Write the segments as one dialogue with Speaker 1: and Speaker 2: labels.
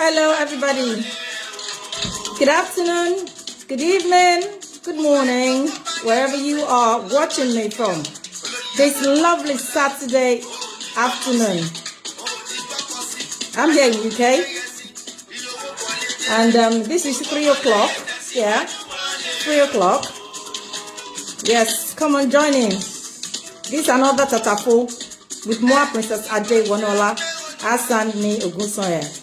Speaker 1: Hello, everybody. Good afternoon, good evening, good morning, wherever you are watching me from. This lovely Saturday afternoon. I'm here in UK, and this is 3 o'clock. Yeah, 3 o'clock. Yes, come on, join in. This is another Tatafo with more Princess Adewonuola Hassan me Ogunsanya.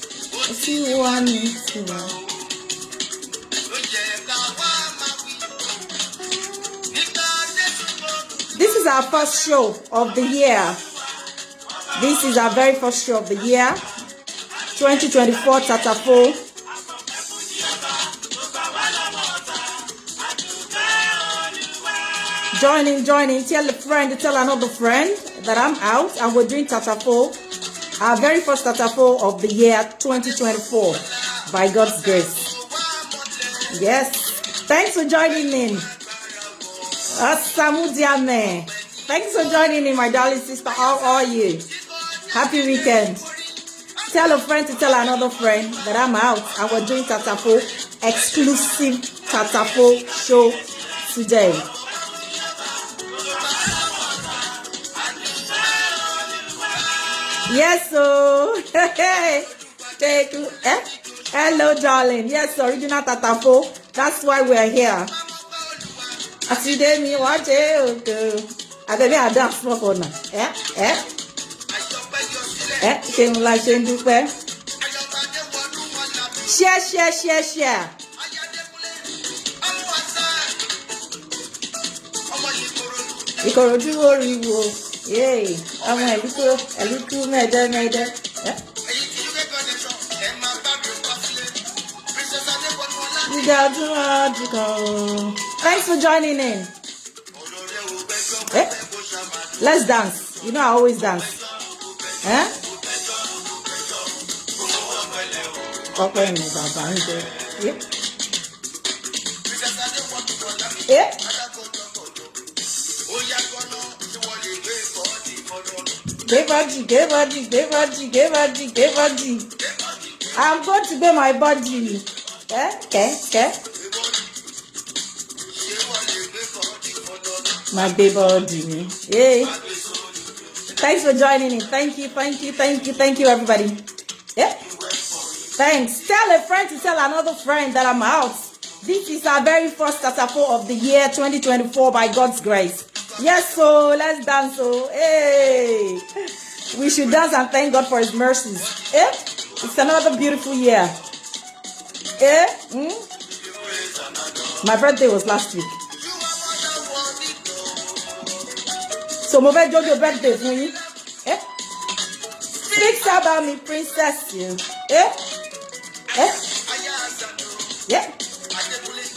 Speaker 1: This is our first show of the year. This is our very first show of the year, 2024 Tatafo. Join in, tell a friend, tell another friend that I'm out and we're doing Tatafo, our very first Tatafo of the year 2024, by God's grace. Yes, thanks for joining in. Samudiame. Thanks for joining in, my darling sister. How are you? Happy weekend. Tell a friend to tell another friend that I'm out and we're doing Tatafo, exclusive Tatafo show today. Yes, so hello, darling. Yes, original Tatafo. That's why we're here. Today, me watch it. I think I dance more for now. Share. Ikorodu oriwo. Yay, I'm a little made. Thanks for joining in. Let's dance. You know I always dance. Okay, yeah. Give body. I'm going to be my body. Okay. My baby body. Yay. Thanks for joining in. Thank you, everybody. Yeah. Thanks. Tell a friend to tell another friend that I'm out. This is our very first Tatafo of the year 2024 by God's grace. Yes, so let's dance. So, hey, we should dance and thank God for His mercies. It's another beautiful year. My birthday was last week. So, move on your birthday for you. Speak about me, princess.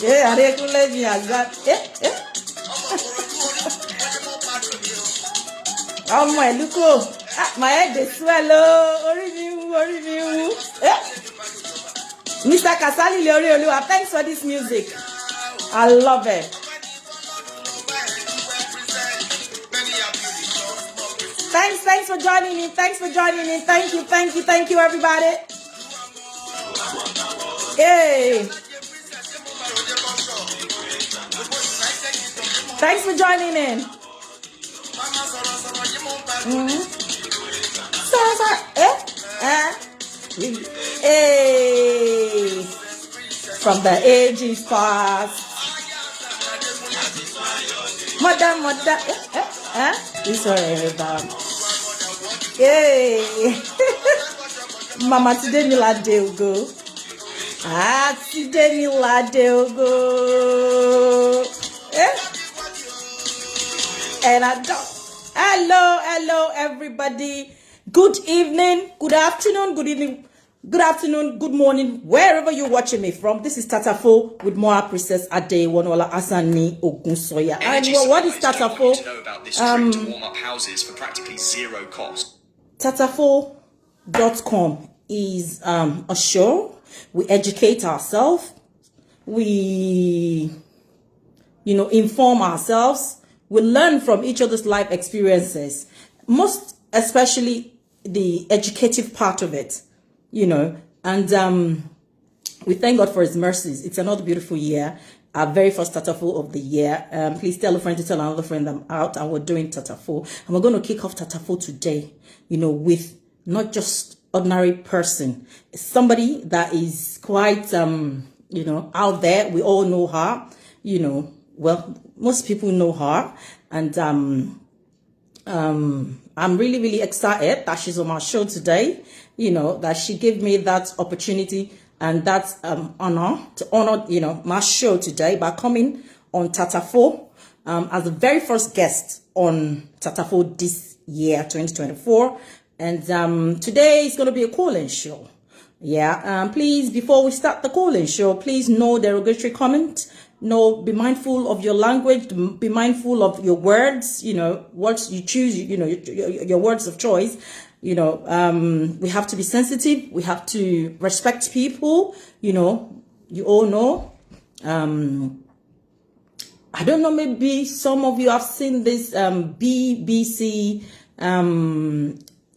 Speaker 1: Yeah, Adewonuola Hassan. Oh my, look, my head is swallow. Mr. Kasali Leorioluwa, thanks for this music. I love it. Thanks for joining in. Thank you, everybody. Hey. Thanks for joining in. Hey, from the ages past. Mother. This one about. Hey, Mama today me la go. Today me la go. And I don't. Hello, everybody. Good evening, good afternoon, good evening, good afternoon, good morning, wherever you're watching me from. This is Tatafo with Moa Princess Adewonuola Hassan ni Ogunsanya. And what is Tatafo?
Speaker 2: To know about this trick to warm up houses for practically zero cost.
Speaker 1: Tatafo.com is a show. We educate ourselves. We, inform ourselves. We learn from each other's life experiences, most especially the educative part of it, and we thank God for his mercies. It's another beautiful year, our very first Tatafo of the year. Please tell a friend to tell another friend I'm out and we're doing Tatafo. And we're going to kick off Tatafo today, with not just ordinary person, somebody that is quite, out there. We all know her, well, most people know her, and I'm really, really excited that she's on my show today, that she gave me that opportunity and that honor to honor, my show today by coming on Tatafo as the very first guest on Tatafo this year, 2024. And today is going to be a call-in show. Yeah, please, before we start the call-in show, please no derogatory comment. No, be mindful of your language, be mindful of your words, what you choose, your words of choice. We have to be sensitive. We have to respect people, you all know. I don't know, maybe some of you have seen this BBC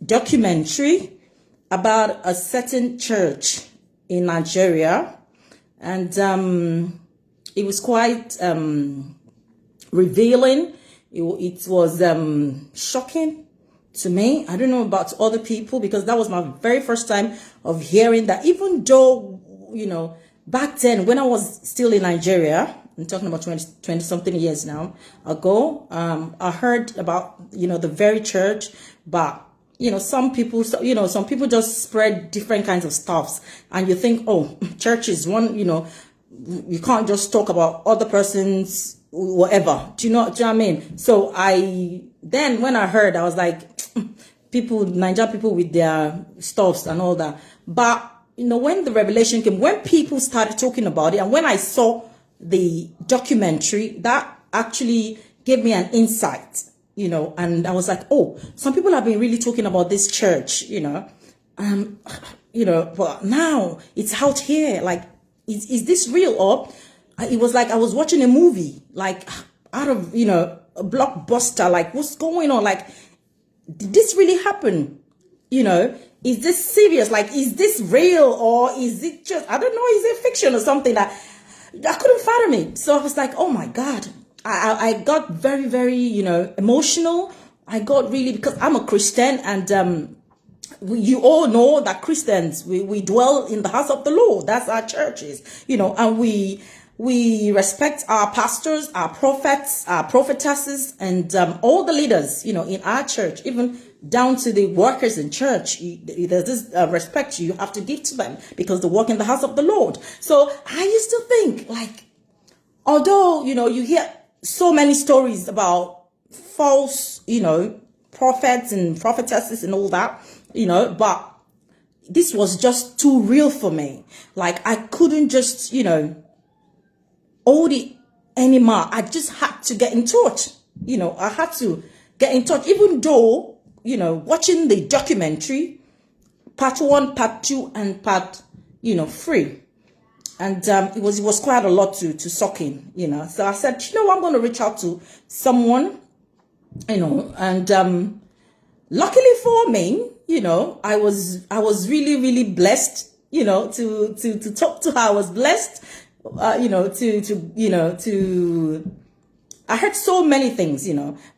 Speaker 1: documentary about a certain church in Nigeria, and it was quite revealing. It was shocking to me. I don't know about other people, because that was my very first time of hearing that, even though, back then when I was still in Nigeria, I'm talking about 20 something years now ago, I heard about, the very church, but some people just spread different kinds of stuffs, and you think, oh, church is one, you can't just talk about other person's whatever. Do you know what I mean? So then when I heard, I was like, Nigeria people with their stuffs and all that. But, when the revelation came, when people started talking about it, and when I saw the documentary, that actually gave me an insight, and I was like, oh, some people have been really talking about this church, but now it's out here, like, is this real? Or it was like I was watching a movie, like out of, a blockbuster, like what's going on? Like, did this really happen? Is this serious? Like, is this real? Or is it just, I don't know, is it fiction or something that I couldn't fathom it? So I was like, oh my God, I got very, very, emotional. I got really, because I'm a Christian, and you all know that Christians, we dwell in the house of the Lord. That's our churches, and we respect our pastors, our prophets, our prophetesses, and all the leaders, in our church, even down to the workers in church. There's this respect you have to give to them, because they work in the house of the Lord. So I used to think, like, although, you hear so many stories about false, prophets and prophetesses and all that, but this was just too real for me. Like, I couldn't just, hold it anymore. I just had to get in touch. I had to get in touch, even though, watching the documentary, part 1, part 2, and part, 3. And it was quite a lot to soak in, So I said, I'm going to reach out to someone, and luckily for me, I was really, really blessed, to talk to her. I was blessed, to I heard so many things,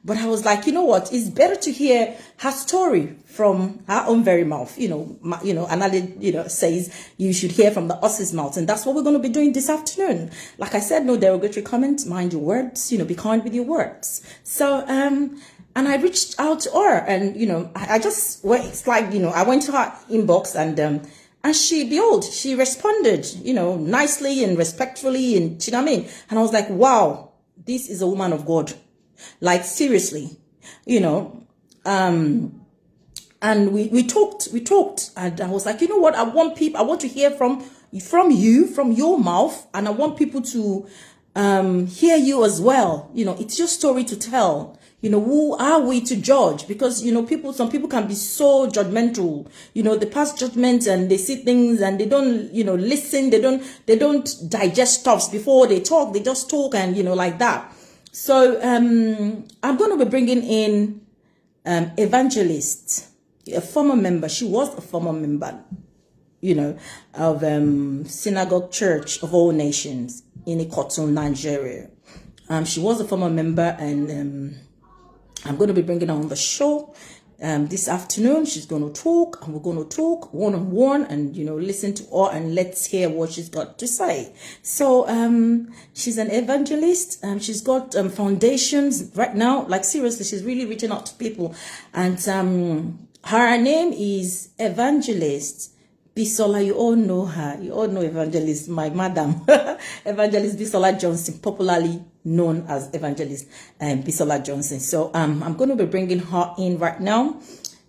Speaker 1: but I was like, you know what? It's better to hear her story from her own very mouth. Another, says you should hear from the horse's mouth. And that's what we're going to be doing this afternoon. Like I said, no derogatory comments, mind your words, be kind with your words. So, and I reached out to her and, I just went, it's like, I went to her inbox and she responded, nicely and respectfully and, you know what I mean? And I was like, wow, this is a woman of God. Like, seriously, and we talked and I was like, you know what? I want to hear from you, from your mouth. And I want people to, hear you as well. It's your story to tell. Who are we to judge? Because, some people can be so judgmental, they pass judgment and they see things and they don't, listen. They don't digest stuffs before they talk. They just talk and, like that. So, I'm going to be bringing in, Evangelist, a former member. She was a former member, of, Synagogue Church of All Nations in Ikotun, Nigeria. She was a former member and, I'm going to be bringing her on the show this afternoon. She's going to talk and we're going to talk one-on-one and, listen to her and let's hear what she's got to say. So she's an evangelist. She's got foundations right now. Like, seriously, she's really reaching out to people. And her name is Evangelist Bisola. You all know her. You all know Evangelist, my madam. Evangelist Bisola Johnson, popularly known as Evangelist Bisola Johnson. So I'm going to be bringing her in right now.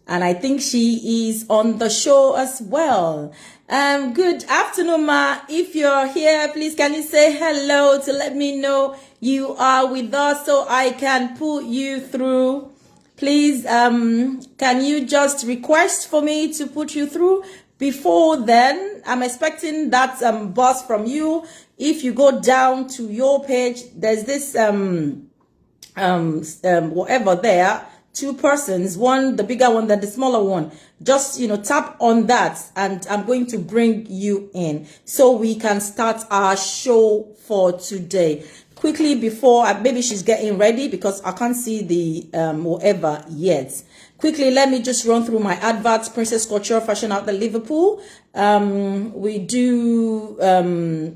Speaker 1: And I think she is on the show as well. Good afternoon, ma. If you're here, please can you say hello to let me know you are with us so I can put you through. Please, can you just request for me to put you through? Before then, I'm expecting that buzz from you. If you go down to your page, there's this whatever there, 2 persons, one the bigger one than the smaller one. Just tap on that, and I'm going to bring you in so we can start our show for today. Quickly before maybe she's getting ready because I can't see the whatever yet. Quickly, let me just run through my adverts. Princess Couture, Fashion Out the Liverpool. We do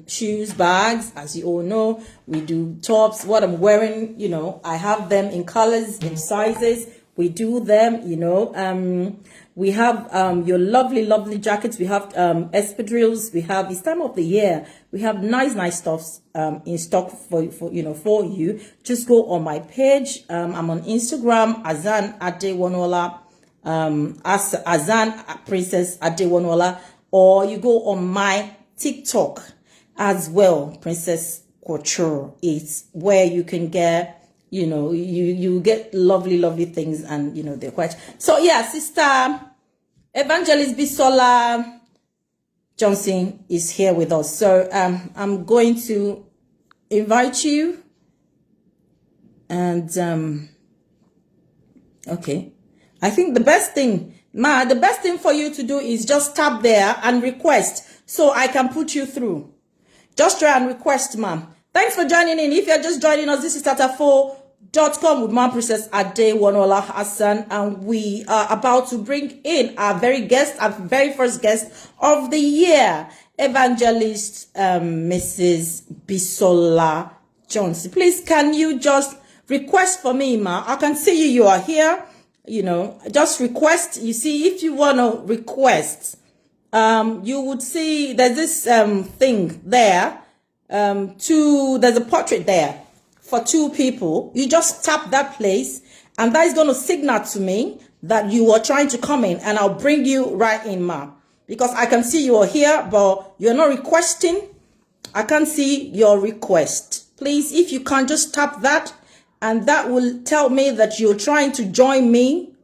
Speaker 1: shoes, bags, as you all know. We do tops. What I'm wearing, I have them in colors, in sizes. We do them, we have your lovely jackets. We have espadrilles. We have this time of the year. We have nice stuffs in stock for you. Just go on my page. I'm on Instagram, Azan Adewonuola, Azan Princess Adewonuola, or you go on my TikTok as well, Princess Couture. It's where you can get you get lovely things, and they're quite so. Yeah, Sister Evangelist Bisola Johnson is here with us. So I'm going to invite you, and okay, I think the best thing for you to do is just tap there and request so I can put you through. Just try and request, ma'am. Thanks for joining in. If you're just joining us, this is Tata4.com with Mom Princess Adewonuola Hassan, and we are about to bring in our very first guest of the year, Evangelist Mrs. Bisola Johnson. Please, can you just request for me, ma? I can see you. You are here. Just request. You see, if you want to request, you would see there's this thing there. There's a portrait there for 2 people. You just tap that place, and that is going to signal to me that you are trying to come in, and I'll bring you right in, ma. Because I can see you are here, but you're not requesting. I can't see your request. Please, if you can, just tap that, and that will tell me that you're trying to join me,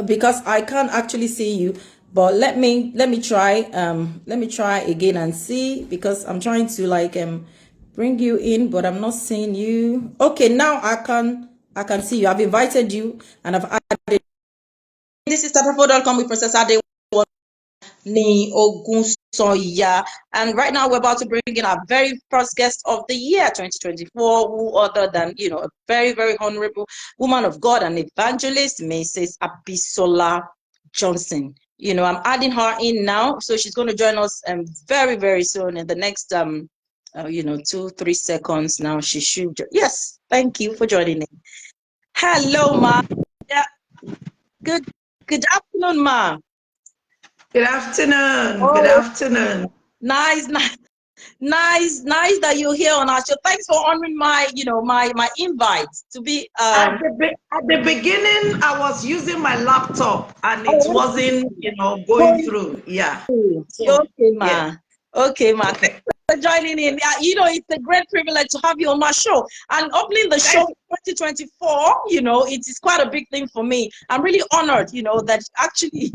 Speaker 1: because I can't actually see you. But let me try again and see, because I'm trying to bring you in, but I'm not seeing you. Okay, now I can see you. I've invited you and I've added. This is Tata4.com with Princess Adewonuola. ni Ogunsanya. And right now we're about to bring in our very first guest of the year, 2024, who other than, a very, very honorable woman of God and evangelist, Mrs. Abisola Johnson. I'm adding her in now, so she's going to join us very, very soon in the next 2-3 seconds. Now she should. Yes, thank you for joining in. Hello, ma. Yeah. Good afternoon, ma.
Speaker 3: Good afternoon.
Speaker 1: Oh,
Speaker 3: good afternoon.
Speaker 1: Nice that you're here on our show. Thanks for honoring my invite to be.
Speaker 3: At the beginning, I was using my laptop and it wasn't, going through. Yeah. So,
Speaker 1: Okay, ma.
Speaker 3: yeah.
Speaker 1: Okay, ma. Thanks for joining in. It's a great privilege to have you on my show. And opening the show 2024, it is quite a big thing for me. I'm really honored, that actually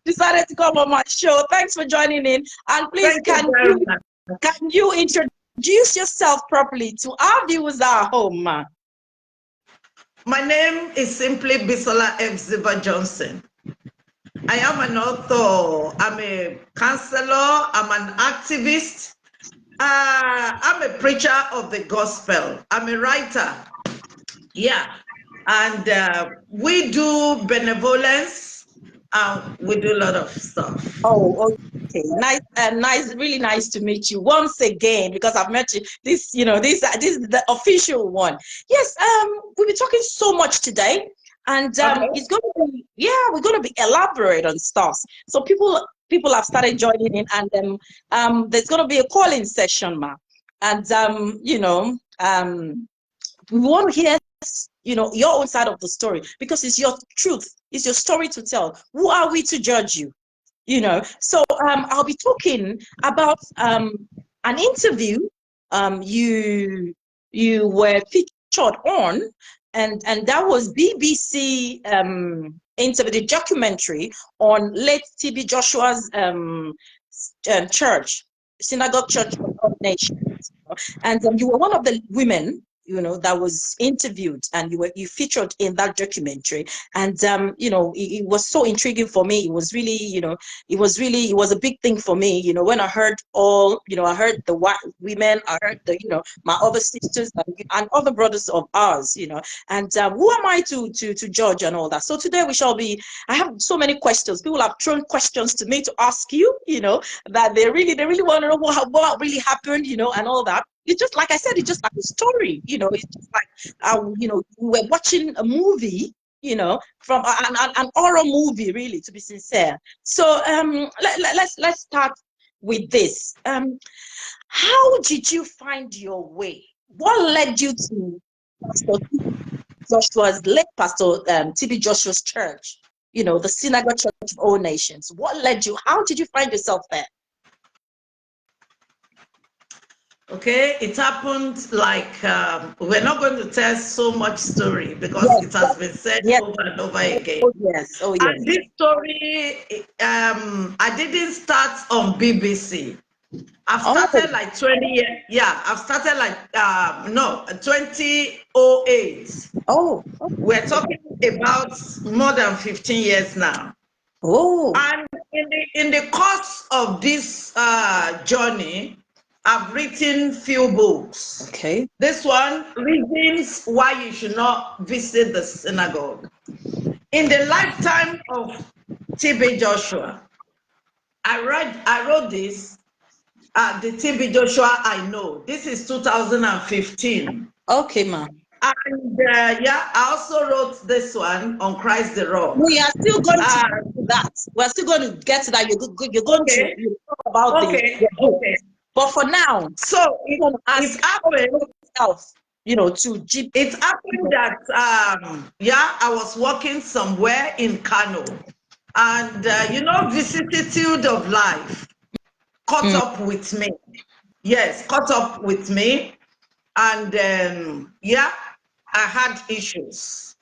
Speaker 1: decided to come on my show. Thanks for joining in. And please, can you introduce yourself properly to our viewers at home, ma?
Speaker 3: My name is simply Bisola Ebziba Johnson. I am an author. I'm a counselor. I'm an activist. I'm a preacher of the gospel. I'm a writer. Yeah. And we do benevolence. We do a lot of stuff.
Speaker 1: Oh, okay. Nice, really nice to meet you once again, because I've met you. This is the official one. Yes, we'll be talking so much today, and it's going to be, we're going to be elaborate on stuff. So people have started joining in, and there's going to be a call-in session, ma. And we want to hear your own side of the story, because it's your truth, it's your story to tell. Who are we to judge you? So I'll be talking about an interview you were featured on, and that was BBC interview, the documentary on late TB Joshua's church, Synagogue Church of all Nations. And you were one of the women that was interviewed, and you featured in that documentary. And it was so intriguing for me. It was really, it was a big thing for me, when I heard I heard the white women, I heard my other sisters and other brothers of ours, and who am I to judge and all that. So today I have so many questions. People have thrown questions to me to ask you, that they really want to know what really happened, and all that. It's just like I said, it's just like a story, it's just like, we're watching a movie, from an horror movie, really, to be sincere. So let's start with this. How did you find your way? What led you to Pastor Joshua's late Pastor TB Joshua's church, the Synagogue Church of all Nations? What led you? How did you find yourself there?
Speaker 3: Okay, it happened like we're not going to tell so much story because it has been said over and over again.
Speaker 1: Oh yes.
Speaker 3: And this story, I didn't start on BBC. I've started like 20 years. Yeah, I've started like 2008.
Speaker 1: Oh.
Speaker 3: We're talking about more than 15 years now.
Speaker 1: Oh.
Speaker 3: And in the course of this journey, I've written few books.
Speaker 1: Okay.
Speaker 3: This one, Reasons Why You Should Not Visit the Synagogue. In the lifetime of TB Joshua, I wrote this, the TB Joshua I know. This is 2015.
Speaker 1: Okay, ma.
Speaker 3: And I also wrote this one on Christ the Rock.
Speaker 1: We are still going to get to that. We're still going to get to that. You're going to talk about the book. But for now,
Speaker 3: so it's happened.
Speaker 1: To Jeep.
Speaker 3: It happened that I was working somewhere in Kano, and vicissitude of life caught up with me. Yes, caught up with me, and I had issues.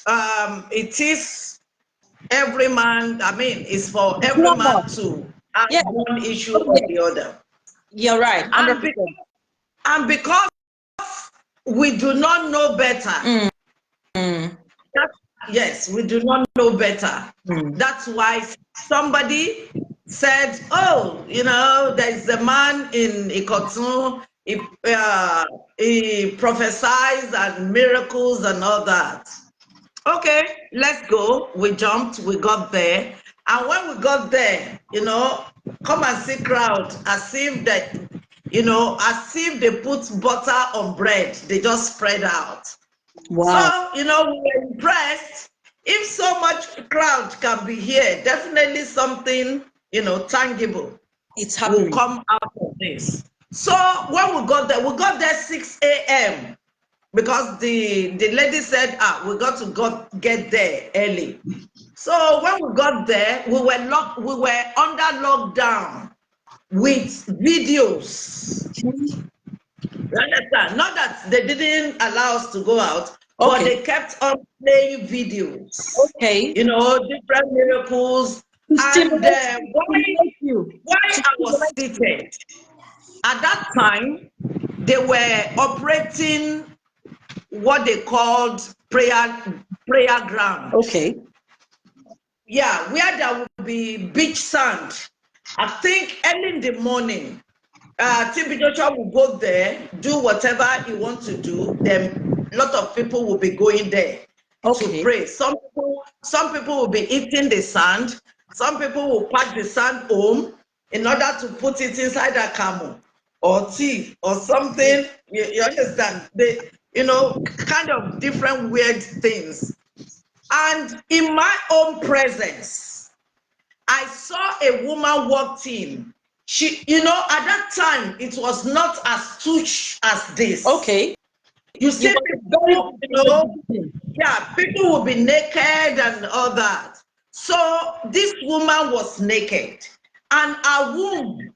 Speaker 3: It is every man. I mean, it's for every man to have one issue or the other.
Speaker 1: You're right.
Speaker 3: And because we do not know better, Yes, we do not know better.
Speaker 1: Mm.
Speaker 3: That's why somebody said, oh, there's a man in Ikotun, he prophesies and miracles and all that. Okay, let's go. We jumped, we got there. And when we got there, come and see crowd as if that, as if they put butter on bread, they just spread out.
Speaker 1: Wow.
Speaker 3: So, we were impressed. If so much crowd can be here, definitely something, tangible
Speaker 1: It's
Speaker 3: will
Speaker 1: happening.
Speaker 3: come out of this. So when we got there 6 a.m. because the lady said, we got to get there early. So when we got there, we were under lockdown with videos. You understand? Not that they didn't allow us to go out, but
Speaker 1: Okay.
Speaker 3: they kept on playing videos.
Speaker 1: Okay.
Speaker 3: Different miracles.
Speaker 1: To
Speaker 3: And
Speaker 1: stimulate you.
Speaker 3: why I was seated, at that time, they were operating what they called prayer ground.
Speaker 1: Okay.
Speaker 3: Yeah, where there will be beach sand. I think early in the morning, TB Joshua will go there, do whatever he wants to do. Then a lot of people will be going there to pray. Some people will be eating the sand. Some people will pack the sand home in order to put it inside a camel or tea or something. You understand? They, kind of different weird things. And in my own presence, I saw a woman walked in. She, at that time, it was not as touch as this.
Speaker 1: Okay.
Speaker 3: You see people, people will be naked and all that. So this woman was naked and a womb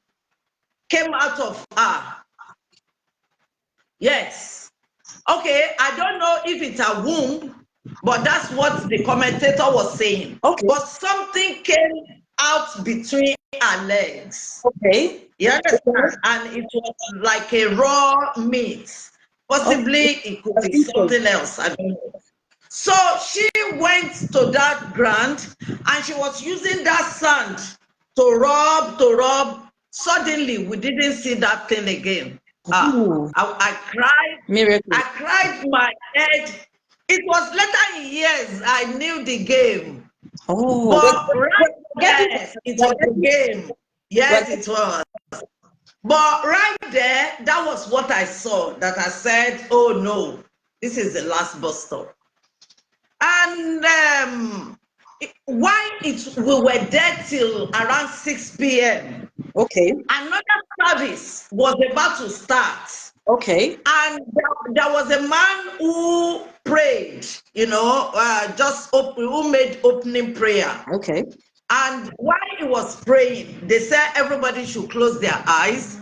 Speaker 3: came out of her. Yes. Okay, I don't know if it's a womb, but that's what the commentator was saying.
Speaker 1: Okay.
Speaker 3: But something came out between her legs.
Speaker 1: Okay.
Speaker 3: You understand? And it was like a raw meat. Possibly it could be something else. I don't know. So she went to that ground and she was using that sand to rub. Suddenly, we didn't see that thing again. I cried.
Speaker 1: Miracle.
Speaker 3: I cried my head. It was later in years I knew the game.
Speaker 1: Oh,
Speaker 3: but right there, it was a game. Yes, it was. But right there, that was what I saw, that I said, oh no, this is the last bus stop. And we were there till around 6 p.m.
Speaker 1: Okay.
Speaker 3: Another service was about to start.
Speaker 1: Okay.
Speaker 3: And there was a man who prayed, who made opening prayer.
Speaker 1: Okay.
Speaker 3: And while he was praying, they said everybody should close their eyes.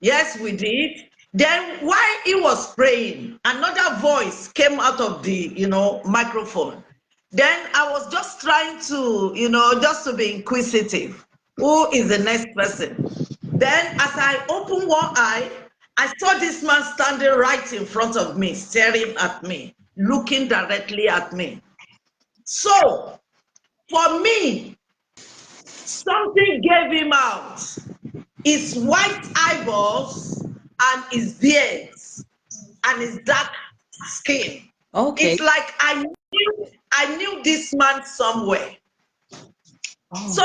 Speaker 3: Yes, we did. Then while he was praying, another voice came out of the, microphone. Then I was just trying to, just to be inquisitive. Who is the next person? Then as I opened one eye, I saw this man standing right in front of me, staring at me, looking directly at me. So for me, something gave him out. His white eyeballs and his beards and his dark skin.
Speaker 1: Okay.
Speaker 3: It's like I knew this man somewhere. Oh. So,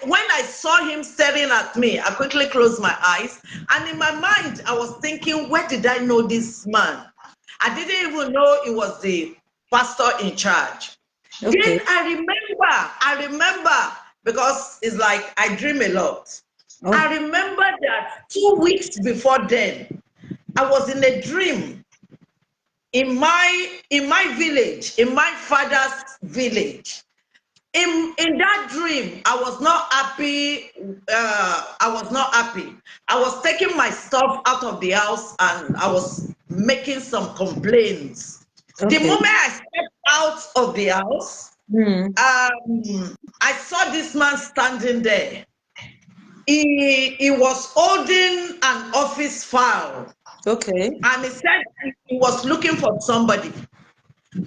Speaker 3: when I saw him staring at me, I quickly closed my eyes. And in my mind, I was thinking, where did I know this man? I didn't even know he was the pastor in charge. Okay. Then I remember, because it's like I dream a lot. Oh. I remember that 2 weeks before then, I was in a dream in my village, in my father's village. In that dream, I was not happy. I was taking my stuff out of the house and I was making some complaints. Okay. The moment I stepped out of the house, I saw this man standing there. He was holding an office file. Okay. And he said he was looking for somebody.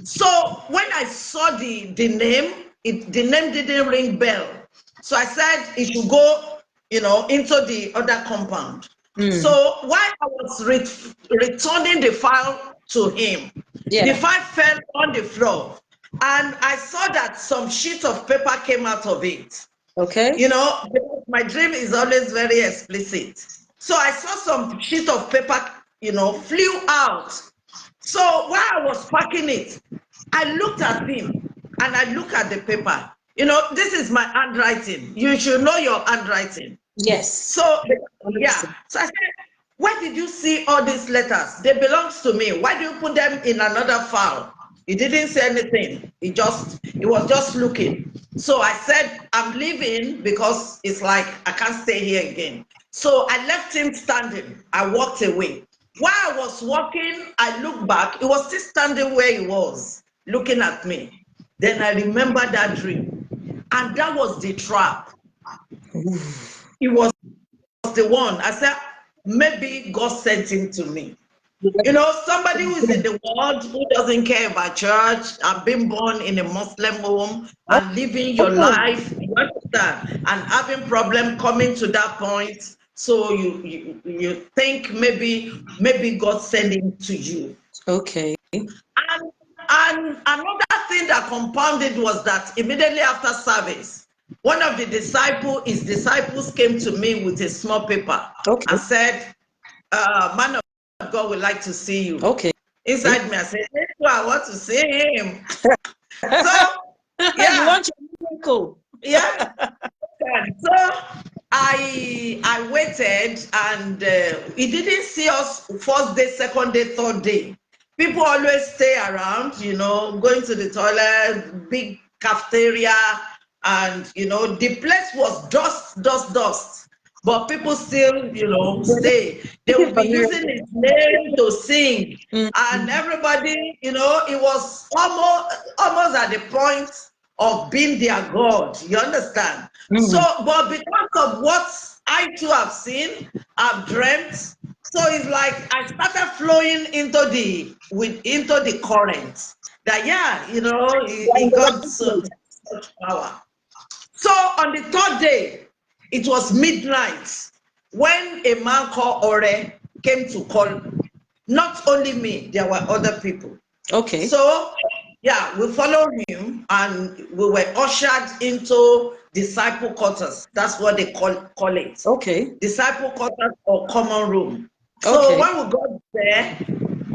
Speaker 3: So when I saw the name, the name didn't ring bell. So I said it should go, into the other compound. So while I was returning the file to him, the file fell on the floor, and I saw that some sheet of paper came out of it.
Speaker 1: Okay.
Speaker 3: Because my dream is always very explicit. So I saw some sheet of paper, flew out. So while I was packing it, I looked at him and I looked at the paper. This is my handwriting. You should know your handwriting.
Speaker 1: Yes.
Speaker 3: So, yeah. So I said, where did you see all these letters? They belong to me. Why do you put them in another file? He didn't say anything. He was just looking. So I said, I'm leaving because it's like I can't stay here again. So I left him standing. I walked away. While I was walking, I looked back. He was still standing where he was, looking at me. Then I remembered that dream. And that was the trap. It was the one. I said, maybe God sent him to me. Somebody who is in the world, who doesn't care about church, and being born in a Muslim home and living your life, you understand, and having problem coming to that point. So you think maybe God sent him to you.
Speaker 1: Okay.
Speaker 3: And another thing that compounded was that immediately after service, one of his disciples came to me with a small paper and said, man of God would like to see you.
Speaker 1: Okay.
Speaker 3: Inside me, I said, hey, I want to see him. So, yeah.
Speaker 1: You want your miracle.
Speaker 3: Yeah. So I waited, and he didn't see us first day, second day, third day. People always stay around, going to the toilet, big cafeteria, and the place was dust. But people still, stay. They will be using his name to sing. And everybody, it was almost at the point of being their God. You understand? So, but because of what I too have seen, I've dreamt. So it's like I started flowing into the current. That it got such power. So on the third day, it was midnight when a man called Ore came to call. Not only me, there were other people.
Speaker 1: Okay.
Speaker 3: So, yeah, we followed him and we were ushered into disciple quarters. That's what they call it.
Speaker 1: Okay.
Speaker 3: Disciple quarters or common room. So when we got there,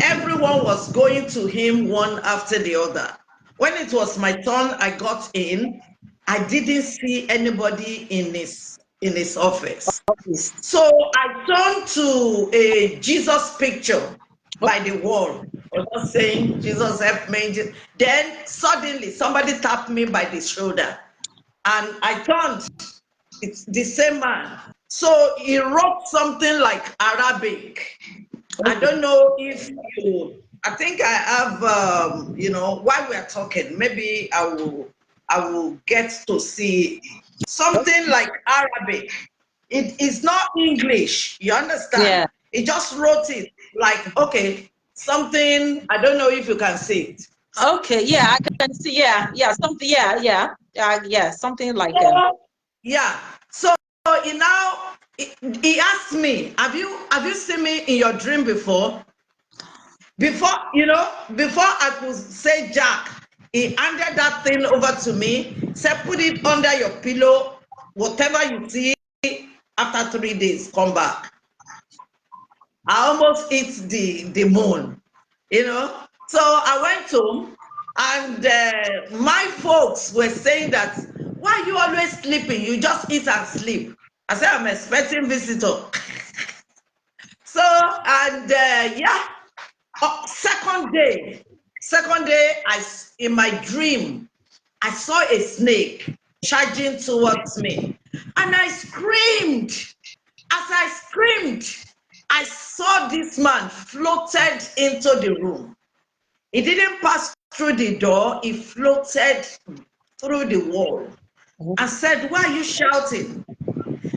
Speaker 3: everyone was going to him one after the other. When it was my turn, I got in. I didn't see anybody in his office. So I turned to a Jesus picture by the wall. I was just saying, Jesus help me. Then suddenly somebody tapped me by the shoulder. And I turned, it's the same man. So he wrote something like Arabic. I don't know if I think I have, while we are talking, maybe I will get to see something like Arabic. It is not English, you understand?
Speaker 1: Yeah.
Speaker 3: He just wrote it like, okay, something, I don't know if you can see it.
Speaker 1: Okay, yeah, I can see, something, something like that.
Speaker 3: Yeah. So he asked me, have you seen me in your dream before? Before I could say Jack, he handed that thing over to me, said, put it under your pillow, whatever you see, after 3 days, come back. I almost hit the moon, So I went home, and my folks were saying that, why are you always sleeping? You just eat and sleep. I said, I'm expecting visitor. So, and second day, in my dream, I saw a snake charging towards me, and I screamed. As I screamed, I saw this man floated into the room. He didn't pass through the door, he floated through the wall. I said, why are you shouting?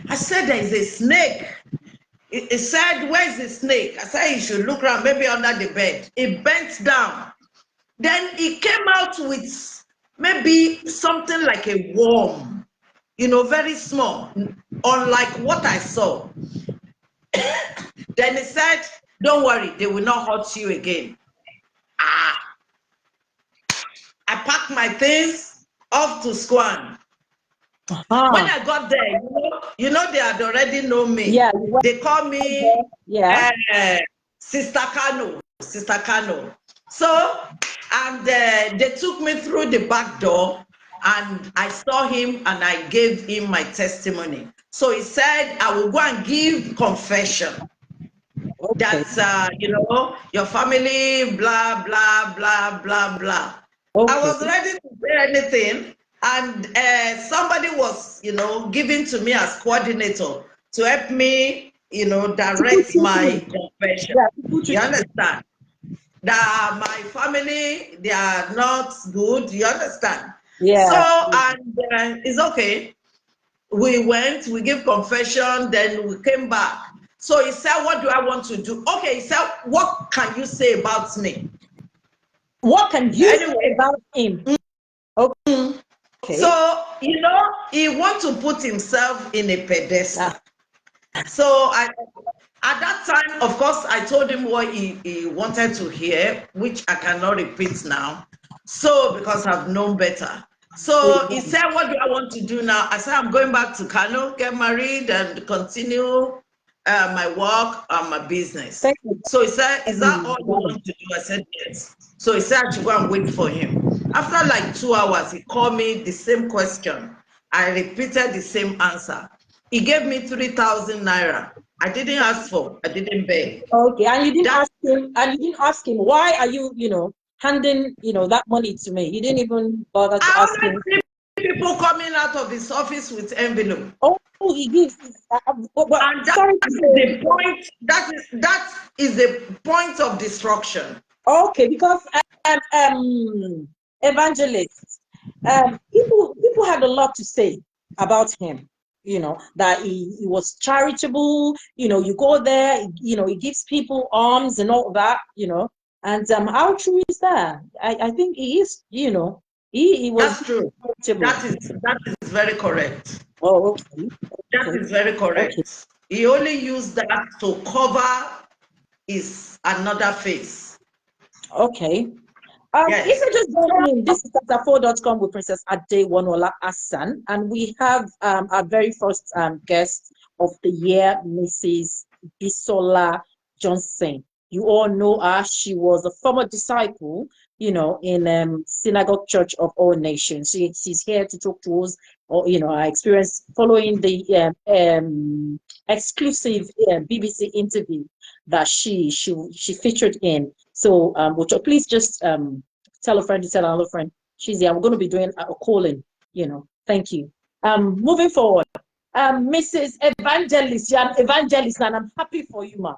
Speaker 3: I said, there is a snake. He said, where's the snake? I said, you should look around, maybe under the bed. He bent down. Then he came out with maybe something like a worm, very small, unlike what I saw. Then he said, don't worry, they will not hurt you again. Ah, I packed my things off to Squan. When I got there, they had already known me.
Speaker 1: Yeah.
Speaker 3: They call me Sister Kano. So, and they took me through the back door, and I saw him and I gave him my testimony. So he said, I will go and give confession.
Speaker 1: Okay.
Speaker 3: That, your family, blah, blah, blah, blah, blah.
Speaker 1: Okay.
Speaker 3: I was ready to say anything. And somebody was, given to me as coordinator to help me, direct my confession. You understand? That my family, they are not good. You understand?
Speaker 1: Yeah.
Speaker 3: So, and it's okay. We went, we gave confession, then we came back. So he said, what do I want to do? Okay, he said, what can you say about me?
Speaker 1: What can you say about him? Okay.
Speaker 3: So, he wants to put himself in a pedestal. So at that time, of course, I told him what he wanted to hear, which I cannot repeat now. So, because I've known better. So he said, what do I want to do now? I said, I'm going back to Kano, get married and continue my work and my business. So he said, is that all you want to do? I said, yes. So he said, I should go and wait for him. After like 2 hours, he called me the same question. I repeated the same answer. He gave me 3,000 naira. I didn't ask for, I didn't beg.
Speaker 1: Okay, and you didn't ask him, why are you, handing, that money to me? You didn't even bother to ask him.
Speaker 3: I see people coming out of his office with envelope.
Speaker 1: Oh, he gives.
Speaker 3: And that is the point of destruction.
Speaker 1: Okay, because evangelists, people had a lot to say about him. That he was charitable. You go there, he gives people alms and all that. And how true is that? I think he is. He was.
Speaker 3: That's true. That is very correct.
Speaker 1: Oh, okay.
Speaker 3: That is very correct. Okay. He only used that to cover his another face.
Speaker 1: Okay. Yes. If you just join in, this is chapter4.com with Princess Adewonuola Hassan, and we have our very first guest of the year, Mrs. Bisola Johnson. You all know her. She was a former disciple, in Synagogue Church of All Nations. She's here to talk to us, or our experience following the exclusive BBC interview that she featured in. So, please just tell a friend to tell another friend. She's here. I'm going to be doing a call-in. Thank you. Moving forward, Mrs. Evangelist, you're an evangelist, and I'm happy for you, ma.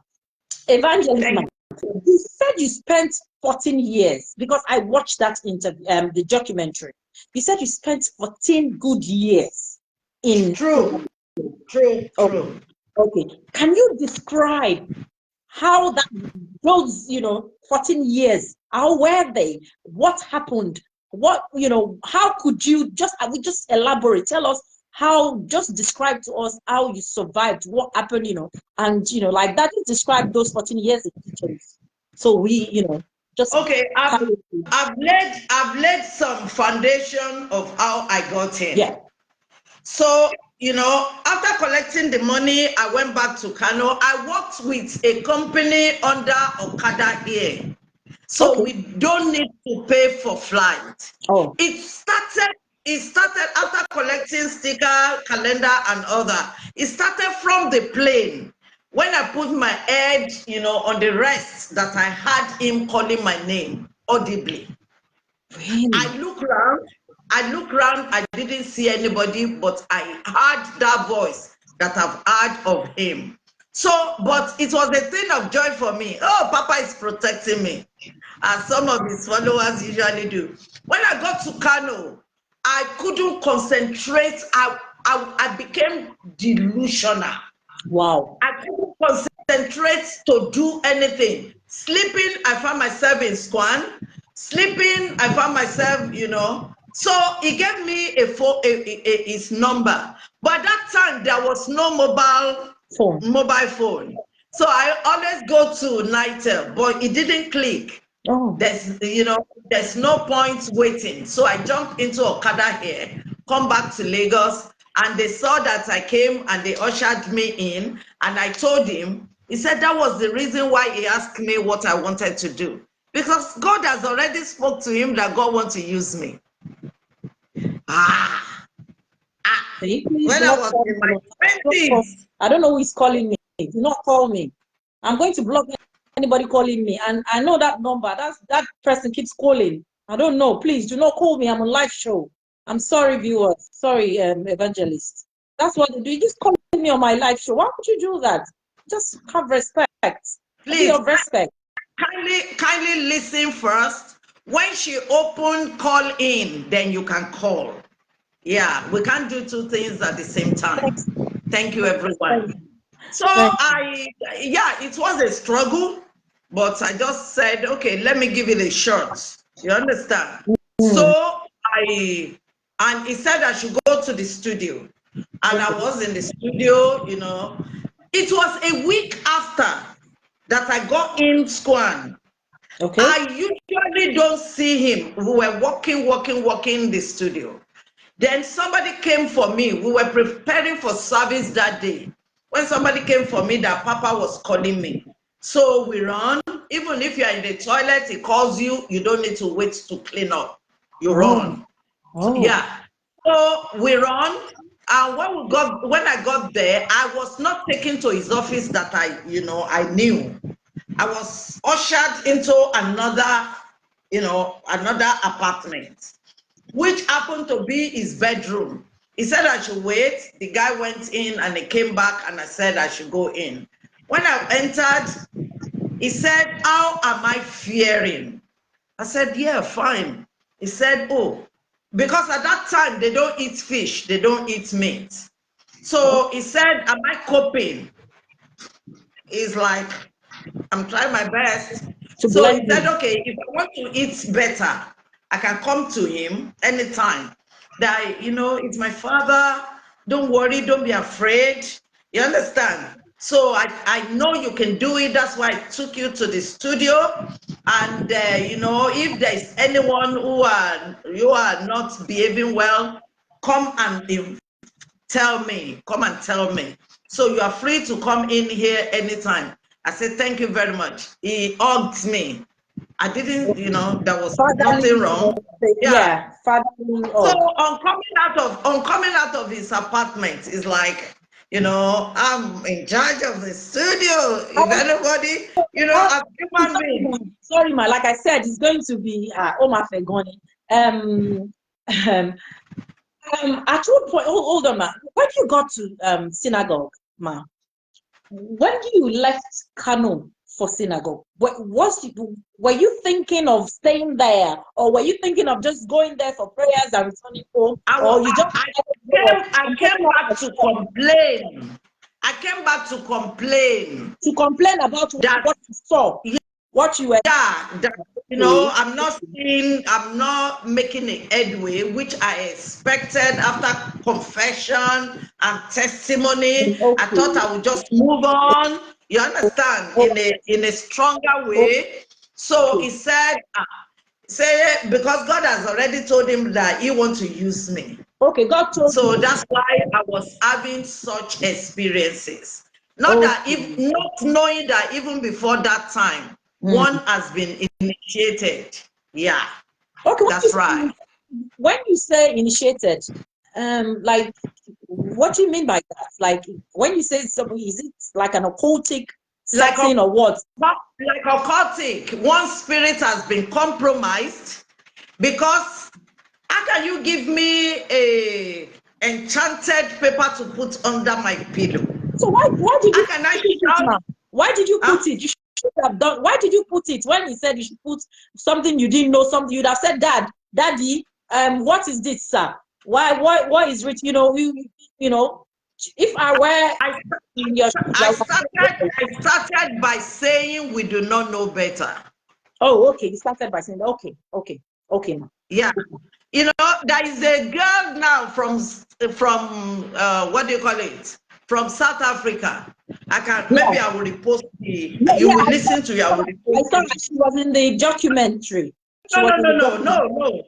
Speaker 1: Evangelist, ma. You said you spent 14 years, because I watched that interview, the documentary. You said you spent 14 good years in.
Speaker 3: True.
Speaker 1: Okay. Can you describe how those 14 years, how were they? What happened? What how could you just elaborate? Tell us how, just describe to us how you survived, what happened, and like that, just describe those 14 years in details. So we, just
Speaker 3: okay. I've laid some foundation of how I got in.
Speaker 1: Yeah.
Speaker 3: So, after collecting the money, I went back to Kano. I worked with a company under Okada here. So we don't need to pay for flight.
Speaker 1: Oh.
Speaker 3: It started after collecting sticker, calendar, and other. It started from the plane. When I put my head, on the rest, that I had him calling my name audibly.
Speaker 1: Really?
Speaker 3: I look around, I didn't see anybody, but I heard that voice that I've heard of him. So, but it was a thing of joy for me. Oh, Papa is protecting me, as some of his followers usually do. When I got to Kano, I couldn't concentrate. I became delusional.
Speaker 1: Wow.
Speaker 3: I couldn't concentrate to do anything. Sleeping, I found myself in Squan. Sleeping, I found myself, So he gave me his number. But that time there was no mobile phone. So I always go to Nitel, but it didn't click.
Speaker 1: Oh.
Speaker 3: There's no point waiting. So I jumped into Okada here, come back to Lagos, and they saw that I came and they ushered me in, and I told him, he said that was the reason why he asked me what I wanted to do. Because God has already spoke to him that God wants to use me.
Speaker 1: Please
Speaker 3: when I was in my 20s.
Speaker 1: I don't know who is calling me. Do not call me. I'm going to block anybody calling me. And I know that number. That person keeps calling. I don't know. Please do not call me. I'm on live show. I'm sorry, viewers. Sorry, evangelist. That's what they do. You just call me on my live show. Why would you do that? Just have respect.
Speaker 3: Please,
Speaker 1: have respect.
Speaker 3: Kindly listen first. When she opened call in, then you can call. Yeah, we can't do two things at the same time. Thank you, everyone. So it was a struggle, but I just said, okay, let me give it a shot. You understand? So and he said I should go to the studio. And I was in the studio, It was a week after that I got in Squan.
Speaker 1: Okay.
Speaker 3: I usually don't see him. We were walking in the studio. Then somebody came for me. We were preparing for service that day. When somebody came for me, that Papa was calling me. So we run. Even if you're in the toilet, he calls you. You don't need to wait to clean up. You run. Yeah. So we run. And when I got there, I was not taken to his office that I knew. I was ushered into another apartment, which happened to be his bedroom. He said I should wait. The guy went in and he came back and I said I should go in. When I entered, he said, "How am I faring?" I said, "Yeah, fine." He said, "Oh, because at that time they don't eat fish, they don't eat meat." So he said, "Am I coping?" He's like, "I'm trying my best." So he said, "Okay, if I want to eat better, I can come to him anytime. That, it's my father. Don't worry, don't be afraid." You understand? So I know you can do it. That's why I took you to the studio. And, if there's anyone you are not behaving well, come and tell me. Come and tell me. So you are free to come in here anytime. I said, "Thank you very much." He hugged me. I didn't, there was nothing wrong. Yeah. So on coming out of his apartment, it's like, I'm in charge of the studio. If anybody, a human being.
Speaker 1: Sorry, ma. Like I said, it's going to be Omar Fegoni. At what point? Hold on, ma. When you got to Synagogue, ma, when you left Kano for Synagogue, were you thinking of staying there, or were you thinking of just going there for prayers and returning home, or you just?
Speaker 3: I came back to complain. I came back to complain.
Speaker 1: To complain about what you saw, what you were.
Speaker 3: Yeah, I'm not making a headway, which I expected after confession and testimony. I thought I would just move on. You understand? In a stronger way. So he said, because God has already told him that he wants to use me.
Speaker 1: Okay, God told
Speaker 3: So that's why I was having such experiences. Not knowing that even before that time, one has been initiated. Yeah.
Speaker 1: Okay,
Speaker 3: that's right.
Speaker 1: When you say initiated, like, what do you mean by that? Like, when you say something, is it like an occultic setting or what?
Speaker 3: Like occultic. One spirit has been compromised, because how can you give me a enchanted paper to put under my pillow?
Speaker 1: So why did you?
Speaker 3: How can I shout?
Speaker 1: Why did you put it? You should have done. Why did you put it when he said you should put something you didn't know? Something you'd have said, Daddy, what is this, sir? Why is it? If I were in your,
Speaker 3: I started by saying we do not know better.
Speaker 1: Oh, okay. You started by saying, okay.
Speaker 3: Yeah. You know, there is a girl now from what do you call it? From South Africa. Maybe I will repost you will listen to it. I will
Speaker 1: I
Speaker 3: repost
Speaker 1: thought
Speaker 3: it.
Speaker 1: she was in the documentary. She
Speaker 3: No,
Speaker 1: was
Speaker 3: no,
Speaker 1: in
Speaker 3: no,
Speaker 1: the
Speaker 3: no,
Speaker 1: documentary.
Speaker 3: no, no.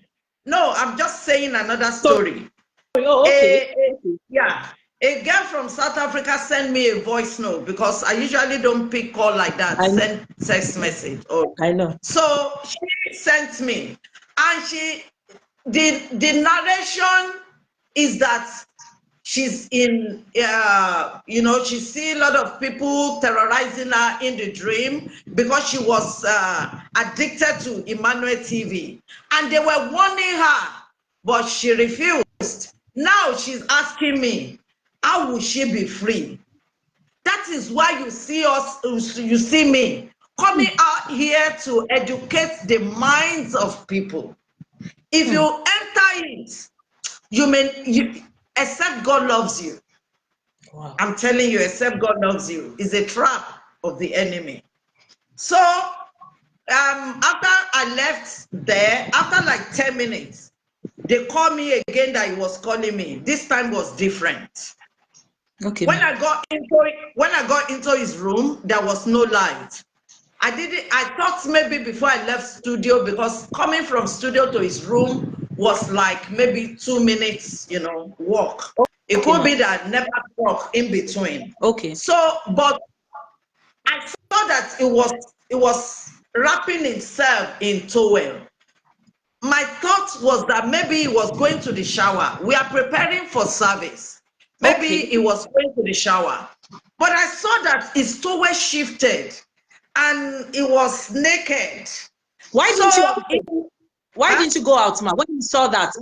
Speaker 3: No, I'm just saying another
Speaker 1: So,
Speaker 3: story.
Speaker 1: oh, okay.
Speaker 3: Yeah. A girl from South Africa sent me a voice note because I usually don't pick call like that,
Speaker 1: I know.
Speaker 3: send text message. Oh.
Speaker 1: I know.
Speaker 3: So she sent me, and the narration is that she's in, she see a lot of people terrorizing her in the dream because she was addicted to Emmanuel TV, and they were warning her, but she refused. Now she's asking me, how will she be free? That is why you see me coming out here to educate the minds of people. If you enter it, except God loves you.
Speaker 1: Wow.
Speaker 3: I'm telling you, except God loves you, is a trap of the enemy. So after I left there, after like 10 minutes, they called me again that he was calling me. This time was different.
Speaker 1: Okay.
Speaker 3: When I got into his room, there was no light. I thought maybe before I left studio, because coming from studio to his room was like maybe 2 minutes, walk. It could be that I never talk in between.
Speaker 1: Okay.
Speaker 3: So, but I saw that it was wrapping himself in towel. My thought was that maybe he was going to the shower. We are preparing for service. Maybe he was going to the shower. But I saw that his towel shifted and he was naked.
Speaker 1: Why didn't you go out, ma? When you saw that,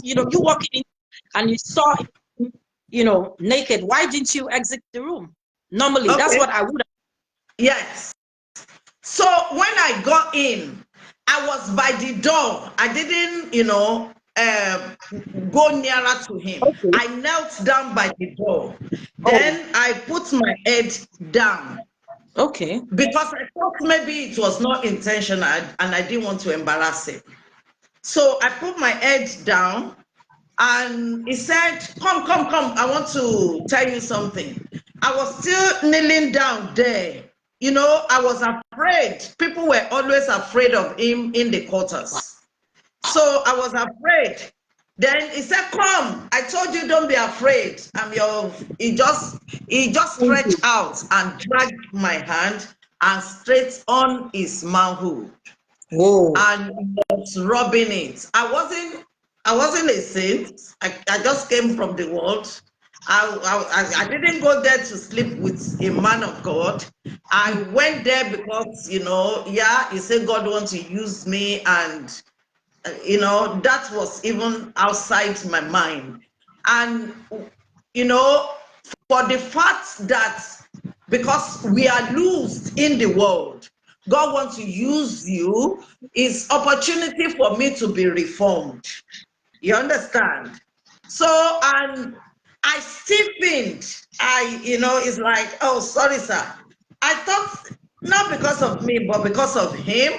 Speaker 1: you walking in and you saw him, naked, why didn't you exit the room? Normally, that's what I would have.
Speaker 3: Yes. So when I got in, I was by the door. I didn't, go nearer to him.
Speaker 1: Okay.
Speaker 3: I knelt down by the door. Then I put my head down.
Speaker 1: Okay.
Speaker 3: Because I thought maybe it was not intentional and I didn't want to embarrass him. So I put my head down and he said, come, I want to tell you something. I was still kneeling down there. I was afraid. People were always afraid of him in the quarters. So I was afraid. Then he said, come. I told you, don't be afraid. He just stretched out and dragged my hand and straight on his manhood.
Speaker 1: Whoa.
Speaker 3: And was rubbing it. I wasn't a saint. I just came from the world. I didn't go there to sleep with a man of God. I went there because, he said God wants to use me, and, that was even outside my mind. And, for the fact that because we are loose in the world, God wants to use you is opportunity for me to be reformed. You understand? So, and I stiffened. It's like, oh, sorry, sir. I thought not because of me, but because of him.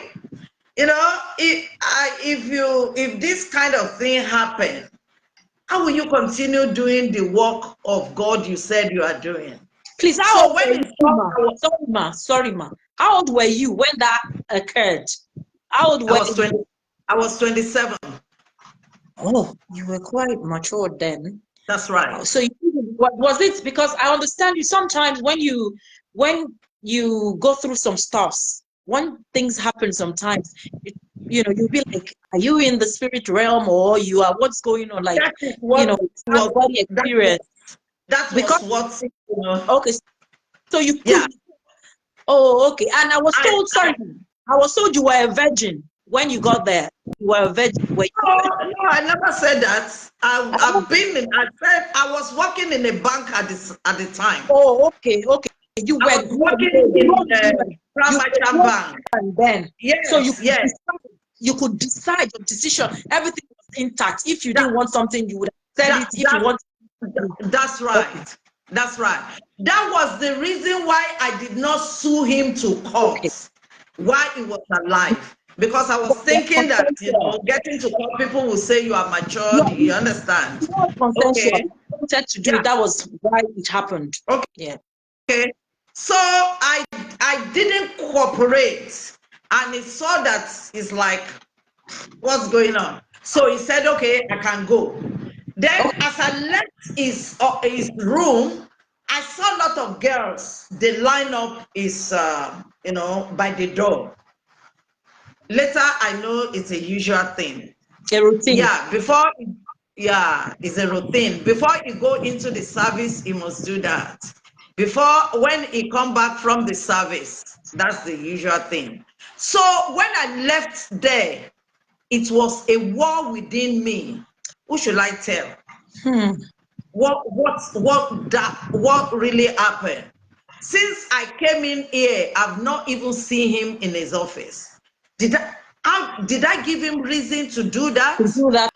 Speaker 3: If this kind of thing happen, how will you continue doing the work of God you said you are doing?
Speaker 1: Please,
Speaker 3: So when it's
Speaker 1: sorry, ma. How old were you when that occurred? How old were you?
Speaker 3: I was 27.
Speaker 1: Oh, you were quite mature then.
Speaker 3: That's right.
Speaker 1: So was it because I understand you sometimes when you go through some stuffs, when things happen sometimes, you'll be like, are you in the spirit realm or you are what's going on? Like,
Speaker 3: that is what
Speaker 1: body experience. Okay. So you could.
Speaker 3: Yeah.
Speaker 1: Oh, okay. And I was told you were a virgin when you got there. You were a virgin.
Speaker 3: No, I never said that. I said I was working in a bank at the time.
Speaker 1: Oh, okay. You
Speaker 3: I
Speaker 1: were
Speaker 3: was working in Pramacha Bank.
Speaker 1: And then,
Speaker 3: yes,
Speaker 1: so
Speaker 3: you
Speaker 1: could decide your decision. Everything was intact. If you didn't want something, you would have said it. If you want,
Speaker 3: that's right.
Speaker 1: Okay.
Speaker 3: That's right. That was the reason why I did not sue him to court.
Speaker 1: Okay.
Speaker 3: while he was alive. Because I was thinking that, you know, getting to call people will say you are matured, you understand?
Speaker 4: Consensual.
Speaker 3: Okay.
Speaker 4: Wanted to do
Speaker 3: Yeah.
Speaker 4: it. That was why it happened.
Speaker 3: Okay.
Speaker 4: Yeah.
Speaker 3: Okay. So I didn't cooperate, and he saw that it's like, what's going on? So he said, okay, I can go. Then as I left his room, I saw a lot of girls. They line up you know, by the door. Later, I know it's a usual thing.
Speaker 4: A routine.
Speaker 3: Yeah, it's a routine. Before you go into the service, you must do that. Before, when he come back from the service, that's the usual thing. So when I left there, it was a war within me. Who should I tell? What really happened? Since I came in here, I've not even seen him in his office. Did I give him reason to do that?
Speaker 4: To do that.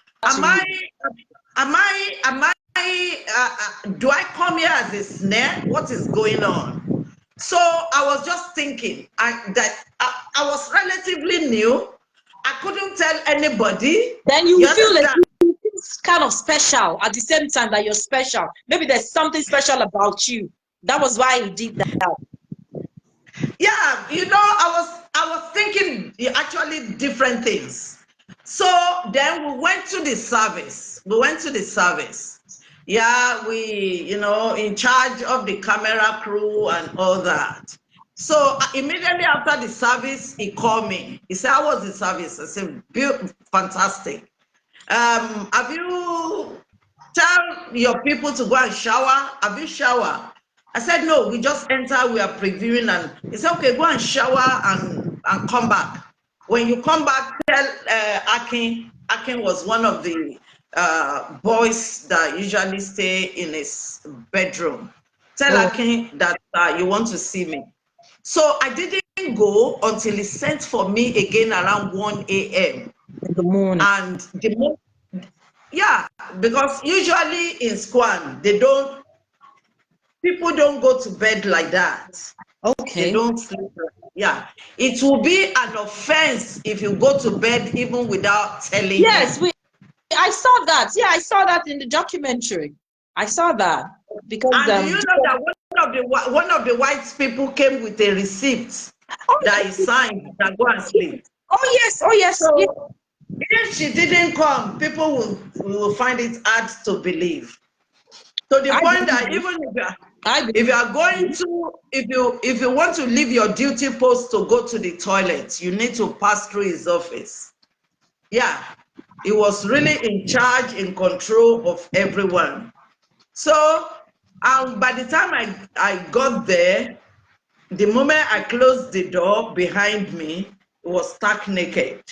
Speaker 3: Do I come here as a snare? What is going on? So I was just thinking that I was relatively new. I couldn't tell anybody.
Speaker 4: Then you feel like
Speaker 3: understand?
Speaker 4: it's kind of special at the same time that you're special. Maybe there's something special about you. That was why he did that.
Speaker 3: Yeah, you know, I was thinking actually different things. So then we went to the service. Yeah, we, you know, in charge of the camera crew and all that. So immediately after the service, he called me. He said, "How was the service?" I said, "Fantastic. Have you tell your people to go and shower? Have you showered?" I said, "No, we just enter, we are previewing." And he said, "Okay, go and shower and come back. When you come back, tell Akin." Akin was one of the boys that usually stay in his bedroom. Tell Akin that you want to see me. So I didn't go until he sent for me again around 1 a.m.
Speaker 4: in the morning.
Speaker 3: And yeah, because usually in Squan, people don't go to bed like that.
Speaker 4: Okay.
Speaker 3: They don't sleep. Yeah. It will be an offense if you go to bed even without telling
Speaker 4: Yes,
Speaker 3: him.
Speaker 4: I saw that. Yeah, I saw that in the documentary. I saw that. Because
Speaker 3: And do you know that one of the white people came with a receipt that he signed that go and sleep?
Speaker 4: Oh yes.
Speaker 3: So if she didn't come, people will find it hard to believe. To the point that even if you are going to, if you want to leave your duty post to go to the toilet, you need to pass through his office. Yeah, he was really in charge, in control of everyone. So by the time I got there, the moment I closed the door behind me, it was stark naked.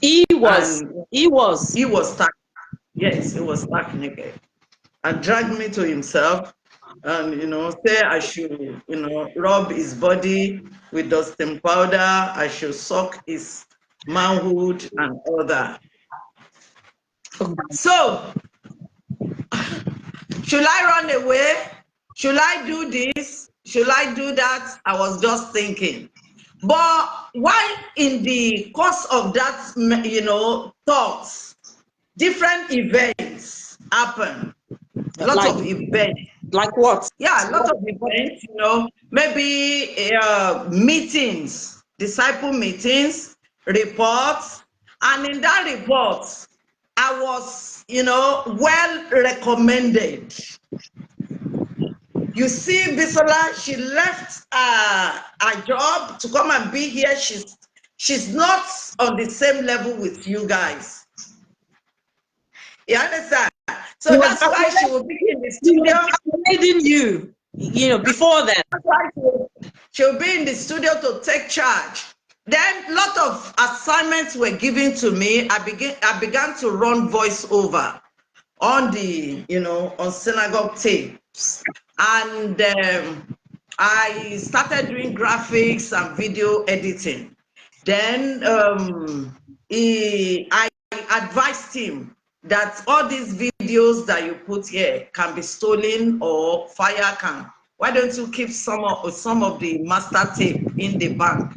Speaker 4: He was
Speaker 3: stark. Yes, he was stark naked. And dragged me to himself and, you know, say I should, you know, rub his body with dusting powder, I should suck his manhood and all that. So, should I run away? Should I do this? Should I do that? I was just thinking. But why in the course of that, you know, thoughts, different events happen. Lots of events.
Speaker 4: Like what?
Speaker 3: Yeah, a lot of events, you know, maybe meetings, disciple meetings, reports. And in that report, I was, you know, well recommended. You see, Bisola, she left her job to come and be here. She's not on the same level with you guys. You understand? So that's why she will be in the studio.
Speaker 4: You know, before that.
Speaker 3: That's why she'll be in the studio to take charge. Then a lot of assignments were given to me. I began to run voiceover on the, you know, on Synagogue tapes. And I started doing graphics and video editing. Then I advised him that all these videos that you put here can be stolen or fire can. Why don't you keep some of the master tape in the bank?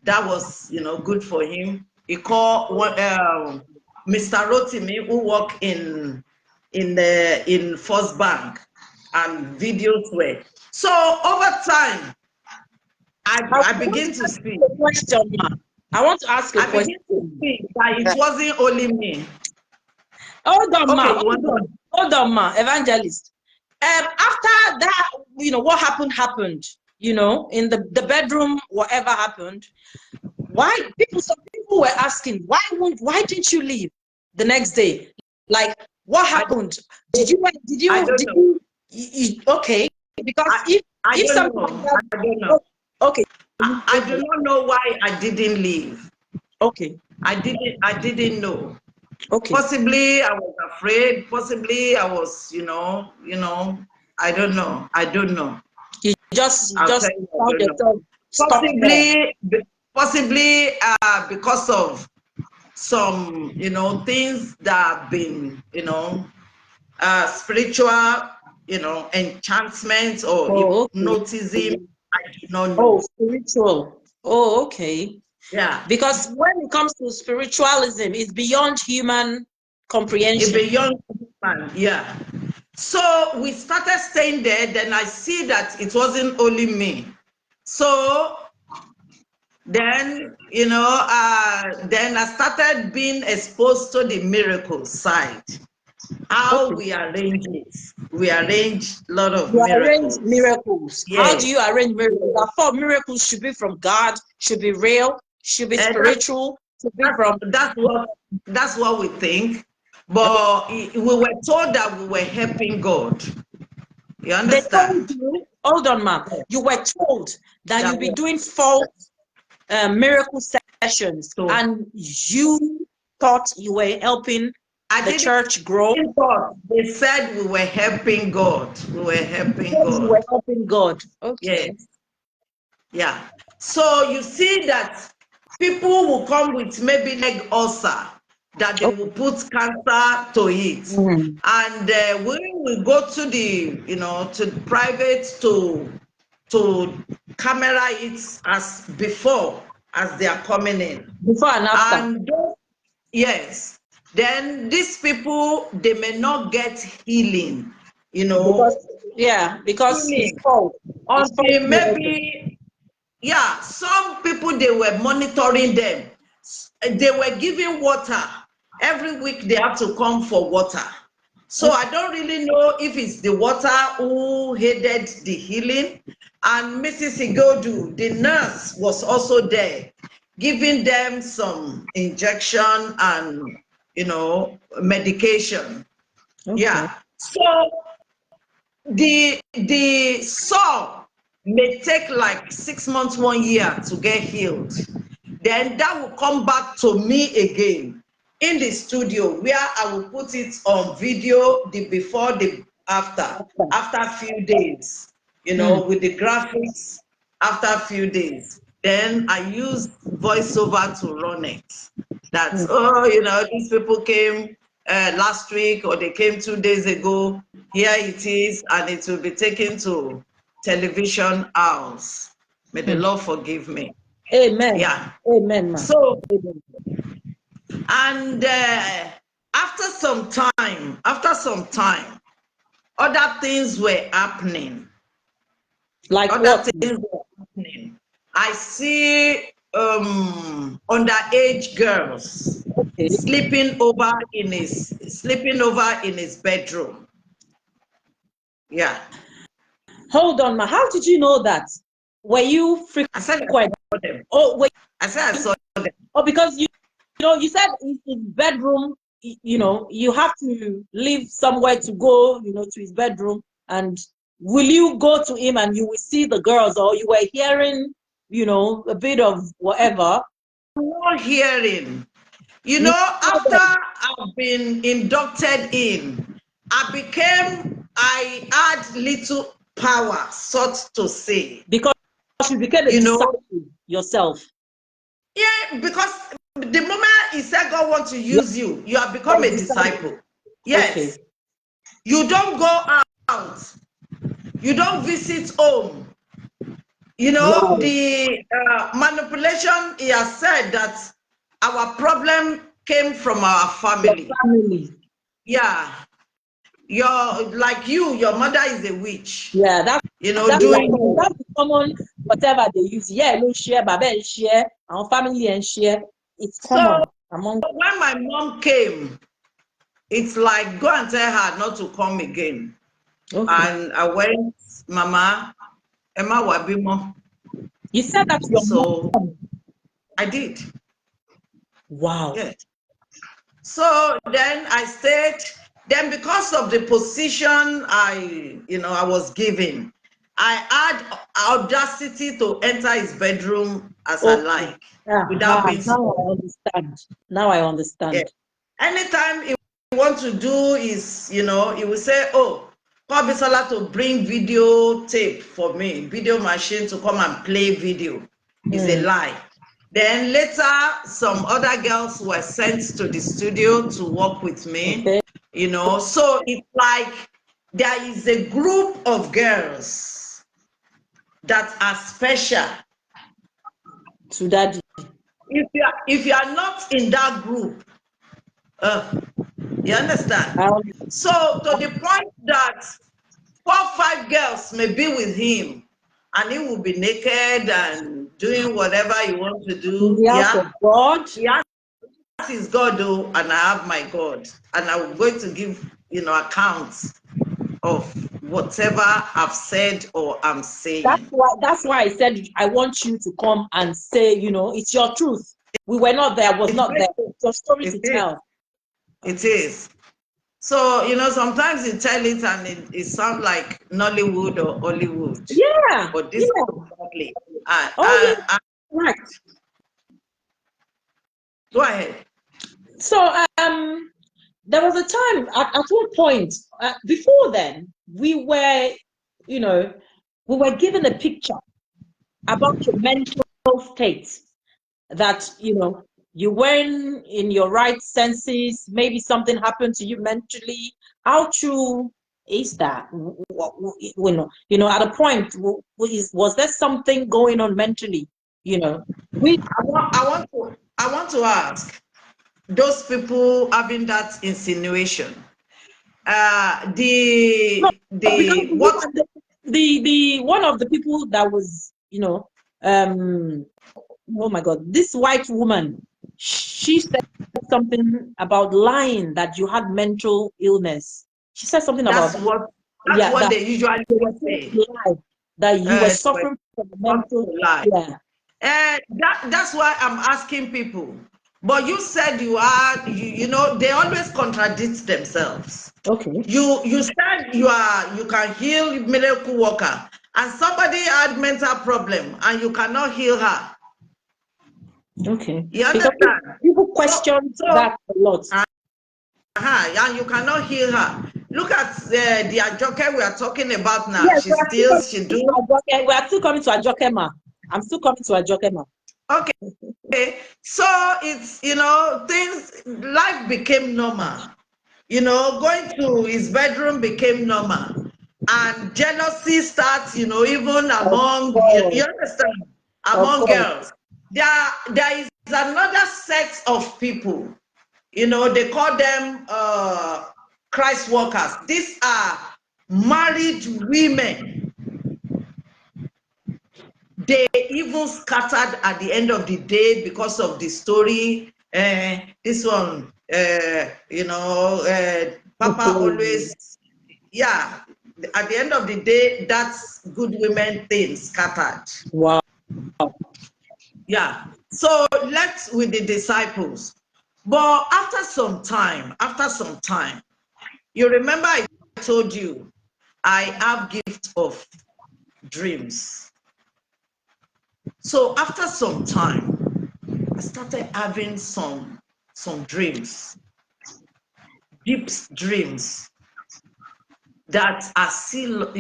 Speaker 3: that was, good for him. He called Mr. Rotimi, who worked in First Bank, and videos were. So over time, I begin to speak.
Speaker 4: I want to ask a
Speaker 3: I
Speaker 4: question.
Speaker 3: begin to speak that it wasn't only me.
Speaker 4: Hold on,
Speaker 3: Okay,
Speaker 4: ma. Hold on, ma. Evangelist. After that, what happened, in the bedroom, whatever happened, some people were asking, why didn't you leave the next day? Like, what happened? Did you, okay, because
Speaker 3: I
Speaker 4: if
Speaker 3: don't
Speaker 4: something
Speaker 3: know.
Speaker 4: like that,
Speaker 3: I don't know.
Speaker 4: okay.
Speaker 3: I do not know why I didn't leave.
Speaker 4: Okay.
Speaker 3: I didn't know.
Speaker 4: Okay.
Speaker 3: Possibly I was afraid. Possibly I was, I don't know. I don't know.
Speaker 4: You just
Speaker 3: I'll
Speaker 4: found
Speaker 3: tell you, I don't know.
Speaker 4: yourself stuck there.
Speaker 3: Possibly because of some, things that have been, spiritual, enchantments or
Speaker 4: Oh, okay.
Speaker 3: hypnotism. I do not
Speaker 4: Oh,
Speaker 3: know.
Speaker 4: spiritual. Oh, okay.
Speaker 3: Yeah.
Speaker 4: Because when it comes to spiritualism, it's beyond human comprehension.
Speaker 3: A young man, yeah. So we started staying there. Then I see that it wasn't only me. So then, then I started being exposed to the miracle side. How we arrange it. We arrange a lot of
Speaker 4: You arrange
Speaker 3: miracles.
Speaker 4: miracles.
Speaker 3: Yes.
Speaker 4: How do you arrange miracles? I thought miracles should be from God, should be real, should be spiritual, should be from.
Speaker 3: That's what we think. But we were told that we were helping God. You understand?
Speaker 4: They told you, hold on, ma'am. You were told that you'll be doing false miracle sessions, and you thought you were helping the church grow.
Speaker 3: They said we were helping God. We were helping God.
Speaker 4: You were helping God. Okay.
Speaker 3: Yes. Yeah. So you see that people will come with maybe leg ulcer that they will put cancer to it.
Speaker 4: Mm.
Speaker 3: And when we go to the, to the private to camera it as before, as they are coming in.
Speaker 4: Before and after.
Speaker 3: And yes, then these people, they may not get healing,
Speaker 4: Because it's false.
Speaker 3: Until maybe, yeah, some people, they were monitoring them. They were giving water. Every week they have to come for water. So I don't really know if it's the water who aided the healing. And Mrs. Igodu, the nurse, was also there, giving them some injection and, medication.
Speaker 4: Okay.
Speaker 3: Yeah. So the sore may take like 6 months, 1 year to get healed. Then that will come back to me again in the studio, where I will put it on video, the before, the after a few days, with the graphics after a few days. Then I use voiceover to run it. That's, these people came last week, or they came 2 days ago. Here it is, and it will be taken to television house. May the Lord forgive me.
Speaker 4: Amen.
Speaker 3: Yeah.
Speaker 4: Amen, ma'am.
Speaker 3: So, and after some time, other things were happening.
Speaker 4: Like
Speaker 3: other
Speaker 4: what?
Speaker 3: things were happening. I see underage girls sleeping over in his bedroom. Yeah.
Speaker 4: Hold on, ma. How did you know that? Were you frequent?
Speaker 3: I said I saw them.
Speaker 4: Oh, wait.
Speaker 3: I said I saw them.
Speaker 4: Oh, because you said in his bedroom, you have to leave somewhere to go, to his bedroom. And will you go to him and you will see the girls, or you were hearing, a bit of whatever?
Speaker 3: Not hearing. After I've been inducted in, I had little power, so to say.
Speaker 4: Because you became a disciple yourself.
Speaker 3: Yeah, because the moment he said God wants to use you, you have become a disciple. Yes. Okay. You don't go out. You don't visit home. You know,
Speaker 4: Wow.
Speaker 3: the manipulation, he has said that our problem came from our
Speaker 4: Your
Speaker 3: family.
Speaker 4: family.
Speaker 3: Yeah. Your mother is a witch.
Speaker 4: Yeah, that's
Speaker 3: You know,
Speaker 4: that's
Speaker 3: doing
Speaker 4: the common whatever they use. Yeah, no share, Babel share, our family and share. It's
Speaker 3: so
Speaker 4: common among.
Speaker 3: when my mom came, it's like go and tell her not to come again.
Speaker 4: Okay.
Speaker 3: And I went, Mama, Emma Wabimo.
Speaker 4: You said that to your
Speaker 3: So
Speaker 4: mom.
Speaker 3: I did.
Speaker 4: Wow.
Speaker 3: Yeah. So then I stayed. Then because of the position I was given, I had audacity to enter his bedroom as I
Speaker 4: Okay.
Speaker 3: like, without being
Speaker 4: Now
Speaker 3: stopped.
Speaker 4: I understand. Now I
Speaker 3: Yeah.
Speaker 4: understand.
Speaker 3: Anytime he want to do is, he will say, oh, call Bisola to bring video tape for me, video machine to come and play video. Is a lie. Then later, some other girls were sent to the studio to work with me,
Speaker 4: Okay.
Speaker 3: So it's like there is a group of girls that are special.
Speaker 4: To daddy.
Speaker 3: If you are not in that group, you understand? So to the point that 4 or 5 girls may be with him and he will be naked and doing whatever he wants to
Speaker 4: In
Speaker 3: do.
Speaker 4: the house
Speaker 3: Yeah.
Speaker 4: of God.
Speaker 3: He has his God though, and I have my God. And I'm going to give, accounts of whatever I've said or I'm saying.
Speaker 4: That's why I said I want you to come and say, it's your truth. We were not there, was not there. It's your story
Speaker 3: It
Speaker 4: to
Speaker 3: is.
Speaker 4: tell.
Speaker 3: It is. So, sometimes you tell it and it sounds like Nollywood or Hollywood.
Speaker 4: Yeah.
Speaker 3: But this
Speaker 4: Yeah.
Speaker 3: is exactly.
Speaker 4: Oh yeah. Right.
Speaker 3: Go ahead.
Speaker 4: So there was a time at one point before then we were, we were given a picture about your mental state that you weren't in your right senses. Maybe something happened to you mentally. How true is that? At a point, was there something going on mentally? We
Speaker 3: I want to ask those people having that insinuation.
Speaker 4: no, because
Speaker 3: The what
Speaker 4: the one of the people that was oh my God, this white woman, she said something about lying that you had mental illness. She said something about that.
Speaker 3: that's
Speaker 4: Yeah,
Speaker 3: what
Speaker 4: that
Speaker 3: they usually
Speaker 4: they were
Speaker 3: say.
Speaker 4: saying that you were
Speaker 3: They were
Speaker 4: suffering from
Speaker 3: not
Speaker 4: mental.
Speaker 3: to lie.
Speaker 4: Yeah.
Speaker 3: That's why I'm asking people. But you said they always contradict themselves.
Speaker 4: Okay.
Speaker 3: You said you can heal miracle worker, and somebody had mental problem and you cannot heal her.
Speaker 4: Okay.
Speaker 3: You
Speaker 4: Because
Speaker 3: understand?
Speaker 4: people question that a lot.
Speaker 3: And you cannot heal her. Look at the Ajoke we are talking about now.
Speaker 4: Yes,
Speaker 3: She steals, she do.
Speaker 4: we are still coming to Ajokema. I'm still coming to Ajokema.
Speaker 3: Okay. So it's, life became normal. Going to his bedroom became normal. And jealousy starts, even
Speaker 4: Of
Speaker 3: among, you
Speaker 4: course.
Speaker 3: understand,
Speaker 4: Of
Speaker 3: among
Speaker 4: course.
Speaker 3: girls. There is another set of people, they call them Christ workers. These are married women. They even scattered at the end of the day because of the story. This one, Papa always, yeah. At the end of the day, that's good women thing scattered.
Speaker 4: Wow.
Speaker 3: Yeah. So let's with the disciples. But after some time, you remember I told you I have gift of dreams. So after some time, I started having some dreams, deep dreams that are still,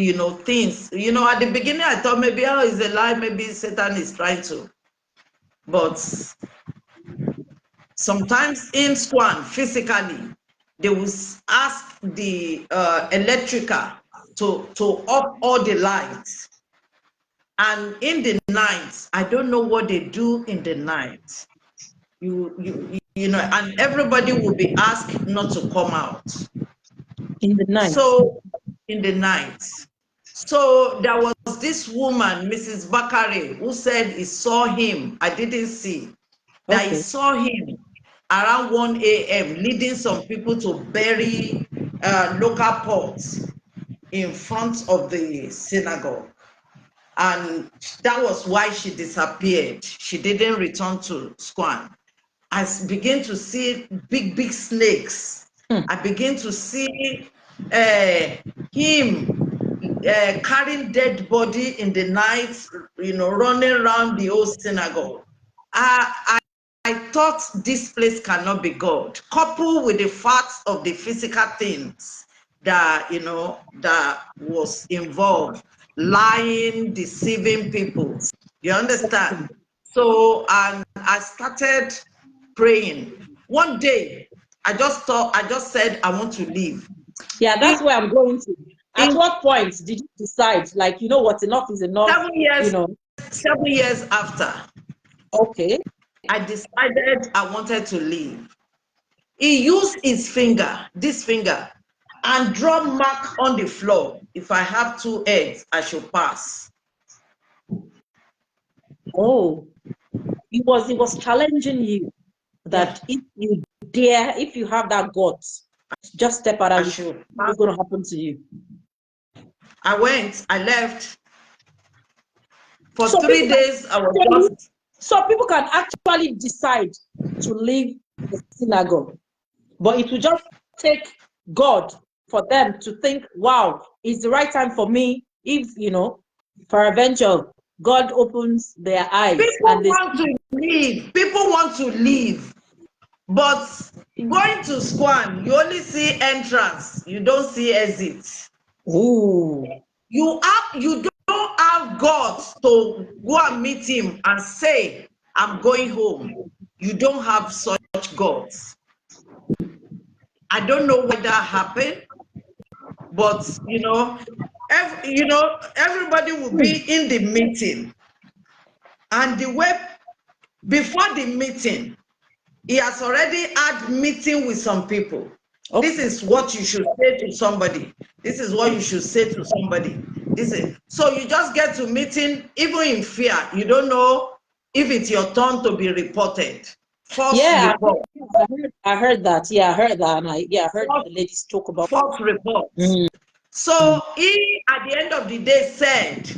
Speaker 3: things. At the beginning I thought maybe it's a lie, maybe Satan is trying to. But sometimes in Swan, physically, they will ask the electrical to off all the lights. And in the night, I don't know what they do in the night. You know, and everybody will be asked not to come out.
Speaker 4: In the night.
Speaker 3: So in the night. So there was this woman, Mrs. Bakare, who said he saw him. I didn't see. That he
Speaker 4: Okay.
Speaker 3: saw him around 1 a.m. leading some people to bury local pots in front of the synagogue. And that was why she disappeared. She didn't return to Squan. I began to see big snakes. I began to see him carrying dead body in the night, you know, running around the old synagogue. I thought this place cannot be God, coupled with the facts of the physical things that, you know, that was involved, lying, deceiving people. You understand? So, and I started praying. One day, I just said, I want to leave.
Speaker 4: Yeah, that's where I'm going to. At what point did you decide, like, you know what, enough is enough,
Speaker 3: 7 years,
Speaker 4: you know?
Speaker 3: 7 years after,
Speaker 4: Okay.
Speaker 3: I decided I wanted to leave. He used his finger, this finger, and draw mark on the floor. If I have 2 eggs, I should pass.
Speaker 4: Oh, it was challenging you that if you dare, if you have that guts, just step out
Speaker 3: I
Speaker 4: and
Speaker 3: should pass.
Speaker 4: what's going to happen to you?
Speaker 3: I went, I left. For
Speaker 4: So
Speaker 3: 3 days, I was just...
Speaker 4: So people can actually decide to leave the synagogue, but it will just take God for them to think, wow, it's the right time for me. If, you know, peradventure, God opens their eyes
Speaker 3: People
Speaker 4: and they
Speaker 3: want to leave. People want to leave. But going to Squan, you only see entrance. You don't see exit.
Speaker 4: ooh,
Speaker 3: You don't have God to go and meet him and say, I'm going home. You don't have such gods. I don't know why that happened, but you know, everybody will be in the meeting, and the way before the meeting, he has already had meeting with some people.
Speaker 4: okay.
Speaker 3: This is what you should say to somebody. This is what you should say to somebody. This is so you just get to meeting even in fear. You don't know if it's your turn to be reported. False
Speaker 4: Yeah,
Speaker 3: report.
Speaker 4: I heard that. Yeah, I heard that. And I heard
Speaker 3: False,
Speaker 4: the ladies talk about.
Speaker 3: false reports.
Speaker 4: Mm.
Speaker 3: So he, at the end of the day, said,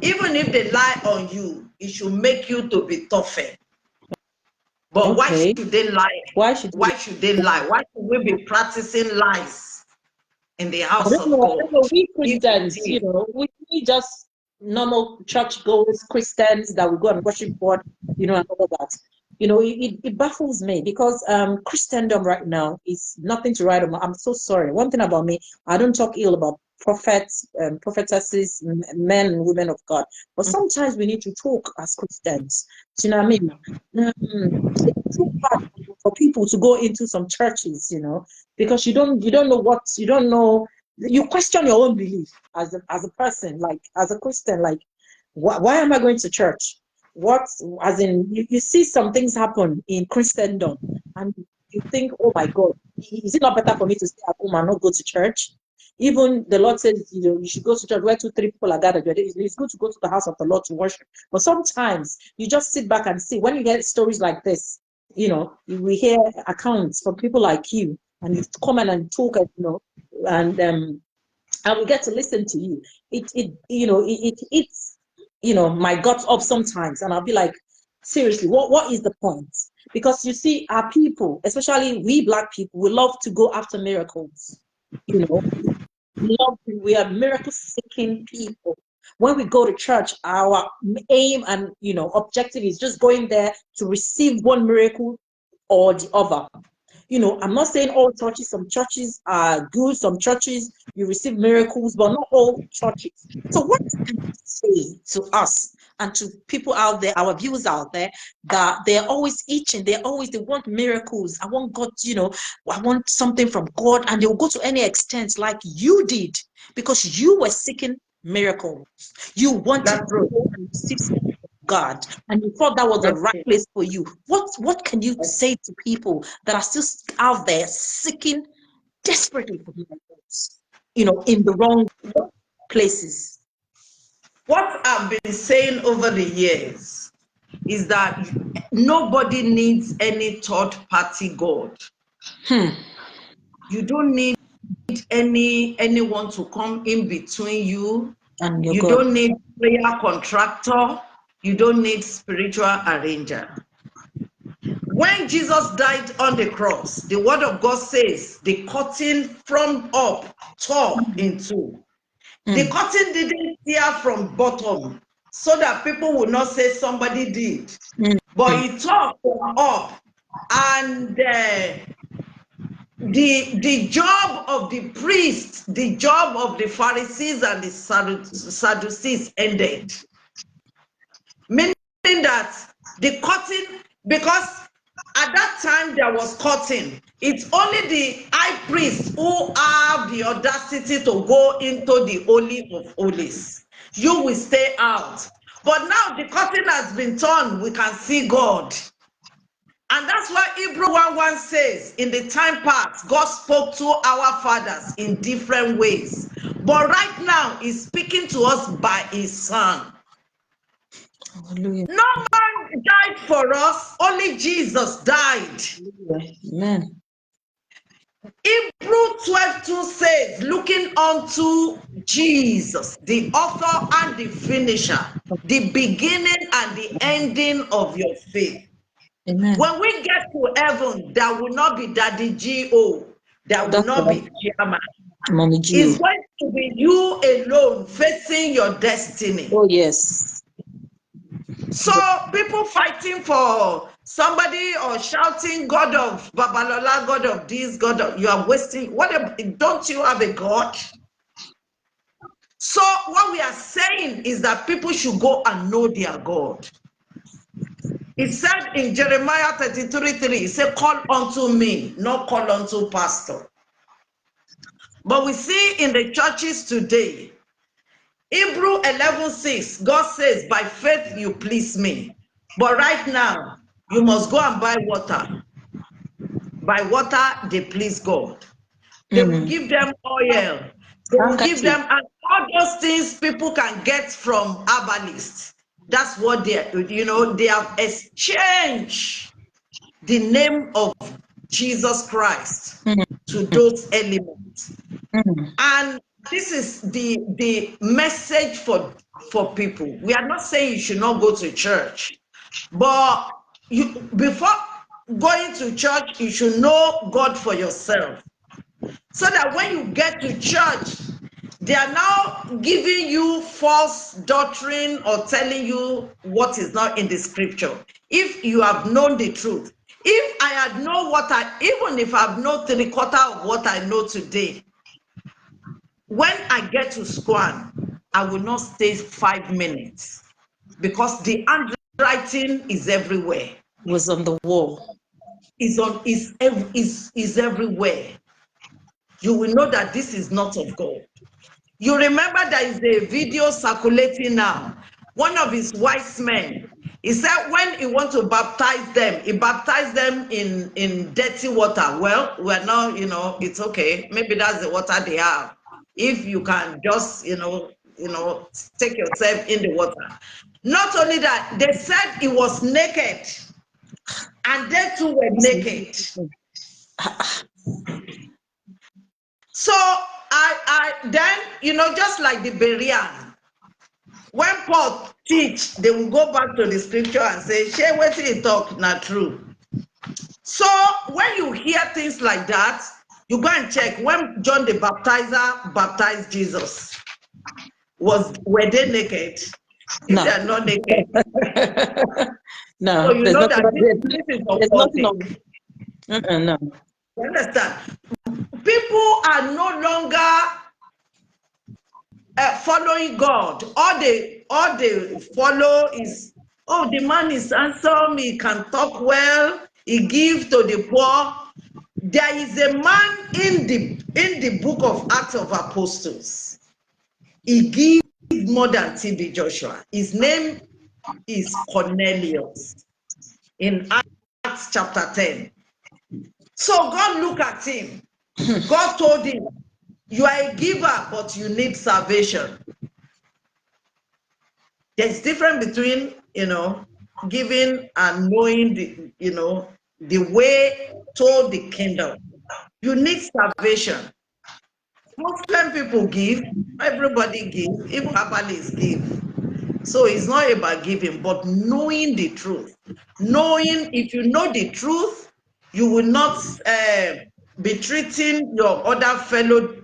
Speaker 3: even if they lie on you, it should make you to be tougher. But why
Speaker 4: Okay.
Speaker 3: should they lie?
Speaker 4: Why should
Speaker 3: Why should they lie? Why should we be practicing lies in the
Speaker 4: I
Speaker 3: house
Speaker 4: don't
Speaker 3: of
Speaker 4: know. I
Speaker 3: God?
Speaker 4: don't know. We
Speaker 3: If it
Speaker 4: Christians, you
Speaker 3: is,
Speaker 4: know, we just normal church-goers Christians that we go and worship God, you know, and all of that. You know, it baffles me because Christendom right now is nothing to write about. I'm so sorry. One thing about me, I don't talk ill about prophets, prophetesses, men and women of God. But sometimes we need to talk as Christians. Do you know what I mean? It's too hard for people to go into some churches, you know, because you don't know what you don't know. You question your own belief as a person, like as a Christian, like why am I going to church? What, as in, you see some things happen in Christendom and you think, oh my God, is it not better for me to stay at home and not go to church? Even the Lord says, you know, you should go to church where 2, 3 people are gathered. It's good to go to the house of the Lord to worship. But sometimes you just sit back and see, when you get stories like this, you know, we hear accounts from people like you, and you come in and talk, and you know, and we get to listen to you. It's you know, my guts up sometimes, and I'll be like, seriously, what is the point? Because you see, our people, especially we Black people, we love to go after miracles. You know, we are miracle seeking people. When we go to church, our aim and, you know, objective is just going there to receive one miracle or the other. You know, I'm not saying all churches, some churches are good, some churches you receive miracles, but not all churches. So what can you say to us and to people out there, our viewers out there, that they're always itching, they want miracles. I want God, you know, I want something from God, and they'll go to any extent like you did, because you were seeking miracles. You wanted
Speaker 3: That's
Speaker 4: to
Speaker 3: true.
Speaker 4: go and receive something from God, and you thought that was the
Speaker 3: That's
Speaker 4: right
Speaker 3: true.
Speaker 4: place for you. What can you say to people that are still out there seeking desperately for miracles, in the wrong places?
Speaker 3: What I've been saying over the years is that nobody needs any third party God. You don't need anyone to come in between you.
Speaker 4: And your
Speaker 3: You
Speaker 4: God.
Speaker 3: don't need prayer contractor. You don't need spiritual arranger. When Jesus died on the cross, the word of God says the curtain from up tore in two. The curtain didn't tear from bottom so that people would not say somebody did. But it tore from up. And the job of the priest, the job of the Pharisees and the Sadducees ended. Meaning that the curtain, because at that time there was curtain, it's only the high priest who have the audacity to go into the Holy of Holies. You will stay out. But now the curtain has been torn, we can see God. And that's why Hebrew 1:1 says, in the time past, God spoke to our fathers in different ways. But right now, he's speaking to us by his son.
Speaker 4: Hallelujah.
Speaker 3: No man died for us, only Jesus died.
Speaker 4: Amen.
Speaker 3: Hebrew 12:2 says, looking unto Jesus, the author and the finisher, the beginning and the ending of your faith.
Speaker 4: Amen.
Speaker 3: When we get to heaven, there will not be Daddy G.O., there will
Speaker 4: That's
Speaker 3: not
Speaker 4: right.
Speaker 3: be Chairman.
Speaker 4: Mommy G.
Speaker 3: It's going to be you alone facing your destiny.
Speaker 4: Oh, yes.
Speaker 3: So people fighting for somebody or shouting, God of Babalola, God of this, God of, you are wasting, don't you have a God? So what we are saying is that people should go and know their God. It said in Jeremiah 33:3, it said, call unto me, not call unto pastor. But we see in the churches today, Hebrew 11:6, God says, by faith you please me. But right now, you must go and buy water. By water, they please God. They will give them oil. They will give them, and all those things people can get from herbalists. That's what they have exchanged the name of Jesus Christ to those elements. And this is the message for people. We are not saying you should not go to church, but before going to church, you should know God for yourself. So that when you get to church, they are now giving you false doctrine or telling you what is not in the scripture. If you have known the truth, if I had known even if I've known 3/4 of what I know today, when I get to Squan, I will not stay 5 minutes because the handwriting is everywhere.
Speaker 4: Was on the wall.
Speaker 3: Is everywhere. You will know that this is not of God. You remember there is a video circulating now. One of his wise men, he said when he wants to baptize them, he baptized them in dirty water. Well, we're now, it's okay. Maybe that's the water they have. If you can just, take yourself in the water. Not only that, they said he was naked, and they too were naked. So I then, just like the Berean, when Paul teach, they will go back to the scripture and say, share what he talk, not true. So when you hear things like that, you go and check when John the Baptizer baptized Jesus. Were they naked? If
Speaker 4: No.
Speaker 3: they are not naked,
Speaker 4: No,
Speaker 3: so you
Speaker 4: there's
Speaker 3: know
Speaker 4: nothing.
Speaker 3: that this is
Speaker 4: There's nothing
Speaker 3: authentic.
Speaker 4: on. No.
Speaker 3: You understand? People are no longer following God. All they follow is, oh, the man is handsome, he can talk well, he gives to the poor. There is a man in the book of Acts of Apostles. He gives did more than TB Joshua. His name is Cornelius in Acts chapter 10. So God looked at him. God told him, you are a giver, but you need salvation. There's difference between, giving and knowing the way to the kingdom. You need salvation. Muslim people give, everybody give, even Catholics give. So it's not about giving, but knowing the truth. Knowing, if you know the truth, you will not be treating your other fellow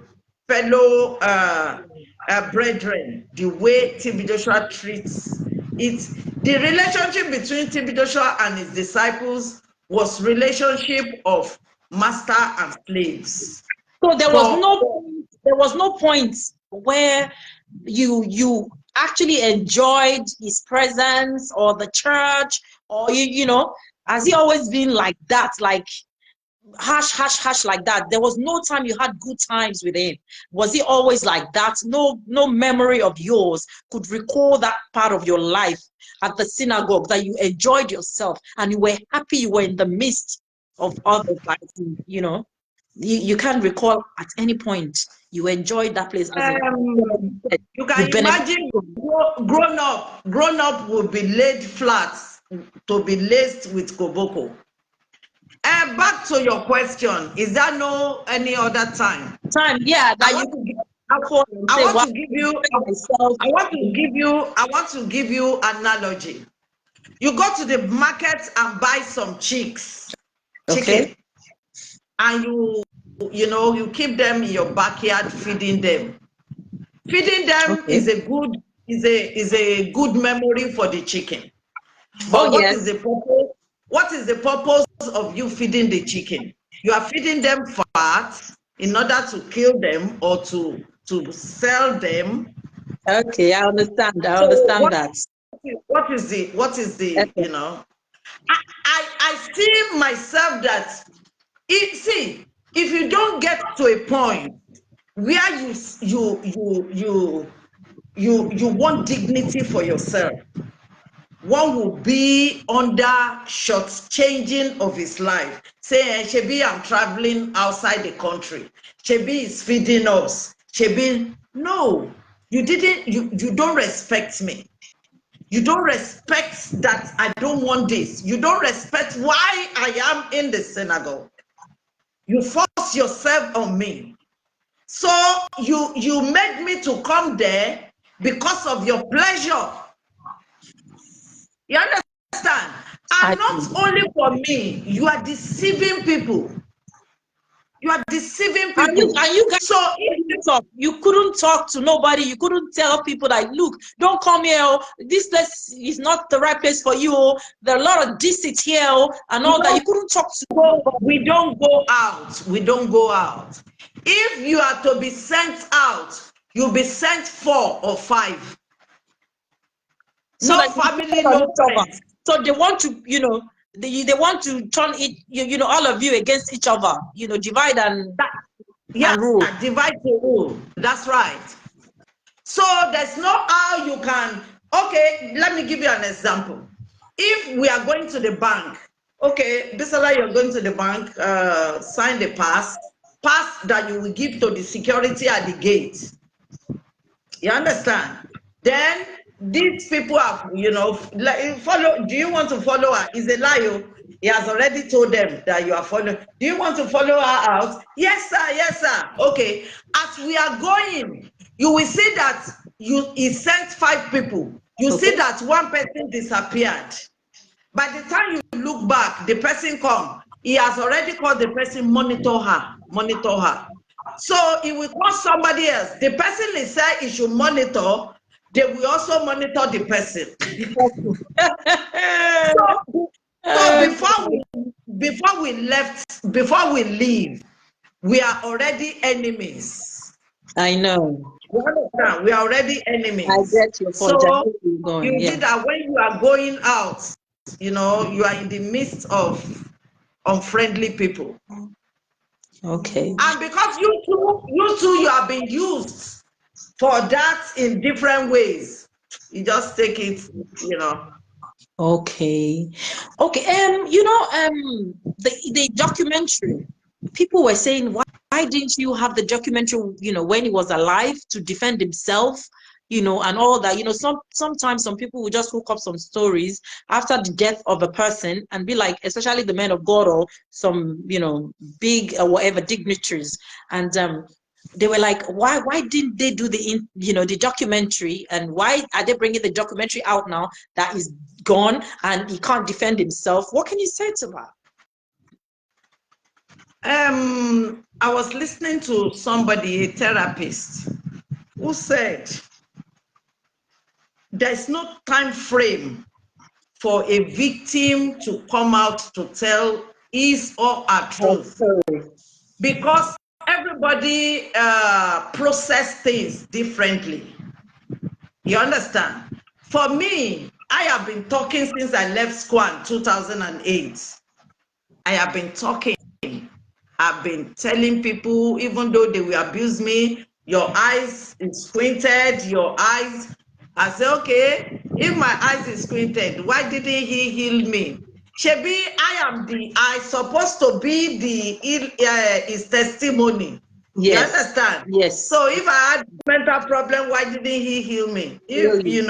Speaker 3: brethren the way TB Joshua treats it. The relationship between TB Joshua and his disciples was relationship of master and slaves.
Speaker 4: So there was no point where you actually enjoyed his presence or the church, or has he always been like that, like hush like that? There was no time you had good times with him. Was he always like that? No memory of yours could recall that part of your life at the synagogue that you enjoyed yourself and you were happy, you were in the midst of others, like, you can't recall at any point you enjoyed that place as
Speaker 3: you can imagine grown up will be laid flat to be laced with koboko. Back to your question, is there no any other time?
Speaker 4: Yeah, that
Speaker 3: I want to give you analogy. You go to the market and buy some chicken,
Speaker 4: okay,
Speaker 3: and you keep them in your backyard feeding them. Feeding them is a good memory for the chicken. But what is the purpose? What is the purpose of you feeding the chicken? You are feeding them fat in order to kill them or to sell them.
Speaker 4: Okay, I understand. That.
Speaker 3: What is the
Speaker 4: Okay.
Speaker 3: I see myself that if you don't get to a point where you want dignity for yourself, one will be under short-changing of his life. Say, Shebi, I'm traveling outside the country. Shebi is feeding us. Shebi, no, you didn't. You don't respect me. You don't respect that I don't want this. You don't respect why I am in the synagogue. You force yourself on me. So you made me to come there because of your pleasure. You understand? And not only for me, you are deceiving people. You are deceiving people.
Speaker 4: And you guys, so you couldn't talk to nobody. You couldn't tell people that, look, don't come here. This place is not the right place for you. There are a lot of deceit here and all that. You couldn't talk to.
Speaker 3: We don't go out. We don't go out. If you are to be sent out, you'll be sent 4 or 5.
Speaker 4: So
Speaker 3: no family, no friends.
Speaker 4: So they want to, they want to turn it, all of you against each other, divide and rule.
Speaker 3: Divide to rule. That's right. So there's no how you can. Okay, let me give you an example. If we are going to the bank, okay, Bisola, you're going to the bank, sign the pass that you will give to the security at the gate. You understand? Then these people have, follow. Do you want to follow her? Is a liar. He has already told them that you are following. Do you want to follow her out? Yes, sir. Yes, sir. Okay. As we are going, you will see that he sent 5 people. You see that one person disappeared. By the time you look back, the person come. He has already called the person, monitor her. So he will call somebody else. The person is saying he should monitor. They will also monitor the person. So before we leave, we are already enemies.
Speaker 4: I know.
Speaker 3: We are already enemies.
Speaker 4: I get your point.
Speaker 3: So you did that when you are going out. You are in the midst of unfriendly people.
Speaker 4: Okay.
Speaker 3: And because you two, you have been used. for that in different ways. You just take it,
Speaker 4: Okay. The documentary, people were saying, why didn't you have the documentary, when he was alive to defend himself, and all that. Sometimes some people will just hook up some stories after the death of a person and be like, especially the men of God or some, big whatever dignitaries. And they were like, why didn't they do the documentary, and why are they bringing the documentary out now that is gone and he can't defend himself? What can you say to that?
Speaker 3: I was listening to somebody, a therapist, who said there's no time frame for a victim to come out to tell his or her truth, because everybody process things differently. You understand? For me, I have been talking since I left SQUAN 2008. I have been talking. I've been telling people, even though they will abuse me, your eyes is squinted, your eyes. I say, okay, if my eyes is squinted, why didn't he heal me? Shebi, I supposed to be his testimony.
Speaker 4: Yes.
Speaker 3: You understand?
Speaker 4: Yes.
Speaker 3: So if I had mental problem, why didn't he heal me?
Speaker 4: Really?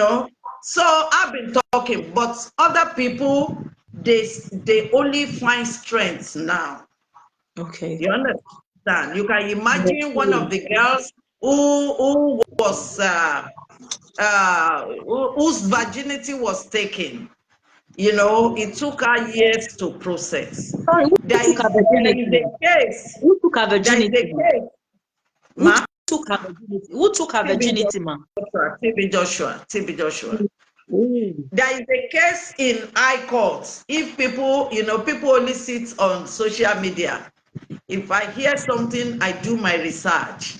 Speaker 3: So I've been talking, but other people, they only find strength now.
Speaker 4: Okay.
Speaker 3: You understand? You can imagine one of the girls who was whose virginity was taken. It took her years to process.
Speaker 4: Sorry, who took her virginity?
Speaker 3: There is a case.
Speaker 4: Who took her virginity?
Speaker 3: There is a case.
Speaker 4: Who took her virginity? Who took her virginity, ma?
Speaker 3: TB Joshua.
Speaker 4: Ooh.
Speaker 3: There is a case in High Court. If people, people only sit on social media. If I hear something, I do my research.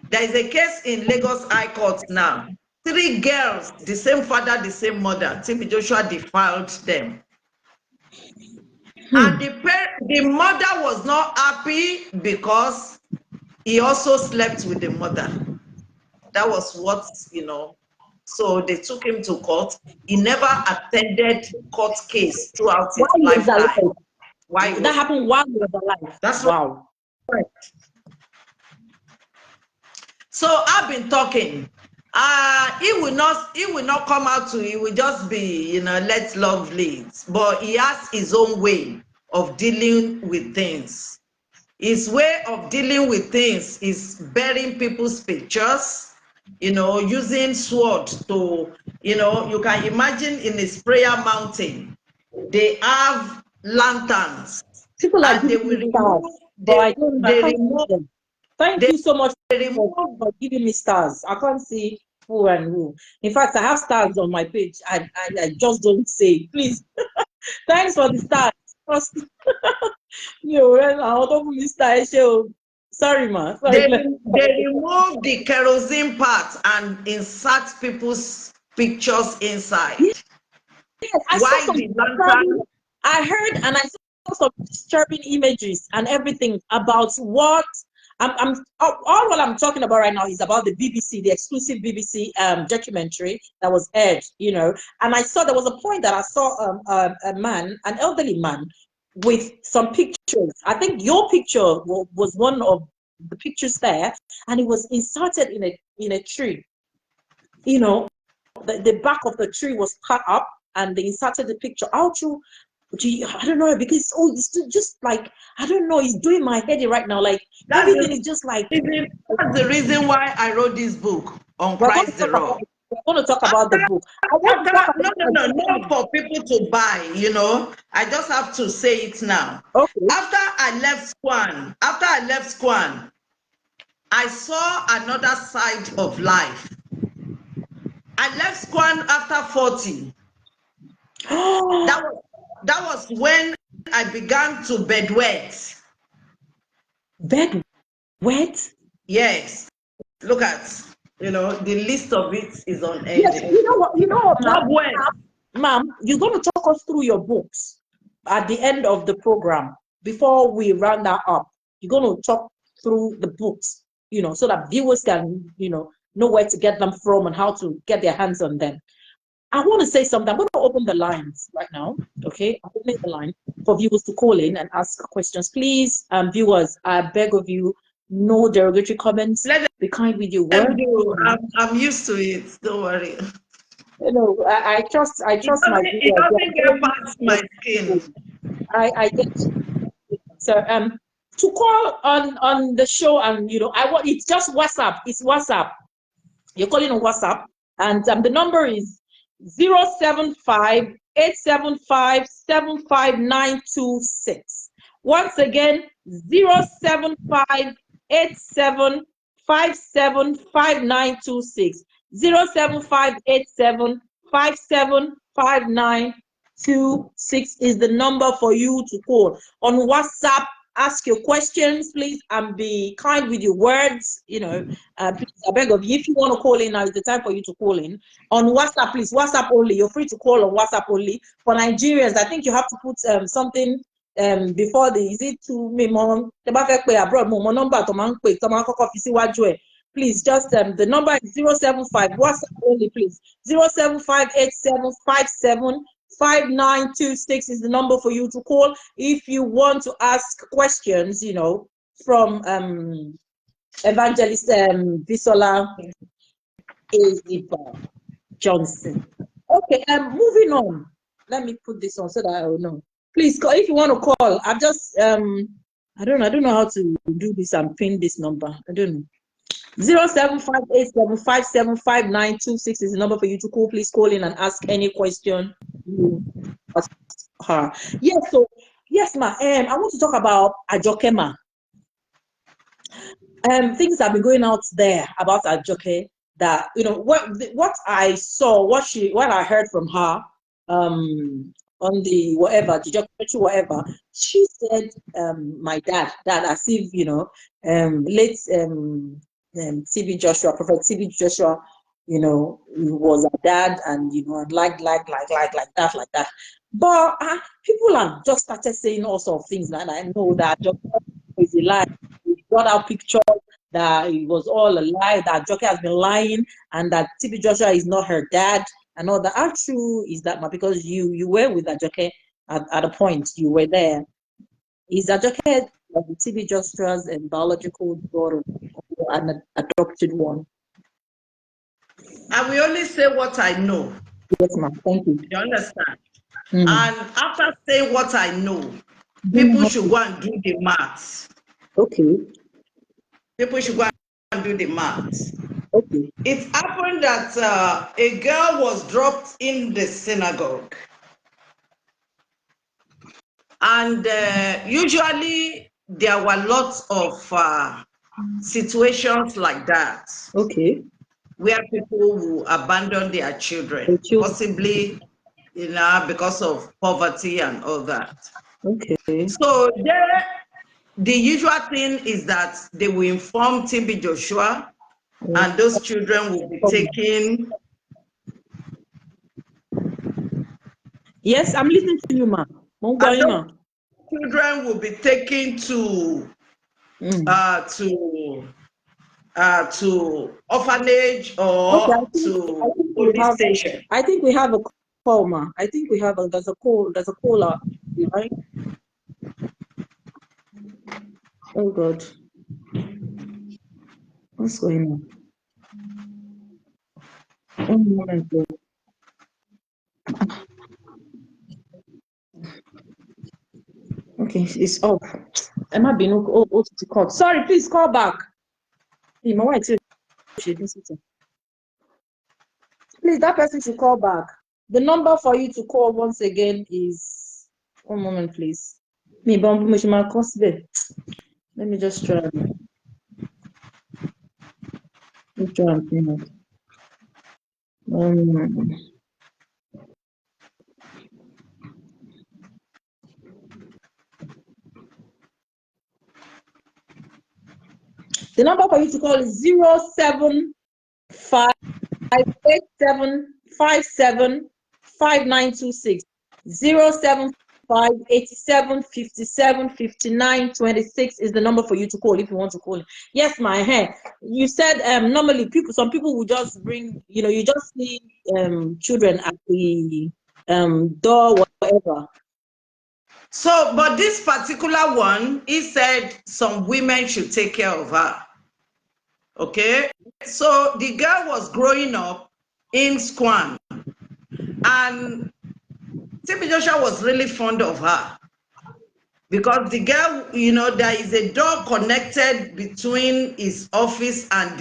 Speaker 3: There is a case in Lagos High Court now. 3 girls, the same father, the same mother. TB Joshua defiled them. And the mother was not happy because he also slept with the mother. That was what, so they took him to court. He never attended court case throughout his lifetime.
Speaker 4: That happened while he was alive.
Speaker 3: That's
Speaker 4: wow.
Speaker 3: Right. So I've been talking. He will not come out to, he will just be, let love lead. But he has his own way of dealing with things. His way of dealing with things is burying people's pictures, using sword to, you can imagine in his prayer mountain, they have lanterns.
Speaker 4: People are giving me stars, but I can't see them. Thank you so much for giving me stars. I can't see who and who. In fact, I have stars on my page. I just don't say. Please. Thanks for the stars. Sorry, ma. Sorry.
Speaker 3: They remove the kerosene part and insert people's pictures inside.
Speaker 4: Yes, I heard and I saw some disturbing images and everything about what all I'm talking about right now is about the BBC, the exclusive BBC documentary that was aired, and I saw there was a point that I saw a man, an elderly man, with some pictures. I think your picture was one of the pictures there, and it was inserted in a tree. The back of the tree was cut up, and they inserted the picture. How true? I don't know, because it's just like, I don't know, it's doing my head right now. Like everything is just like.
Speaker 3: That's the reason why I wrote this book on Christ the Rock.
Speaker 4: We're going to talk about the book.
Speaker 3: Not for people to buy, I just have to say it now.
Speaker 4: Okay.
Speaker 3: After I left SQUAN, I saw another side of life. I left SQUAN after 40. That was when I began to bedwet.
Speaker 4: Bedwet?
Speaker 3: Yes. Look at, the list of it is on edge.
Speaker 4: Yes, you know what, ma'am, you're going to talk us through your books at the end of the program before we round that up. You're going to talk through the books, so that viewers can, know where to get them from and how to get their hands on them. I want to say something. I'm going to open the lines right now. Okay, I'm opening the line for viewers to call in and ask questions. Please, viewers, I beg of you, no derogatory comments. Be kind with your words.
Speaker 3: I'm used to it. Don't worry.
Speaker 4: You know, I trust my viewers.
Speaker 3: It doesn't get past my skin.
Speaker 4: I get you. So to call on the show, and you know, it's just WhatsApp. It's WhatsApp. You're calling on WhatsApp, and the number is 075-875-75926. Once again, 075-8757-5926. 075-8757-5926 is the number for you to call. On WhatsApp, ask your questions, please, and be kind with your words. You know, please, I beg of you, if you want to call in, now is the time for you to call in. On WhatsApp, please, WhatsApp only. You're free to call on WhatsApp only. For Nigerians, I think you have to put something before the, is it to me, mom? Abroad, my number to man quick, to man please, just the number is 075, WhatsApp only, please. 075-8757-5926 is the number for you to call if you want to ask questions, you know, from Evangelist Bisola Johnson. Okay, moving on. Let me put this on so that I will know. Please call if you want to call. I'm just I don't know how to do this and pin this number. I don't know. 075-8757-5926 is the number for you to call. Please call in and ask any question you ask her. Yes, so yes, ma. I want to talk about Ajoke, ma. Things have been going out there about Ajoke that, you know, what I saw, what I heard from her on the whatever, whatever, she said my dad, as if, you know, late TB Joshua, Prophet TB Joshua, you know, was a dad, and you know, like that. But people have just started saying all sorts of things, and I know that Joke is a lie. We brought out pictures that it was all a lie, that Joke has been lying, and that TB Joshua is not her dad, and all that. How true is that, ma? Because you were with Ajoke at a point, you were there. Is Ajoke the TB Joshua's biological daughter, or an adopted one?
Speaker 3: I will only say what I know.
Speaker 4: Yes, ma'am. Thank you.
Speaker 3: You understand? And after saying what I know, people should go and do the maths.
Speaker 4: Okay.
Speaker 3: People should go and do the maths.
Speaker 4: Okay.
Speaker 3: It happened that a girl was dropped in the synagogue. And usually there were lots of situations like that.
Speaker 4: Okay.
Speaker 3: Where people will abandon their children, possibly, you know, because of poverty and all that.
Speaker 4: Okay.
Speaker 3: So the usual thing is that they will inform TB Joshua, and those children will be taken.
Speaker 4: Yes, I'm listening to you, ma'am.
Speaker 3: Children will be taken to orphanage or to police station.
Speaker 4: I think we have a call, ma. I think we have there's a caller, right? Oh God. What's going on? One moment, please. Okay, it's off. Am I being to call? Sorry, please call back. My wife please, that person should call back. The number for you to call once again is, one moment, please. Let me just try. Let's try and pin it. The number for you to call is 075-8757-5926. 87 57 59 26 is the number for you to call if you want to call. Yes, my hair. You said normally some people will just bring, you just see children at the door, whatever.
Speaker 3: So, but this particular one, he said some women should take care of her. Okay? So the girl was growing up in Squan, and TB Joshua was really fond of her because the girl, there is a door connected between his office and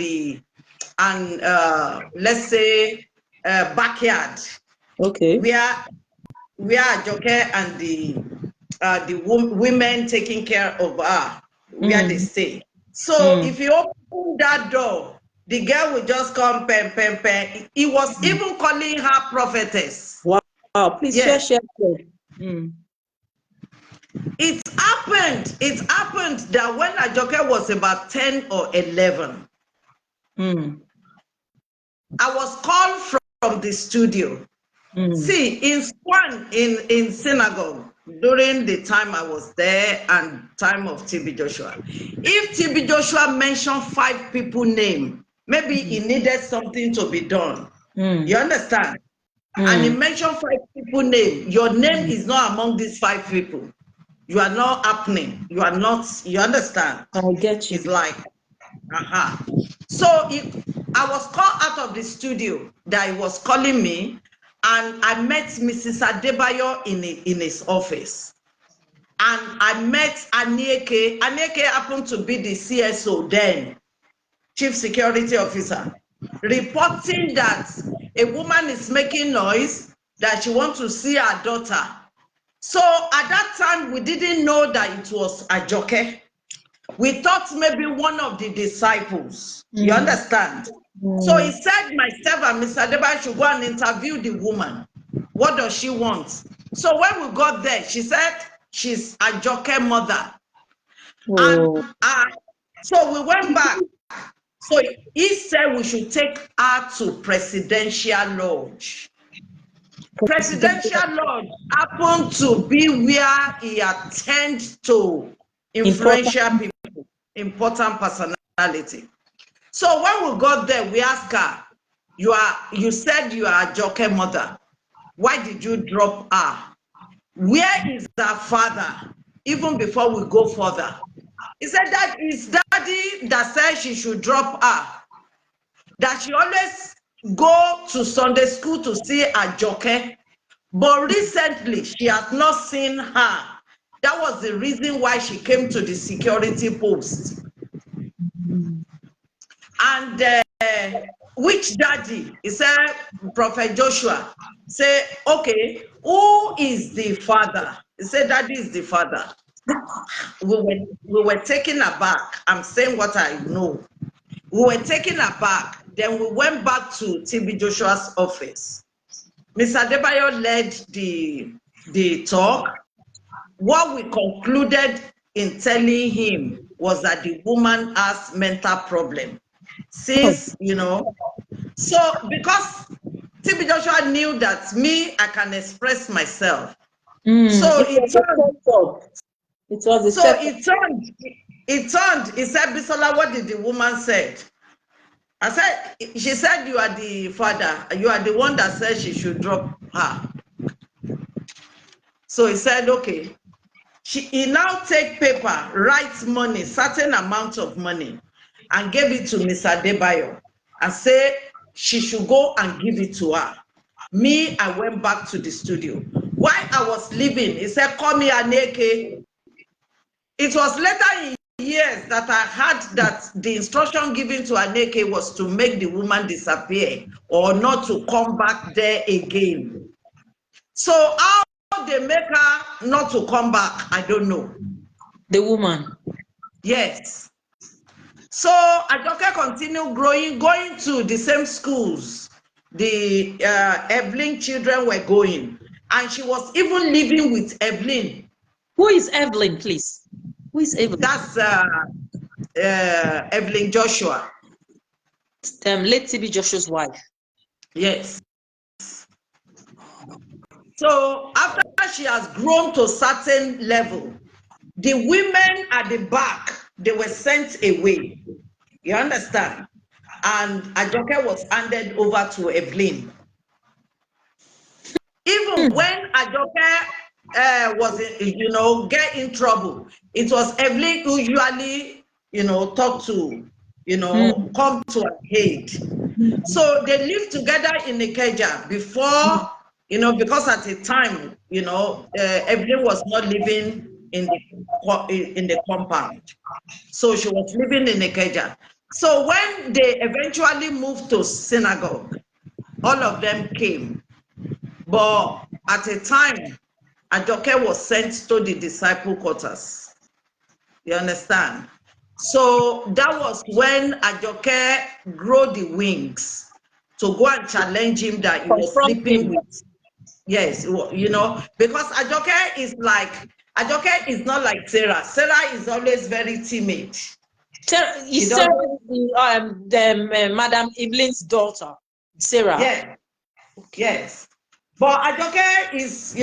Speaker 3: let's say backyard.
Speaker 4: Okay.
Speaker 3: Where Joke and the women taking care of her, where they stay. So if you open that door, the girl will just come, pen, pen, pen. He was even calling her prophetess.
Speaker 4: Wow. Please share.
Speaker 3: It happened that when Ajoke was about 10 or 11, I was called from the studio. See, in Swan, in Synagogue, during the time I was there and time of TB Joshua, if TB Joshua mentioned 5 people name, maybe he needed something to be done. You understand? And he mentioned 5 people name. Your name is not among these 5 people. You are not happening. You are not, you understand?
Speaker 4: I get you.
Speaker 3: It's like, So I was called out of the studio that he was calling me, and I met Mrs. Adebayo in his office. And I met Anieke. Anieke happened to be the CSO then, Chief Security Officer, reporting that a woman is making noise, that she wants to see her daughter. So at that time, we didn't know that it was Ajoke. We thought maybe one of the disciples. You understand? So he said myself and Mr. Adebayo should go and interview the woman. What does she want? So when we got there, she said she's Ajoke's mother. And so we went back. So he said we should take her to Presidential Lodge. Presidential Lodge happened to be where he attended to influential people, important personality. So when we got there, we asked her, you said you are Ajoke's mother. Why did you drop her? Where is her father? Even before we go further. He said that his daddy that said she should drop her. That she always go to Sunday school to see Ajoke. But recently, she has not seen her. That was the reason why she came to the security post. And which daddy? He said, Prophet Joshua, say, okay, who is the father? He said, daddy is the father. We were taken aback. I'm saying what I know. We were taken aback. Then we went back to TB Joshua's office. Mr. Adebayo led the talk. What we concluded in telling him was that the woman has mental problem. Since, so because TB Joshua knew that me, I can express myself. So he turned, he said, Bisola, what did the woman say? I said, she said, you are the father. You are the one that said she should drop her. So he said, okay. He now take paper, write money, certain amount of money, and gave it to Miss Adebayo and say she should go and give it to her. Me, I went back to the studio. While I was leaving, he said, call me Aneke. It was later in years that I heard that the instruction given to Aneke was to make the woman disappear or not to come back there again. So how they make her not to come back, I don't know.
Speaker 4: The woman.
Speaker 3: Yes. So Ajoke continued growing, going to the same schools the Evelyn children were going. And she was even living with Evelyn.
Speaker 4: Who is Evelyn, please? Who is Evelyn?
Speaker 3: That's Evelyn Joshua.
Speaker 4: Late TB Joshua's wife.
Speaker 3: Yes. So after she has grown to a certain level, the women at the back, they were sent away. You understand? And Ajoke was handed over to Evelyn. Even when Ajoke was, get in trouble, it was Evelyn who usually, talk to, come to her aid. So they lived together in Ikeja before, because at the time, Evelyn was not living in the compound. So she was living in Ikeja. So when they eventually moved to Synagogue, all of them came. But at a time, Ajoke was sent to the disciple quarters. You understand? So that was when Ajoke grew the wings to go and challenge him that he was sleeping with. Yes, because Ajoke is not like Sarah. Sarah is always very timid.
Speaker 4: Sarah, Madam Evelyn's daughter, Sarah.
Speaker 3: Yes. Okay. Yes. But Ajoke is,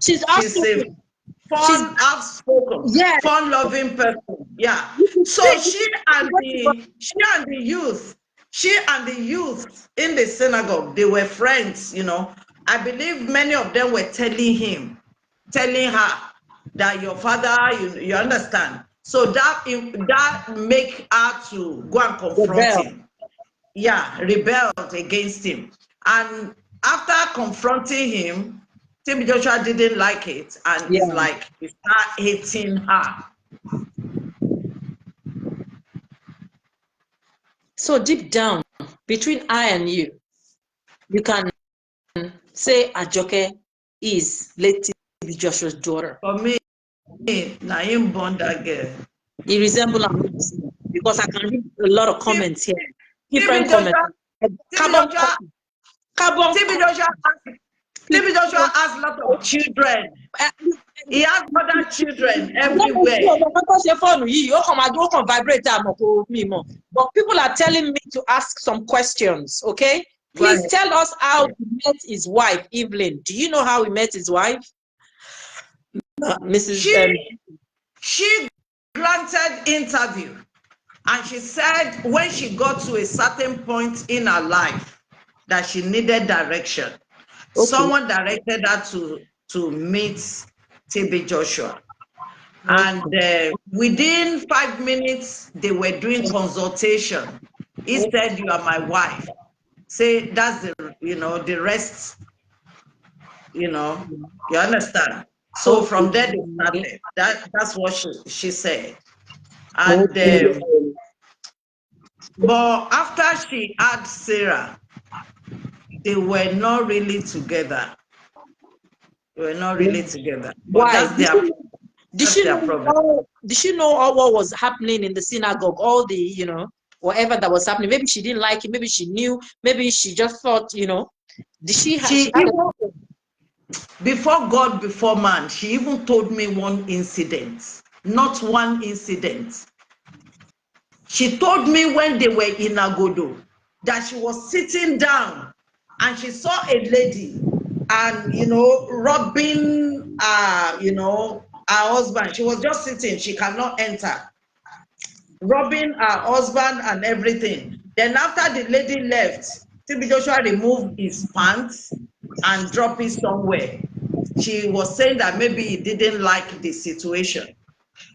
Speaker 3: she's outspoken,
Speaker 4: yeah,
Speaker 3: fun-loving person. Yeah. So she and the youth in the synagogue, they were friends. I believe many of them were telling her that your father, you understand. So that make her to go and confront him. Yeah, rebelled against him. And after confronting him, TB Joshua didn't like it, and it's like he started hating her.
Speaker 4: So deep down, between I and you can say Ajoke is late TB Joshua's daughter.
Speaker 3: For me, Naim born that girl.
Speaker 4: He resembles her because I can read a lot of comments here. Different comments.
Speaker 3: TB Joshua has a lot of children. He has other children everywhere.
Speaker 4: But people are telling me to ask some questions, okay? Please tell us how he met his wife, Evelyn. Do you know how he met his wife?
Speaker 3: She granted interview, and she said when she got to a certain point in her life that she needed direction. Okay. Someone directed her to meet TB Joshua. Okay. And within 5 minutes, they were doing consultation. He said, "You are my wife." Say that's the rest, you understand? So from there they started. That's what she said. And but after she had Sarah, they were not really together. They were not really together. But
Speaker 4: why?
Speaker 3: Did she
Speaker 4: know all what was happening in the synagogue? All the whatever that was happening. Maybe she didn't like it. Maybe she knew. Maybe she just thought, did she
Speaker 3: before God, before man, she even told me one incident. Not one incident. She told me when they were in Agodo that she was sitting down and she saw a lady and robbing her husband. She was just sitting, she cannot enter, robbing her husband and everything. Then after the lady left, TB Joshua removed his pants and dropped it somewhere. She was saying that maybe he didn't like the situation.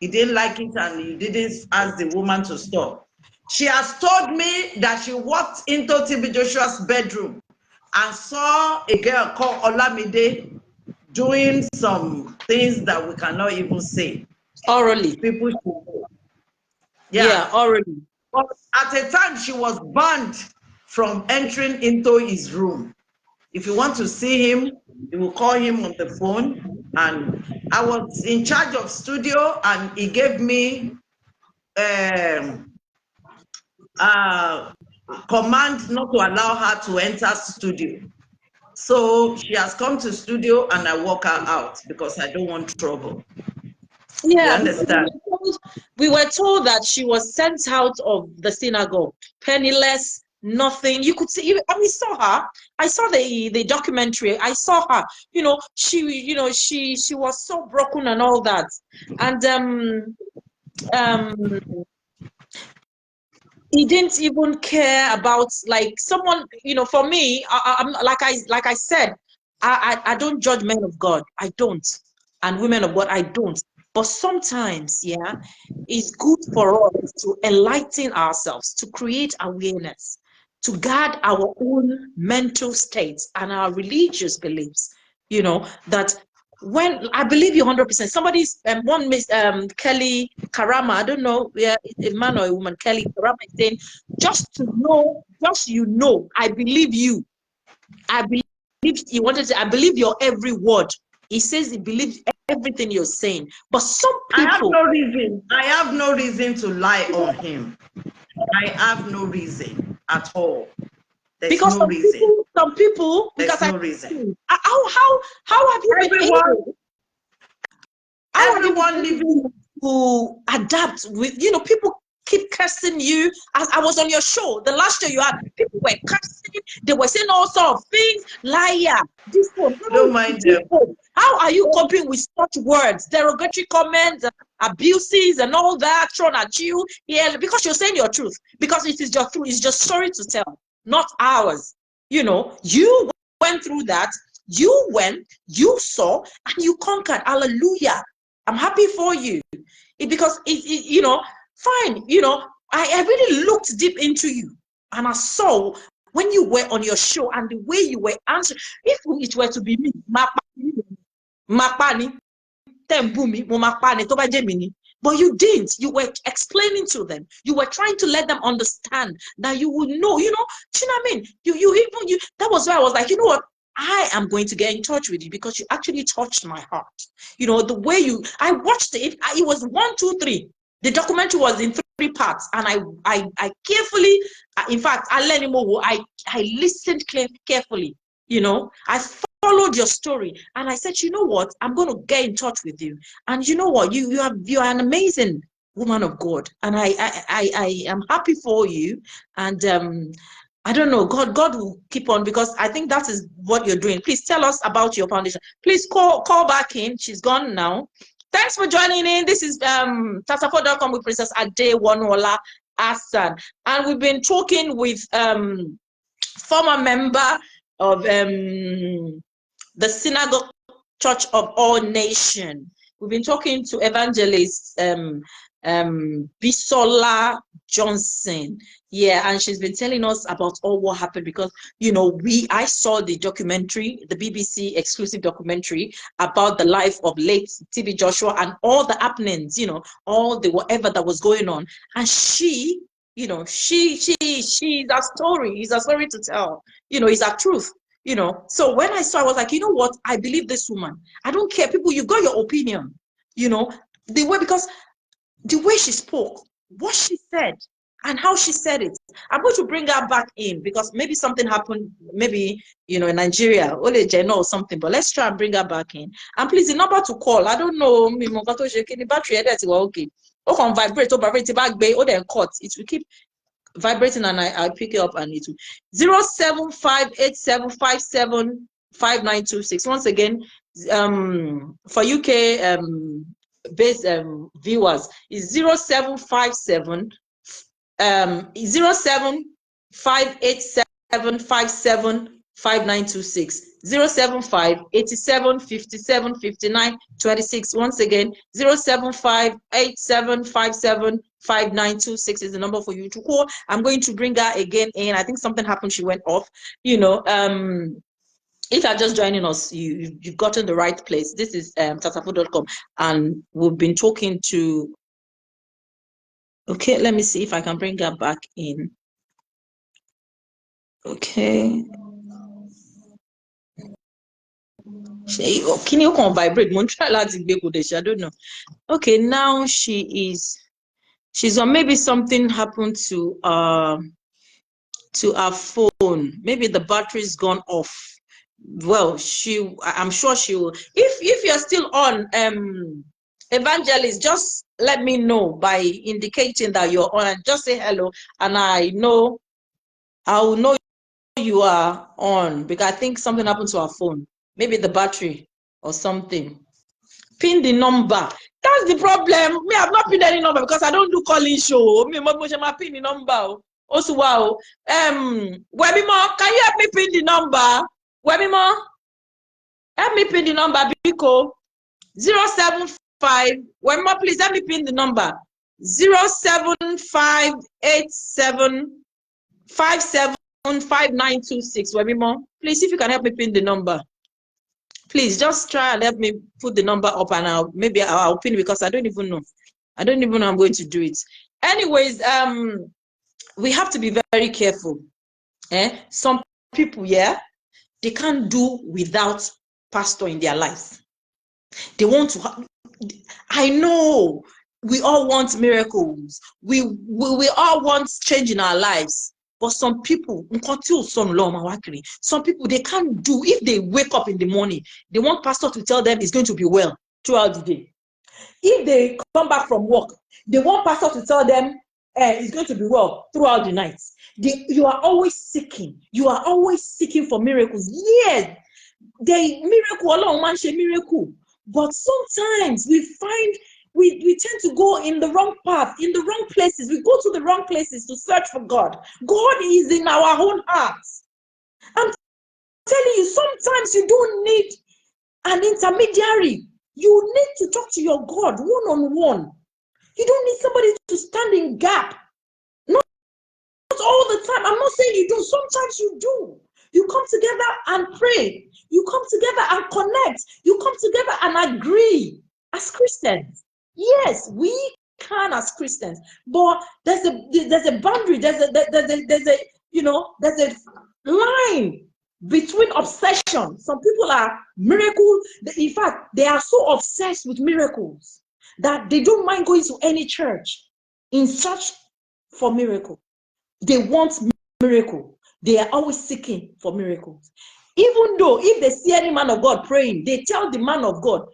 Speaker 3: He didn't like it and he didn't ask the woman to stop. She has told me that she walked into TB Joshua's bedroom and saw a girl called Olamide doing some things that we cannot even say.
Speaker 4: Orally.
Speaker 3: People should know.
Speaker 4: Yeah, orally.
Speaker 3: But at a time, she was banned from entering into his room. If you want to see him, you will call him on the phone. And I was in charge of studio, and he gave me command not to allow her to enter studio. So she has come to studio, and I walk her out because I don't want trouble.
Speaker 4: Yeah,
Speaker 3: you understand?
Speaker 4: We were told that she was sent out of the synagogue, penniless, nothing. You could see, I mean, saw her. I saw the documentary. I saw her. She was so broken and all that. And he didn't even care about like someone, for me, I'm like I said, I don't judge men of God. I don't. And women of God, I don't. But sometimes, yeah, it's good for us to enlighten ourselves, to create awareness, to guard our own mental states and our religious beliefs, that when I believe you 100%, somebody's one Miss Kelly Karama, I don't know, yeah, a man or a woman, Kelly Karama is saying, I believe you. I believe he wanted to, I believe your every word. He says he believes everything you're saying. But some people,
Speaker 3: I have no reason to lie on him. I have no reason at all. There's
Speaker 4: because
Speaker 3: no reason.
Speaker 4: some people,
Speaker 3: There's
Speaker 4: because
Speaker 3: no reason.
Speaker 4: how have you been able? How have you
Speaker 3: Everyone
Speaker 4: been able to adapt with, people keep cursing you. As I was on your show, the last show you had, people were cursing, they were saying all sorts of things, liar, this one.
Speaker 3: Don't mind them.
Speaker 4: How are you coping with such words, derogatory comments, abuses, and all that thrown at you? Yeah, because you're saying your truth. Because it is your truth. It's just story to tell, not ours. You went through that. You went, you saw, and you conquered. Hallelujah. I'm happy for you. Because fine, I really looked deep into you and I saw when you were on your show and the way you were answering. If it were to be me, but you didn't. You were explaining to them. You were trying to let them understand that you would know, do you know what I mean? That was why I was like, you know what? I am going to get in touch with you because you actually touched my heart. The way I watched it, it was 1, 2, 3. The documentary was in 3 parts, and I carefully, in fact, I listened carefully. I followed your story, and I said, you know what, I'm going to get in touch with you. And you know what, you are an amazing woman of God, and I am happy for you. And I don't know, God will keep on, because I think that is what you're doing. Please tell us about your foundation. Please call back in. She's gone now. Thanks for joining in. This is Tatafo.com with Princess Adewonuola Hassan, and we've been talking with former member of the Synagogue Church of All Nations. We've been talking to evangelist Bisola Johnson. Yeah, and she's been telling us about all what happened, because I saw the documentary, the BBC exclusive documentary about the life of late TB Joshua and all the happenings, all the whatever that was going on. And she's a story. It's a story to tell. It's a truth. So when I saw, I was like, you know what? I believe this woman. I don't care, people. You got your opinion. Because the way she spoke, what she said, and how she said it. I'm going to bring her back in, because maybe something happened, maybe, in Nigeria, or something, but let's try and bring her back in. And please, the number to call, I don't know, the battery, okay. Can vibrate, or then cut. It will keep vibrating, and I'll pick it up, and it will 07587575926. Once again, for UK based viewers, is 0757 07587575926. 07587575926. Once again, 07587575926 is the number for you to call. I'm going to bring her again in. I think something happened, she went off. If you're just joining us, you've gotten the right place. This is tatafo.com, and we've been talking to, okay, let me see if I can bring her back in. Okay. Can you vibrate? I don't know. Okay, now she's on. Maybe something happened to her phone. Maybe the battery's gone off. Well, I'm sure she will. If you're still on, evangelist, just let me know by indicating that you're on, and just say hello, and I know I will know you are on because I think something happened to our phone. Maybe the battery or something. Pin the number. That's the problem. Me, I've not pinned any number because I don't do calling show. Me, I pin the number. Also, wow. Webimo, can you help me pin the number? Webimo, help me pin the number. Biko 075. Webimo, please help me pin the number. 07587575926. Webimo, please, if you can help me pin the number. Please just try and help me put the number up, and I'll pin it because I don't even know. I don't even know I'm going to do it. Anyways, we have to be very careful. Some people, they can't do without pastor in their lives. They want to I know we all want miracles. We all want change in our lives. But some people, some people, they can't do, if they wake up in the morning, they want pastor to tell them it's going to be well throughout the day. If they come back from work, they want pastor to tell them it's going to be well throughout the night. You are always seeking. You are always seeking for miracles. Yes, the miracle. But sometimes we find we tend to go in the wrong path, in the wrong places. We go to the wrong places to search for God. God is in our own hearts. I'm telling you, sometimes you don't need an intermediary. You need to talk to your God one-on-one. You don't need somebody to stand in gap. Not all the time. I'm not saying you do. Sometimes you do. You come together and pray. You come together and connect. You come together and agree as Christians. Yes, we can as Christians, but there's a boundary. There's a line between obsession. Some people are miracle. In fact, they are so obsessed with miracles that they don't mind going to any church in search for miracle. They want miracle. They are always seeking for miracles. Even though if they see any man of God praying, they tell the man of God,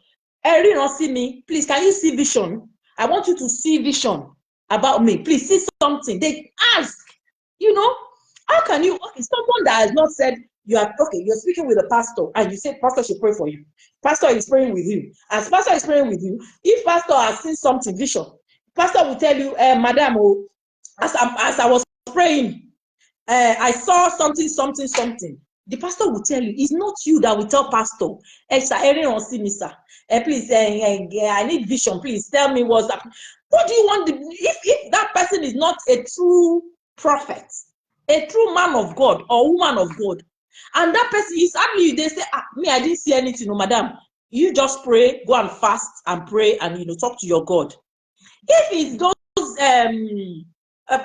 Speaker 4: see me, please, can you see vision? I want you to see vision about me. Please see something. They ask, how can you, someone that has not said, you're speaking with a pastor and you say pastor should pray for you. Pastor is praying with you. As pastor is praying with you, if pastor has seen something, vision, pastor will tell you, madam, as I was praying, I saw something. The pastor will tell you, it's not you that will tell pastor, please, I need vision, please tell me what's happening. What do you want? If that person is not a true prophet, a true man of God or woman of God, and that person is happy, they say, me, I didn't see anything, no, madam. You just pray, go and fast and pray and talk to your God. If it's those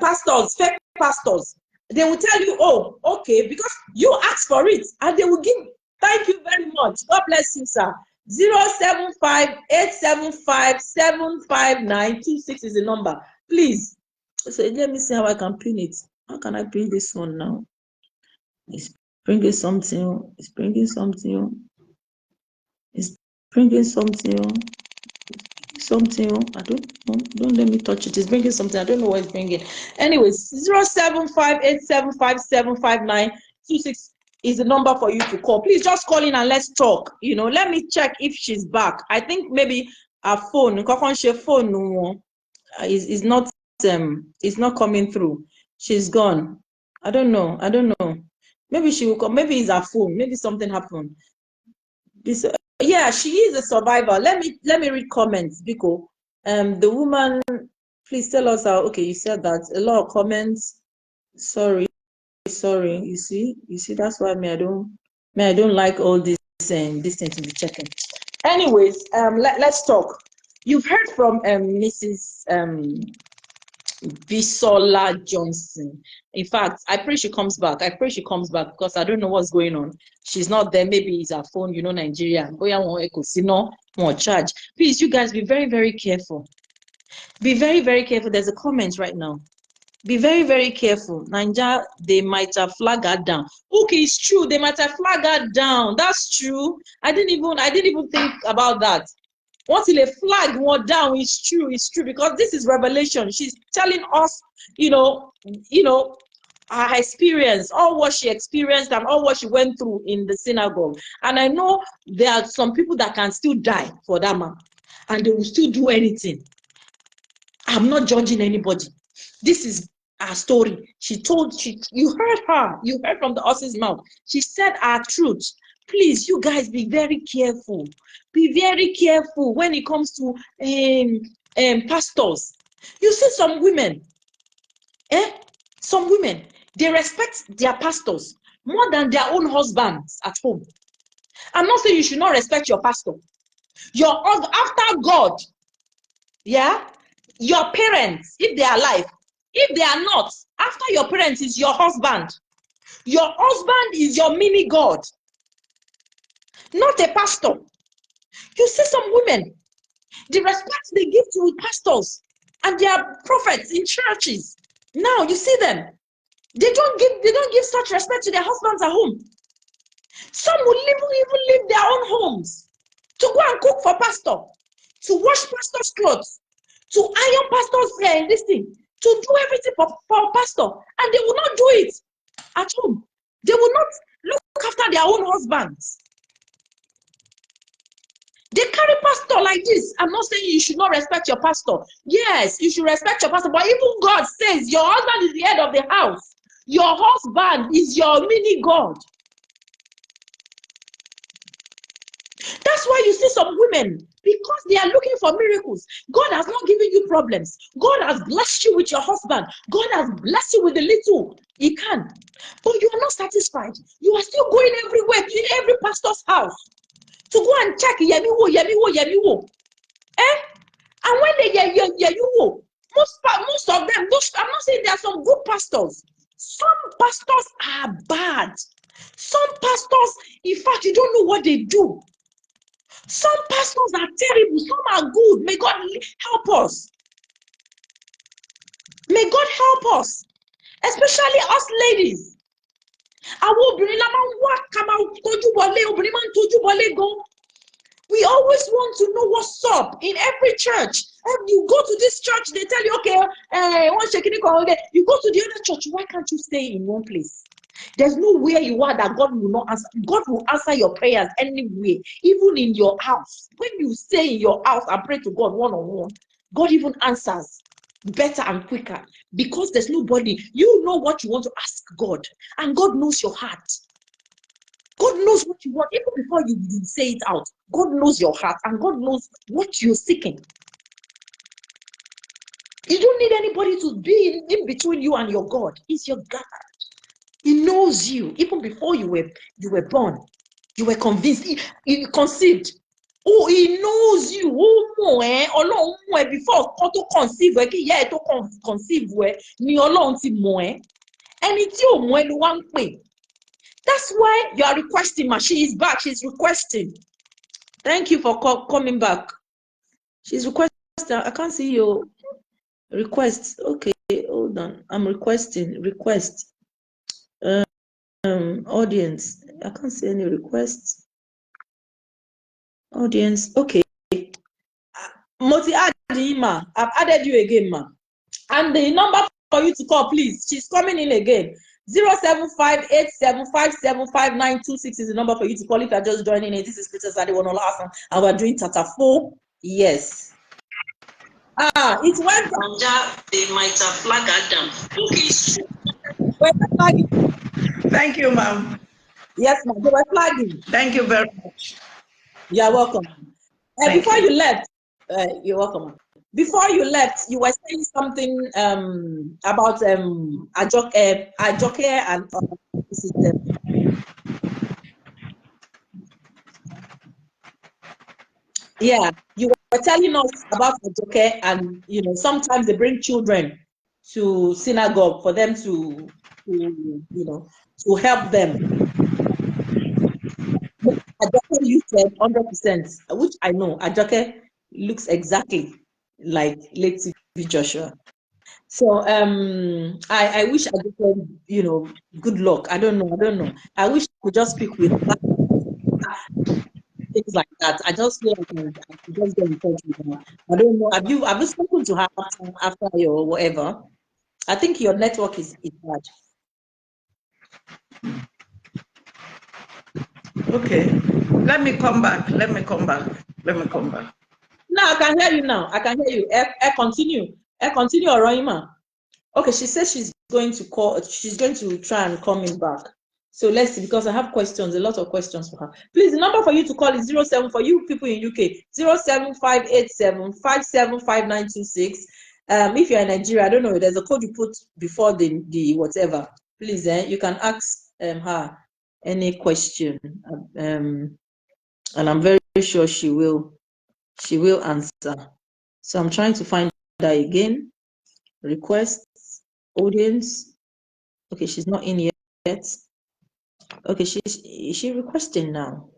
Speaker 4: pastors, fake pastors, they will tell you, oh, okay, because you asked for it, and they will give. Thank you very much. God bless you, sir. 075-875-75926 is the number. Please. So let me see how I can pin it. How can I pin this one now? It's bringing something. It's bringing something. It's bringing something. I don't let me touch it. It's bringing something. I don't know what it's bringing. Anyways, 075-875-75926 is the number for you to call. Please just call in and let's talk. Let me check if she's back. I think maybe her phone is not coming through. She's gone. I don't know. Maybe she will come. Maybe it's her phone. Maybe something happened. Yeah, she is a survivor. Let me read comments because the woman, please tell us how. Okay, you said that. A lot of comments. Sorry. You see that's why I don't like all this thing to be checking. Anyways, let's talk. You've heard from Mrs. Bisola Johnson. In fact, I pray she comes back. Because I don't know what's going on. She's not there. Maybe it's her phone, Nigeria. More charge. Please, you guys, be very, very careful. Be very, very careful. There's a comment right now. Be very, very careful. Nigeria, they might have flagged her down. Okay, it's true. They might have flagged her down. That's true. I didn't even think about that. Once a flag went down, it's true, because this is revelation. She's telling us, her experience, all what she experienced and all what she went through in the synagogue. And I know there are some people that can still die for that man, and they will still do anything. I'm not judging anybody. This is her story. You heard her. You heard from the horse's mouth. She said our truth. Please, you guys, be very careful. Be very careful when it comes to pastors. You see some women, some women, they respect their pastors more than their own husbands at home. I'm not saying you should not respect your pastor. After God, yeah, your parents, if they are alive, if they are not, after your parents is your husband. Your husband is your mini God, not a pastor. You see some women, the respect they give to pastors and their prophets in churches. Now you see them. They don't give such respect to their husbands at home. Some will even leave their own homes to go and cook for pastor, to wash pastor's clothes, to iron pastor's this thing, to do everything for pastor, and they will not do it at home. They will not look after their own husbands. They carry pastor like this. I'm not saying you should not respect your pastor. Yes, you should respect your pastor, but even God says your husband is the head of the house. Your husband is your mini God. That's why you see some women, because they are looking for miracles. God has not given you problems. God has blessed you with your husband. God has blessed you with the little he can. But you are not satisfied. You are still going everywhere, to every pastor's house, to go and check yemiwo. And when they yemiwo, most of them, I'm not saying there are some good pastors. Some pastors are bad. Some pastors, in fact, you don't know what they do. Some pastors are terrible, some are good. May God help us. May God help us, especially us ladies. We always want to know what's up in every church. And you go to this church, they tell you, okay, you go to the other church. Why can't you stay in one place? There's nowhere you are that God will not answer. God will answer your prayers anywhere, even in your house. When you stay in your house and pray to God one-on-one, God even answers better and quicker, because there's nobody. You know what you want to ask God, and God knows your heart. God knows what you want, even before you say it out. God knows your heart, and God knows what you're seeking. You don't need anybody to be in between you and your God. It's your God. He knows you even before you were born. You were convinced, he conceived. Oh, he knows you. Oh, before to conceive, conceive ni Ọlọ́run ti mọ̀ ẹ́. Ẹni tí ò mọ̀ ẹ́ ló wá ń pè. That's why you are requesting, ma. She is back. She's requesting. Thank you for coming back. She's requesting. I can't see your request. Okay, hold on. I'm requesting. Request. Audience. I can't see any requests. Audience. Okay. Moti Adima. I've added you again, ma. And the number for you to call, please. She's coming in again. 07587575926 is the number for you to call if you're just joining in. This is Princess Adewonuola Hassan, and we're doing Tata 4. Yes. It went.
Speaker 5: They might have flagged Adam.
Speaker 3: Thank you, ma'am.
Speaker 4: Yes, ma'am. They were flagging.
Speaker 3: Thank you very much.
Speaker 4: You're welcome. Before you left, you're welcome. Before you left, you were saying something about Ajoke and yeah, you were telling us about Ajoke, and sometimes they bring children to synagogue for them to help them. Ajoke, you said 100%, which I know. Ajoke looks exactly like late TV Joshua. So I wish Ajoke, good luck. I don't know. I wish I could just speak with her, things like that. I just feel like I could just get in touch with her. I don't know. Have you spoken to her after your whatever? I think your network is bad.
Speaker 3: Okay. Let me come back. Let me come back. Let me come back.
Speaker 4: No, I can hear you now. I can hear you. Continue. Continue, Oroima. Okay, she says she's going to call. She's going to try and call me back. So let's see, because I have questions, a lot of questions for her. Please, the number for you to call is 07 for you people in UK, 07587575926. If you're in Nigeria, I don't know, there's a code you put before the whatever. Please, you can ask her any question, and I'm very sure she will answer. So I'm trying to find that again. Requests, audience. Okay, she's not in yet. Okay, is she requesting now?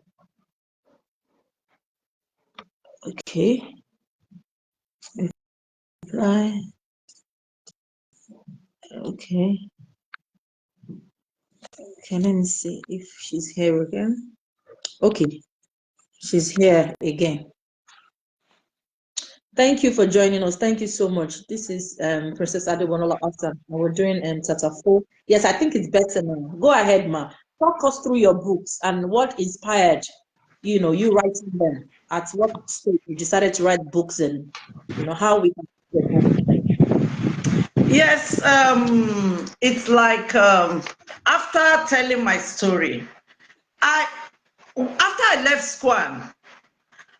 Speaker 4: Okay. Reply. Okay. Okay, let me see if she's here again. Okay, she's here again. Thank you for joining us. Thank you so much. This is Princess Adewonuola Hassan, and we're doing chapter 4. Yes, I think it's better now. Go ahead, ma. Talk us through your books and what inspired, you writing them. At what stage you decided to write books, and how we can get book.
Speaker 3: Yes, it's like after telling my story, after I left Squan,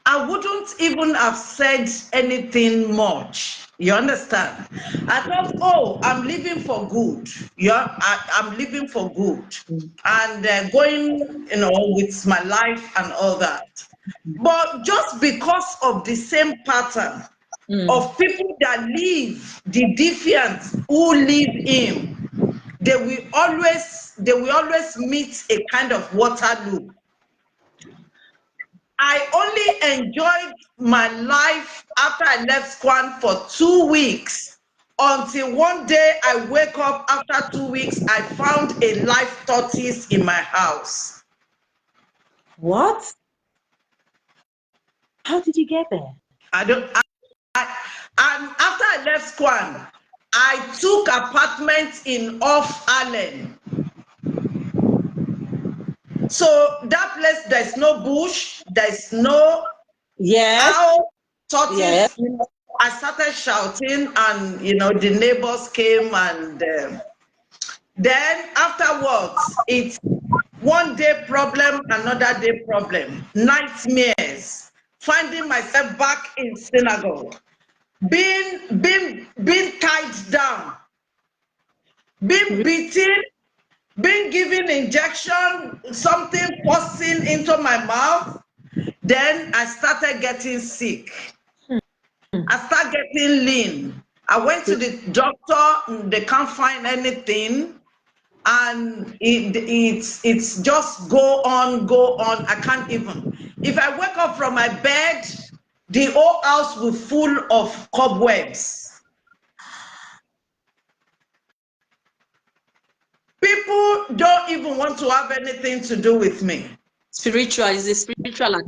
Speaker 3: I wouldn't even have said anything much. You understand? I thought, oh, I'm living for good. Yeah, I'm living for good, and going, with my life and all that. But just because of the same pattern of people that live the defiant who live in, they will always meet a kind of Waterloo. I only enjoyed my life after I left Squan for 2 weeks, until one day I wake up after 2 weeks, I found a live tortoise in my house.
Speaker 4: What? How did you get there?
Speaker 3: And after I left Squan, I took apartments in Off Allen. So that place, there's no bush, there's no owl, tortoise.
Speaker 4: Yes.
Speaker 3: I started shouting, and the neighbors came, and then afterwards, it's one day problem, another day problem, nightmares, finding myself back in synagogue, being tied down, being beaten, being given injection, something forcing into my mouth. Then I started getting sick. I started getting lean. I went to the doctor, they can't find anything, and it's just go on. I can't even. If I wake up from my bed, the whole house will full of cobwebs. People don't even want to have anything to do with me.
Speaker 4: Spiritual is a spiritual.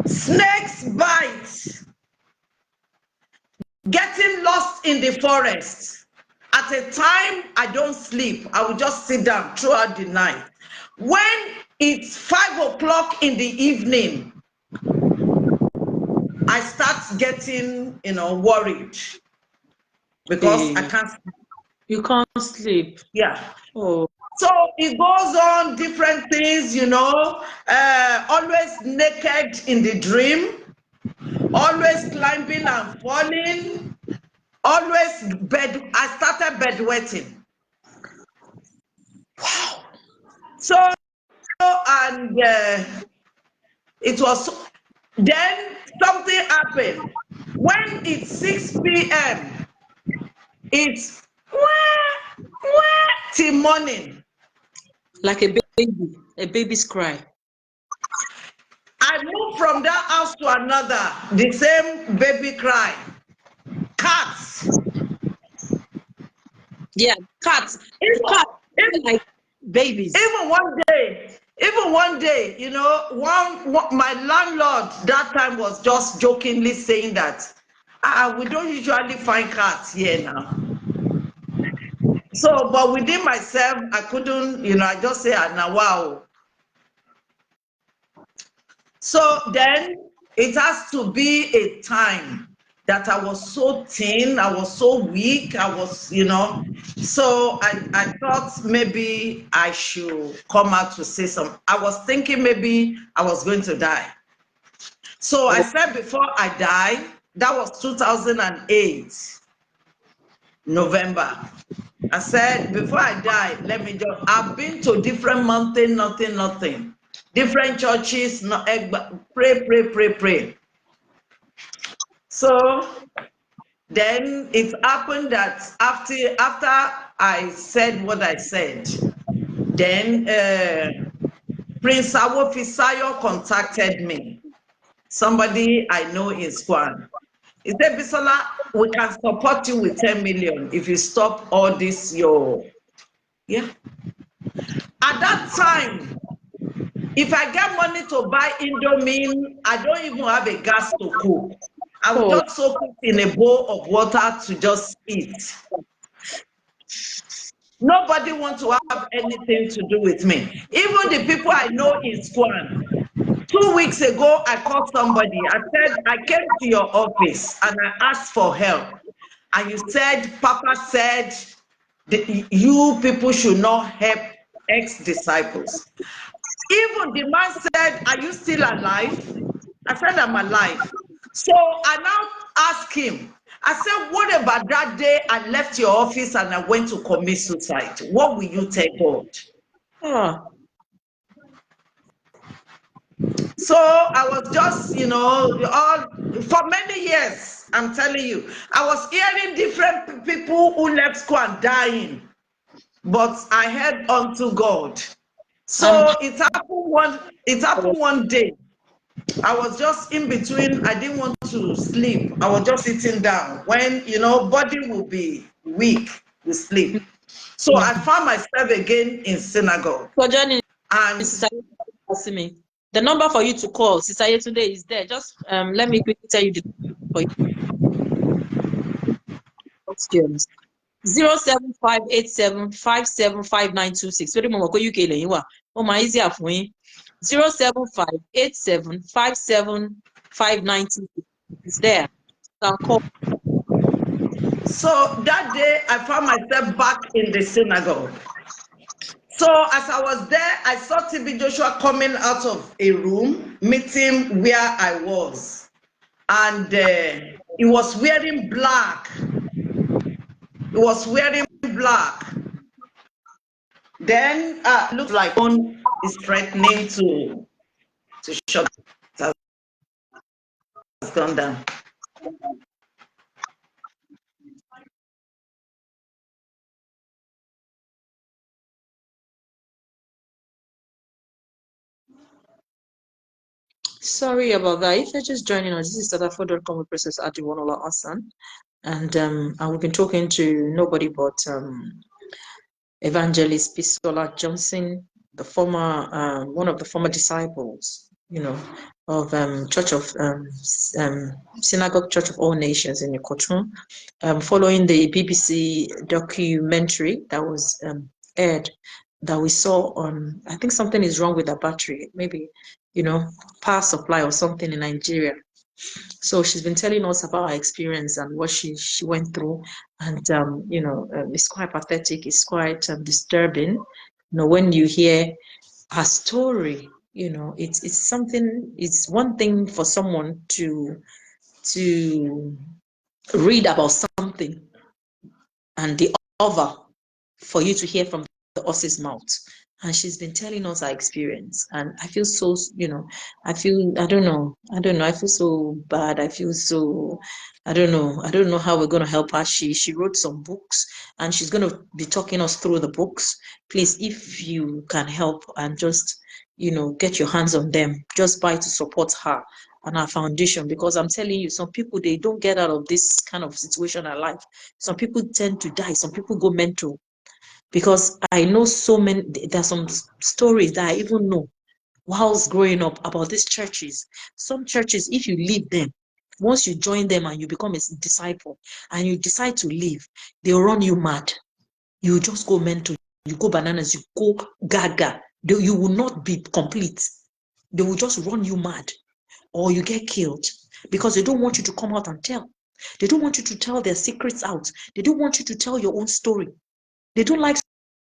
Speaker 3: Snakes bite. Getting lost in the forest. At a time, I don't sleep. I will just sit down throughout the night. When it's 5 o'clock in the evening, I start getting, worried, because I can't sleep.
Speaker 4: You can't sleep.
Speaker 3: Yeah.
Speaker 4: Oh.
Speaker 3: So it goes on, different things, always naked in the dream, always climbing and falling, always I started bedwetting. Wow. So, and it was, then something happened. When it's 6 p.m., it's till morning.
Speaker 4: Like a baby's cry.
Speaker 3: I moved from that house to another, the same baby cry. Cats.
Speaker 4: Yeah, cats. Even like babies.
Speaker 3: Even one day, my landlord that time was just jokingly saying that we don't usually find cats here now. So, but within myself, I couldn't, you know, I just say, now, wow. So then it has to be a time that I was so thin, I was so weak, I was, you know. So I thought maybe I should come out to say something. I was thinking maybe I was going to die. So I said before I die, that was 2008, November. I said, before I die, let me just, I've been to different mountain, nothing. Different churches, no, pray. So then it happened that after I said what I said, then Prince Awofisayo contacted me. Somebody I know in Squan. He said, Bisola, we can support you with 10 million if you stop all this, yeah. At that time, if I get money to buy Indomie, I don't even have a gas to cook. I will just soak it in a bowl of water to just eat. Nobody wants to have anything to do with me. Even the people I know in Squan. 2 weeks ago, I called somebody. I said, I came to your office and I asked for help. And you said, Papa said, you people should not help ex-disciples. Even the man said, are you still alive? I said, I'm alive. So I now asked him, I said, what about that day I left your office and I went to commit suicide? What will you tell God?
Speaker 4: Ah.
Speaker 3: So I was just, you know, for many years, I'm telling you, I was hearing different people who left school and dying, but I held on to God. So it happened one day. I was just in between. I didn't want to sleep. I was just sitting down. When, you know, body will be weak, we sleep. So I found myself again in synagogue.
Speaker 4: So Johnny,
Speaker 3: And
Speaker 4: me. The number for you to call, Sister Yetunde, is there. Just let me quickly tell you the for you. 07587575926. Very mo ko UK lẹ́yìn wà. Ó máa easy fún yín. 07587575926. It's there. You can call.
Speaker 3: so that day, I found myself back in the synagogue. So as I was there, I saw TB Joshua coming out of a room, meeting where I was. And he was wearing black. He was wearing black. Then looks like one is threatening to shut. It has gone down.
Speaker 4: Sorry about that. If you're just joining us, this is Tadafo.com with Princess Adewonuola Hassan. And we've been talking to nobody but Evangelist Bisola Johnson, the former one of the former disciples, you know, of Church of Synagogue Church of All Nations in Ikotun, following the BBC documentary that was aired, that we saw on, I think something is wrong with the battery, maybe, you know, power supply or something in Nigeria. So she's been telling us about her experience and what she went through, and you know, it's quite pathetic. It's quite disturbing. You know, when you hear her story, you know, it's something. It's one thing for someone to read about something, and the other for you to hear from the horse's mouth. And she's been telling us her experience, and I feel so, you know, I don't know, I feel so bad. I feel so, I don't know how we're going to help her. She wrote some books, and she's going to be talking us through the books. Please, if you can help and just, you know, get your hands on them, just buy to support her and our foundation, because I'm telling you, some people, they don't get out of this kind of situation in life. Some people tend to die, some people go mental. Because I know so many, there's some stories that I even know whilst growing up about these churches. Some churches, if you leave them, once you join them and you become a disciple and you decide to leave, they'll run you mad. You just go mental, you go bananas, you go gaga. You will not be complete. They will just run you mad, or you get killed because they don't want you to come out and tell. They don't want you to tell their secrets out. They don't want you to tell your own story. They don't like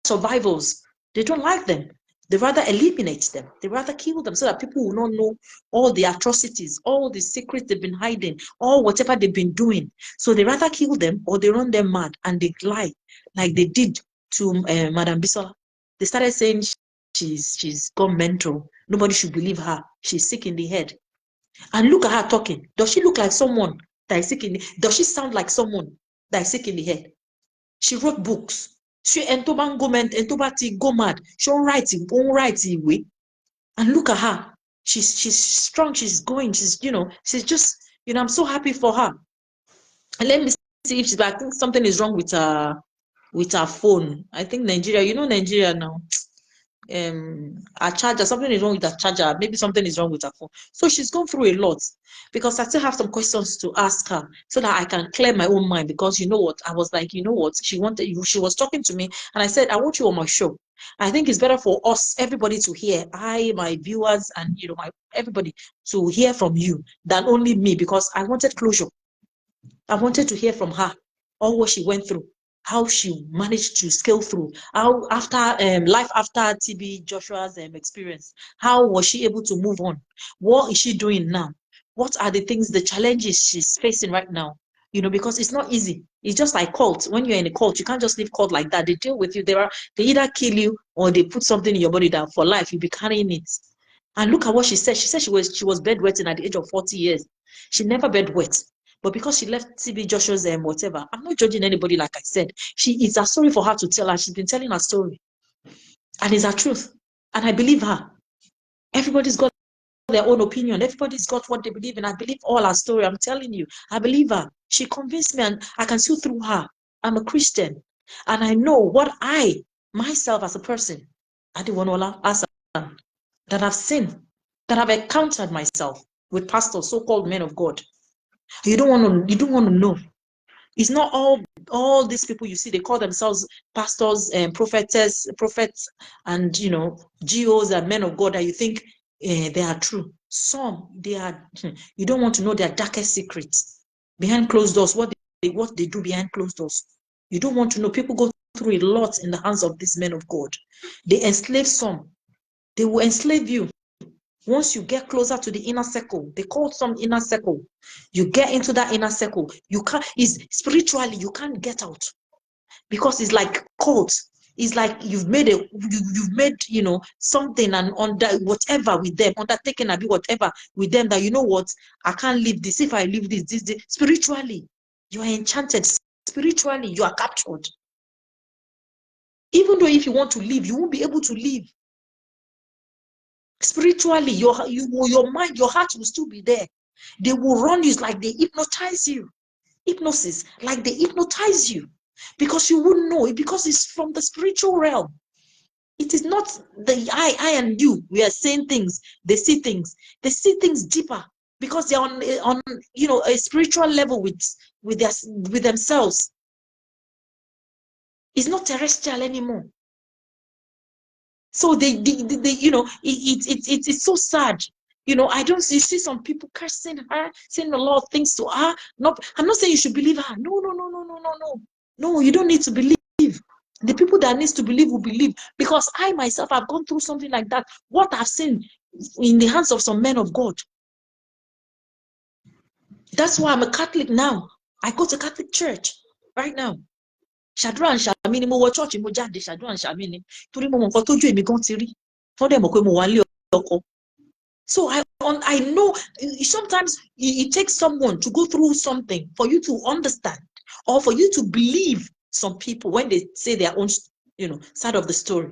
Speaker 4: survivors. They don't like them. They rather eliminate them. They rather kill them so that people will not know all the atrocities, all the secrets they've been hiding, all whatever they've been doing. So they rather kill them or they run them mad and they lie like they did to Madam Bisola. They started saying she's gone mental. Nobody should believe her. She's sick in the head. And look at her talking. Does she look like someone that is sick in the head? Does she sound like someone that is sick in the head? She wrote books. She entoban go mad. She won't write it. And look at her. She's strong. She's going. She's just, I'm so happy for her. And let me see if she's back. I think something is wrong with her phone. I think Nigeria, Nigeria now. Her charger, something is wrong with her charger. Maybe something is wrong with her phone. So she's gone through a lot, because I still have some questions to ask her so that I can clear my own mind. Because you know what, I was like, she was talking to me, and I said, I want you on my show. I think it's better for us, everybody, to hear, my viewers, and everybody to hear from you than only me, because I wanted closure. I wanted to hear from her all what she went through, how she managed to scale through, how after life after TB Joshua's experience, how was she able to move on? What is she doing now? What are the things, the challenges she's facing right now? Because it's not easy. It's just like cult. When you're in a cult, you can't just leave cult like that. They deal with you. They either kill you or they put something in your body that for life you'll be carrying it. And look at what she said. She said she was bedwetting at the age of 40 years. She never bedwet. But because she left TB Joshua's whatever, I'm not judging anybody, like I said. It's a story for her to tell her. She's been telling her story. And it's her truth. And I believe her. Everybody's got their own opinion. Everybody's got what they believe in. I believe all her story. I'm telling you. I believe her. She convinced me, and I can see through her. I'm a Christian. And I know what I, myself as a person, Adewonuola Hassan, that I've seen, that I've encountered myself with pastors, so-called men of God. You don't want to know. It's not all these people you see, they call themselves pastors and prophets, and GOs and men of God that you think they are true. Some, they are, you don't want to know their darkest secrets behind closed doors, what they do behind closed doors. You don't want to know. People go through a lot in the hands of these men of God. They enslave some. They will enslave you. Once you get closer to the inner circle, they call some inner circle. You get into that inner circle, spiritually, you can't get out, because it's like cult. It's like you've made something, and under whatever with them, undertaking a bit whatever with them, that what, I can't leave this. If I leave this, spiritually, you are enchanted. Spiritually, you are captured. Even though if you want to leave, you won't be able to leave. Spiritually, your mind, your heart will still be there. They will run you like they hypnotize you. Hypnosis, like they hypnotize you, because you wouldn't know it, because it's from the spiritual realm. It is not the I and you. We are saying things. They see things. They see things deeper, because they're on a spiritual level with themselves. It's not terrestrial anymore. So it's so sad. I don't see some people cursing her, saying a lot of things to her. I'm not saying you should believe her. No. No, you don't need to believe. The people that needs to believe will believe, because I myself have gone through something like that. What I've seen in the hands of some men of God. That's why I'm a Catholic now. I go to Catholic church right now. Ṣàdúrà ń ṣàmì ni mo wọ church mo jáde, ṣàdúrà ń ṣàmì ni, torí mo mọ nǹkan tójú èmi gan ti rí. Wọ́n dẹ̀ mọ̀ pé mo wà nílé ọkọ. So I know sometimes it takes someone to go through something for you to understand, or for you to believe some people when they say their own side of the story.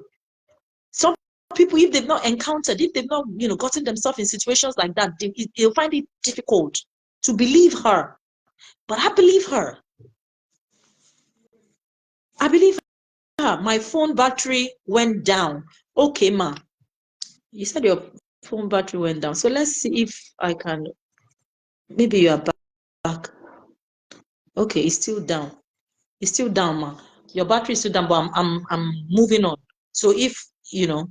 Speaker 4: Some people, if they've not encountered, if they've not gotten themselves in situations like that, they'll find it difficult to believe her. But I believe her. I believe her. My phone battery went down. Okay, ma. You said your phone battery went down. So let's see if I can. Maybe you are back. Okay, it's still down. It's still down, ma. your battery is still down, but I'm moving on. So if your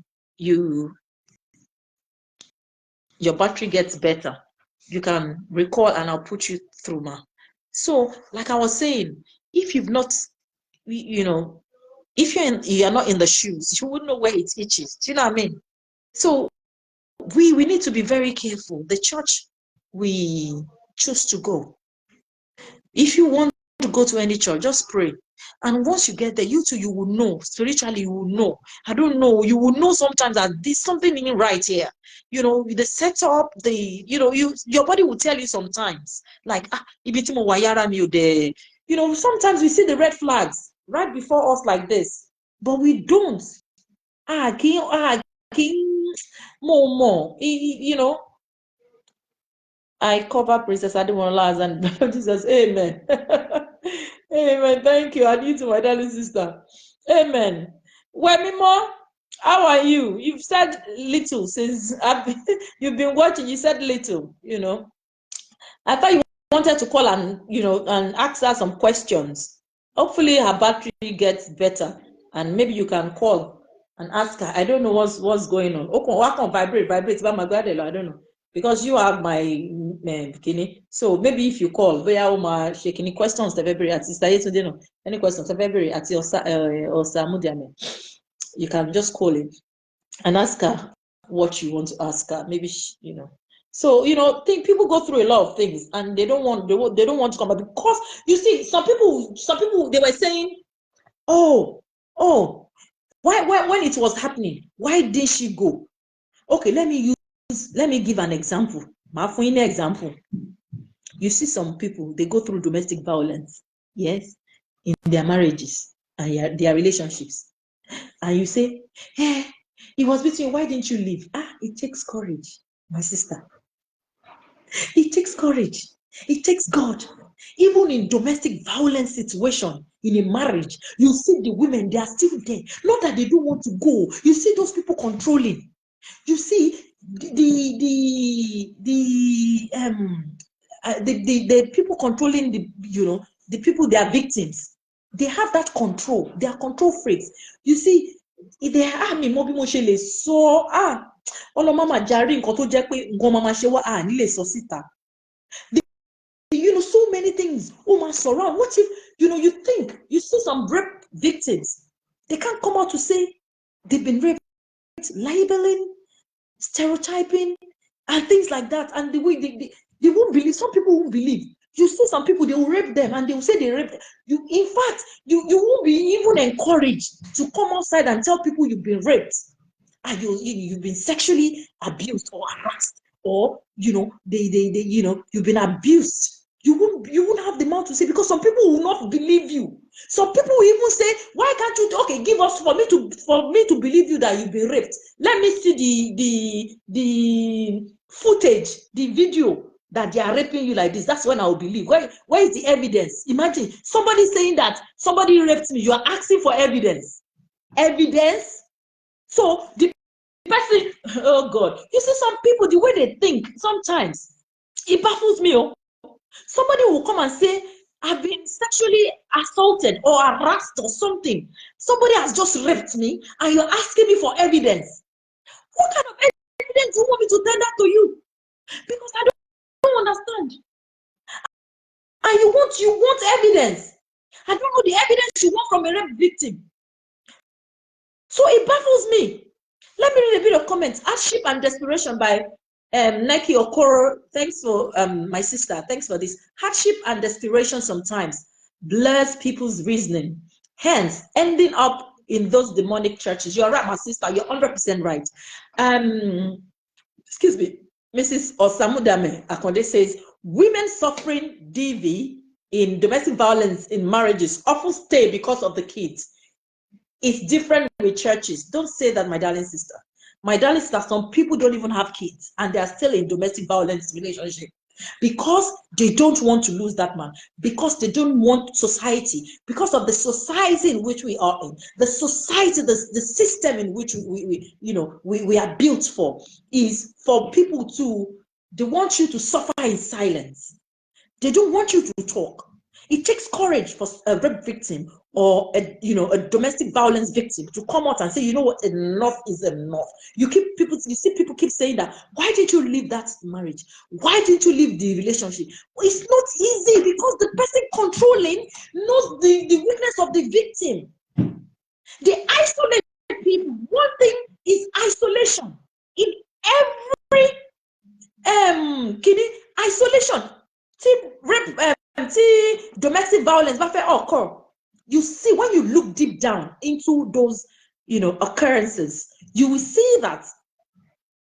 Speaker 4: battery gets better, you can recall and I'll put you through, ma. So, like I was saying, if you've not, if you're not in the shoes, you wouldn't know where it itches. Do you know what I mean? So we need to be very careful. The church we choose to go. If you want to go to any church, just pray. And once you get there, you will know. Spiritually, you will know. I don't know. You will know sometimes that there's something in right here. The setup, your body will tell you sometimes. Like, sometimes we see the red flags right before us like this. But we don't. More. I cover Princess Adewonuola Hassan. Jesus, amen. Amen. Thank you. I need to my darling sister. Amen. Wemimo, how are you? You've said little since you've been watching. You said little, I thought you wanted to call and, and ask her some questions. Hopefully her battery gets better and maybe you can call and ask her. I don't know what's going on. Okay, I can vibrate, but my God, I don't know. Because you have my bikini. So maybe if you call, any questions the February at sister, any questions the February at your you can just call it and ask her what you want to ask her. Maybe So think people go through a lot of things and they don't want to come back because you see some people they were saying, oh, why when it was happening, why did she go? Okay, let me give an example. Example. You see some people, they go through domestic violence, yes, in their marriages and their relationships. And you say, hey, it was between you, why didn't you leave? It takes courage, my sister. It takes courage. It takes God. Even in domestic violence situation, in a marriage, you see the women, they are still there. Not that they don't want to go. You see those people controlling. You see the people controlling the people, they are victims. They have that control. They are control freaks. You see, they are me so ọlọmọmà jàre nǹkan tó jẹ́ pé nǹkan máa ṣe wá nílé sọ síta. So many things surround. What if you think you see some rape victims, they can't come out to say they've been raped, labeling, stereotyping, and things like that. And the way they won't believe. Some people won't believe. You see some people, they will rape them and they will say they raped you. In fact, you won't be even encouraged to come outside and tell people you've been raped and you've been sexually abused or harassed, or you've been abused. You won't have the mouth to say, because some people will not believe you. Some people will even say, why can't you give us for me to believe you that you've been raped? Let me see the footage, the video that they are raping you like this. That's when I will believe. Where is the evidence? Imagine somebody saying that somebody raped me. You are asking for evidence. Evidence? So the person, oh God, you see some people, the way they think, sometimes it baffles me. Somebody will come and say, I've been sexually assaulted or harassed or something. Somebody has just raped me and you're asking me for evidence. What kind of evidence do you want me to tender to you? Because I don't understand. And you want evidence. I don't know the evidence you want from a rape victim. So it baffles me. Let me read a bit of comments. Hardship and Desperation by Nike Okoro. Thanks for my sister. Thanks for this. Hardship and desperation sometimes blurs people's reasoning, hence ending up in those demonic churches. You're right, my sister. You're 100% right. Excuse me. Mrs. Osamudame Akonde says, women suffering DV in domestic violence in marriages often stay because of the kids. It's different with churches. Don't say that, my darling sister. My darling sister, some people don't even have kids and they are still in domestic violence relationship because they don't want to lose that man, because they don't want society, because of the society in which we are in, the society, the system in which we are built for is for people to, they want you to suffer in silence. They don't want you to talk. It takes courage for a rape victim or a domestic violence victim to come out and say, you know what, enough is enough. You see people keep saying that. Why did you leave that marriage? Why didn't you leave the relationship? It's not easy because the person controlling knows the weakness of the victim. They isolate people. One thing is isolation. In every isolation, domestic violence occur. You see, when you look deep down into those occurrences, you will see that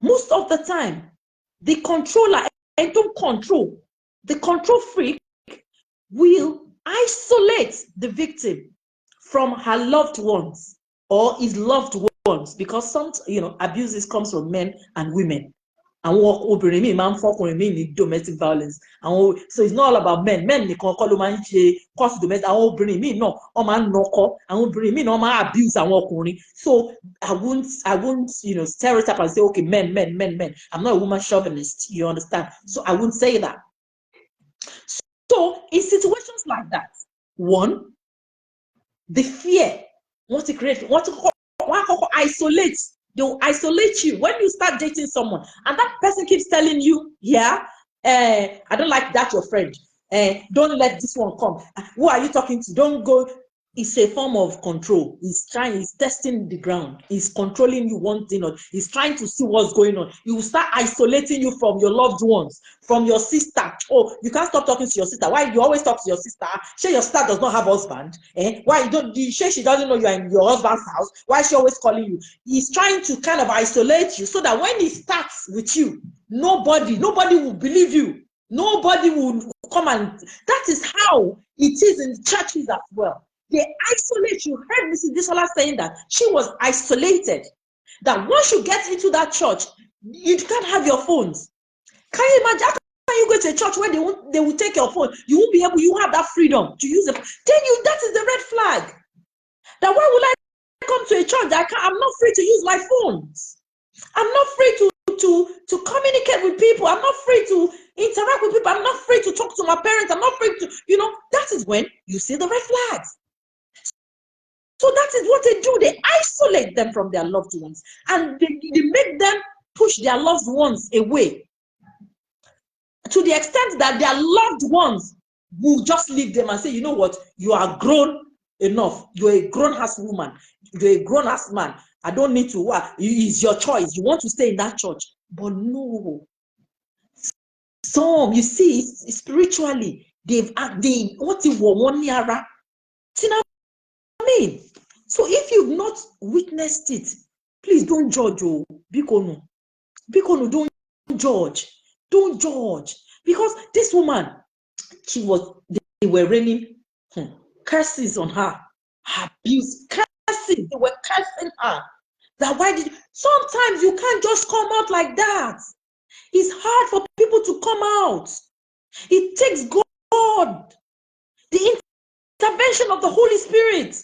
Speaker 4: most of the time the controller and don't control, the control freak will isolate the victim from her loved ones or his loved ones, because some abuses comes from men and women. And domestic violence. And so it's not all about men. Men they call cause domestic. No, abuse and so I won't stereotype and say, okay, men. I'm not a woman chauvinist. You understand? So I wouldn't say that. So in situations like that, one, the fear want to isolate. They'll isolate you when you start dating someone, and that person keeps telling you, I don't like that your friend. Don't let this one come. Who are you talking to? Don't go. It's a form of control. He's testing the ground. He's controlling you one thing, or he's trying to see what's going on. He will start isolating you from your loved ones, from your sister. Oh, you can't stop talking to your sister. Why you always talk to your sister? Sure, your sister does not have husband. Why sure she doesn't know you're in your husband's house? Why is she always calling you? He's trying to kind of isolate you so that when he starts with you, nobody will believe you. Nobody will come, and that is how it is in churches as well. They isolate you. Heard Mrs. Bisola saying that she was isolated. That once you get into that church, you can't have your phones. Can you imagine? How can you go to a church where they will take your phone? You won't be able. You have that freedom to use it. That is the red flag. That why would I come to a church that I'm not free to use my phones? I'm not free to communicate with people. I'm not free to interact with people. I'm not free to talk to my parents. I'm not free to, that is when you see the red flags. So that is what they do. They isolate them from their loved ones, and they make them push their loved ones away, to the extent that their loved ones will just leave them and say, you know what, you are grown enough. You're a grown-ass woman. You're a grown-ass man. I don't need to work. It's your choice. You want to stay in that church. But no. Some, you see, spiritually, what if one year? So if you've not witnessed it, please don't judge. Bikono, don't judge. Don't judge. Because this woman, they were raining curses on her, abuse, curses. They were cursing her. That sometimes you can't just come out like that. It's hard for people to come out. It takes God, the intervention of the Holy Spirit,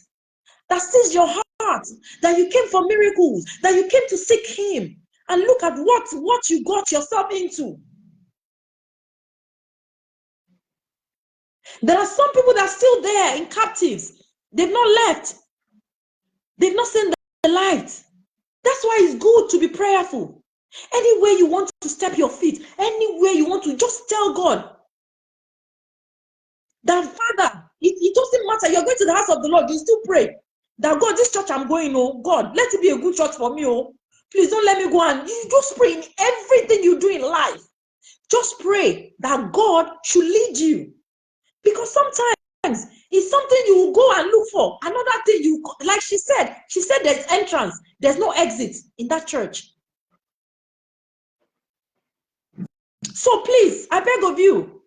Speaker 4: that sees your heart, that you came for miracles, that you came to seek Him, and look at what you got yourself into. There are some people that are still there in captives. They've not left. They've not seen the light. That's why it's good to be prayerful. Anywhere you want to step your feet, anywhere you want to, just tell God that, Father, it doesn't matter. You're going to the house of the Lord, you still pray that, God, this church I'm going, God, let it be a good church for me. Please don't let me go. And you just pray in everything you do in life. Just pray that God should lead you. Because sometimes it's something you will go and look for. Another thing like she said there's entrance, there's no exit in that church. So please, I beg of you,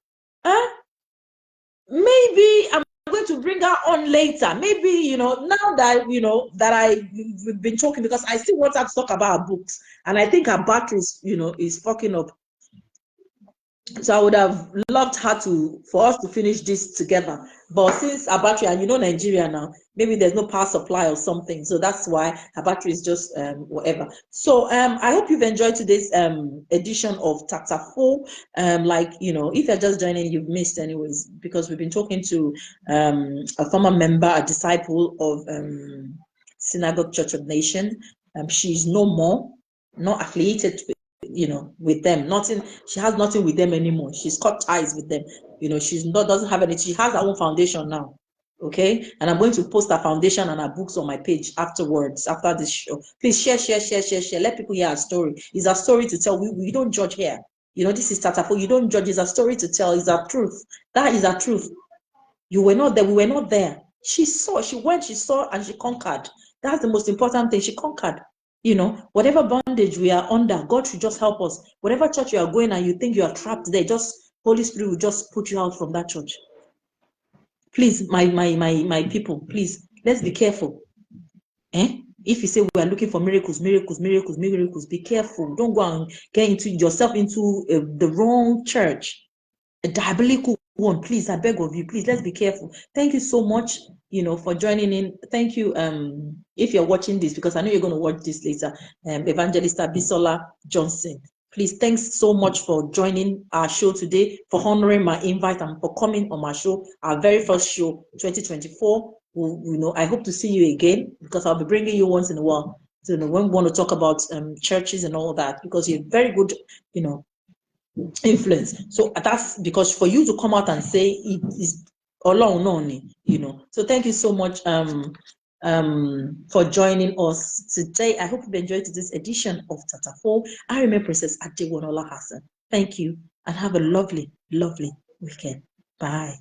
Speaker 4: maybe I'm going to bring her on later. Maybe, now that, that I've been talking, because I still want her to talk about her books. And I think her battery is fucking up. So I would have loved for us to finish this together. But since our battery, and you know Nigeria now, maybe there's no power supply or something. So that's why our battery is just whatever. So I hope you've enjoyed today's edition of Tatafo. Like, you know, if you're just joining, you've missed anyways, because we've been talking to a former member, a disciple of Synagogue Church of Nation. She's no more, not affiliated with them. Nothing, she has nothing with them anymore. She's cut ties with them. She's not, doesn't have any, she has her own foundation now. Okay, and I'm going to post her foundation and her books on my page afterwards, after this show. Please share. Let people hear her story. It's a story to tell. We don't judge here. This is Tatafo. You don't judge. It's a story to tell. It's a truth. That is a truth. You were not there. We were not there. She saw, she went, she saw, and she conquered. That's the most important thing. She conquered. Whatever bondage we are under, God should just help us. Whatever church you are going and you think you are trapped there, just Holy Spirit will just put you out from that church. Please, my people, please, let's be careful. If you say we are looking for miracles, be careful. Don't go and get yourself into the wrong church, a diabolical one. Please, I beg of you, please, let's be careful. Thank you so much, for joining in. Thank you. If you're watching this, because I know you're going to watch this later, Evangelist Bisola Johnson. Please, thanks so much for joining our show today, for honoring my invite and for coming on my show, our very first show, 2024. I hope to see you again, because I'll be bringing you once in a while. So, when we want to talk about churches and all that, because you're very good, influence. So that's because for you to come out and say it is alone only, So thank you so much for joining us today. I hope you've enjoyed this edition of Tatafo. I remain Princess Adewonuola Hassan. Thank you and have a lovely, lovely weekend. Bye.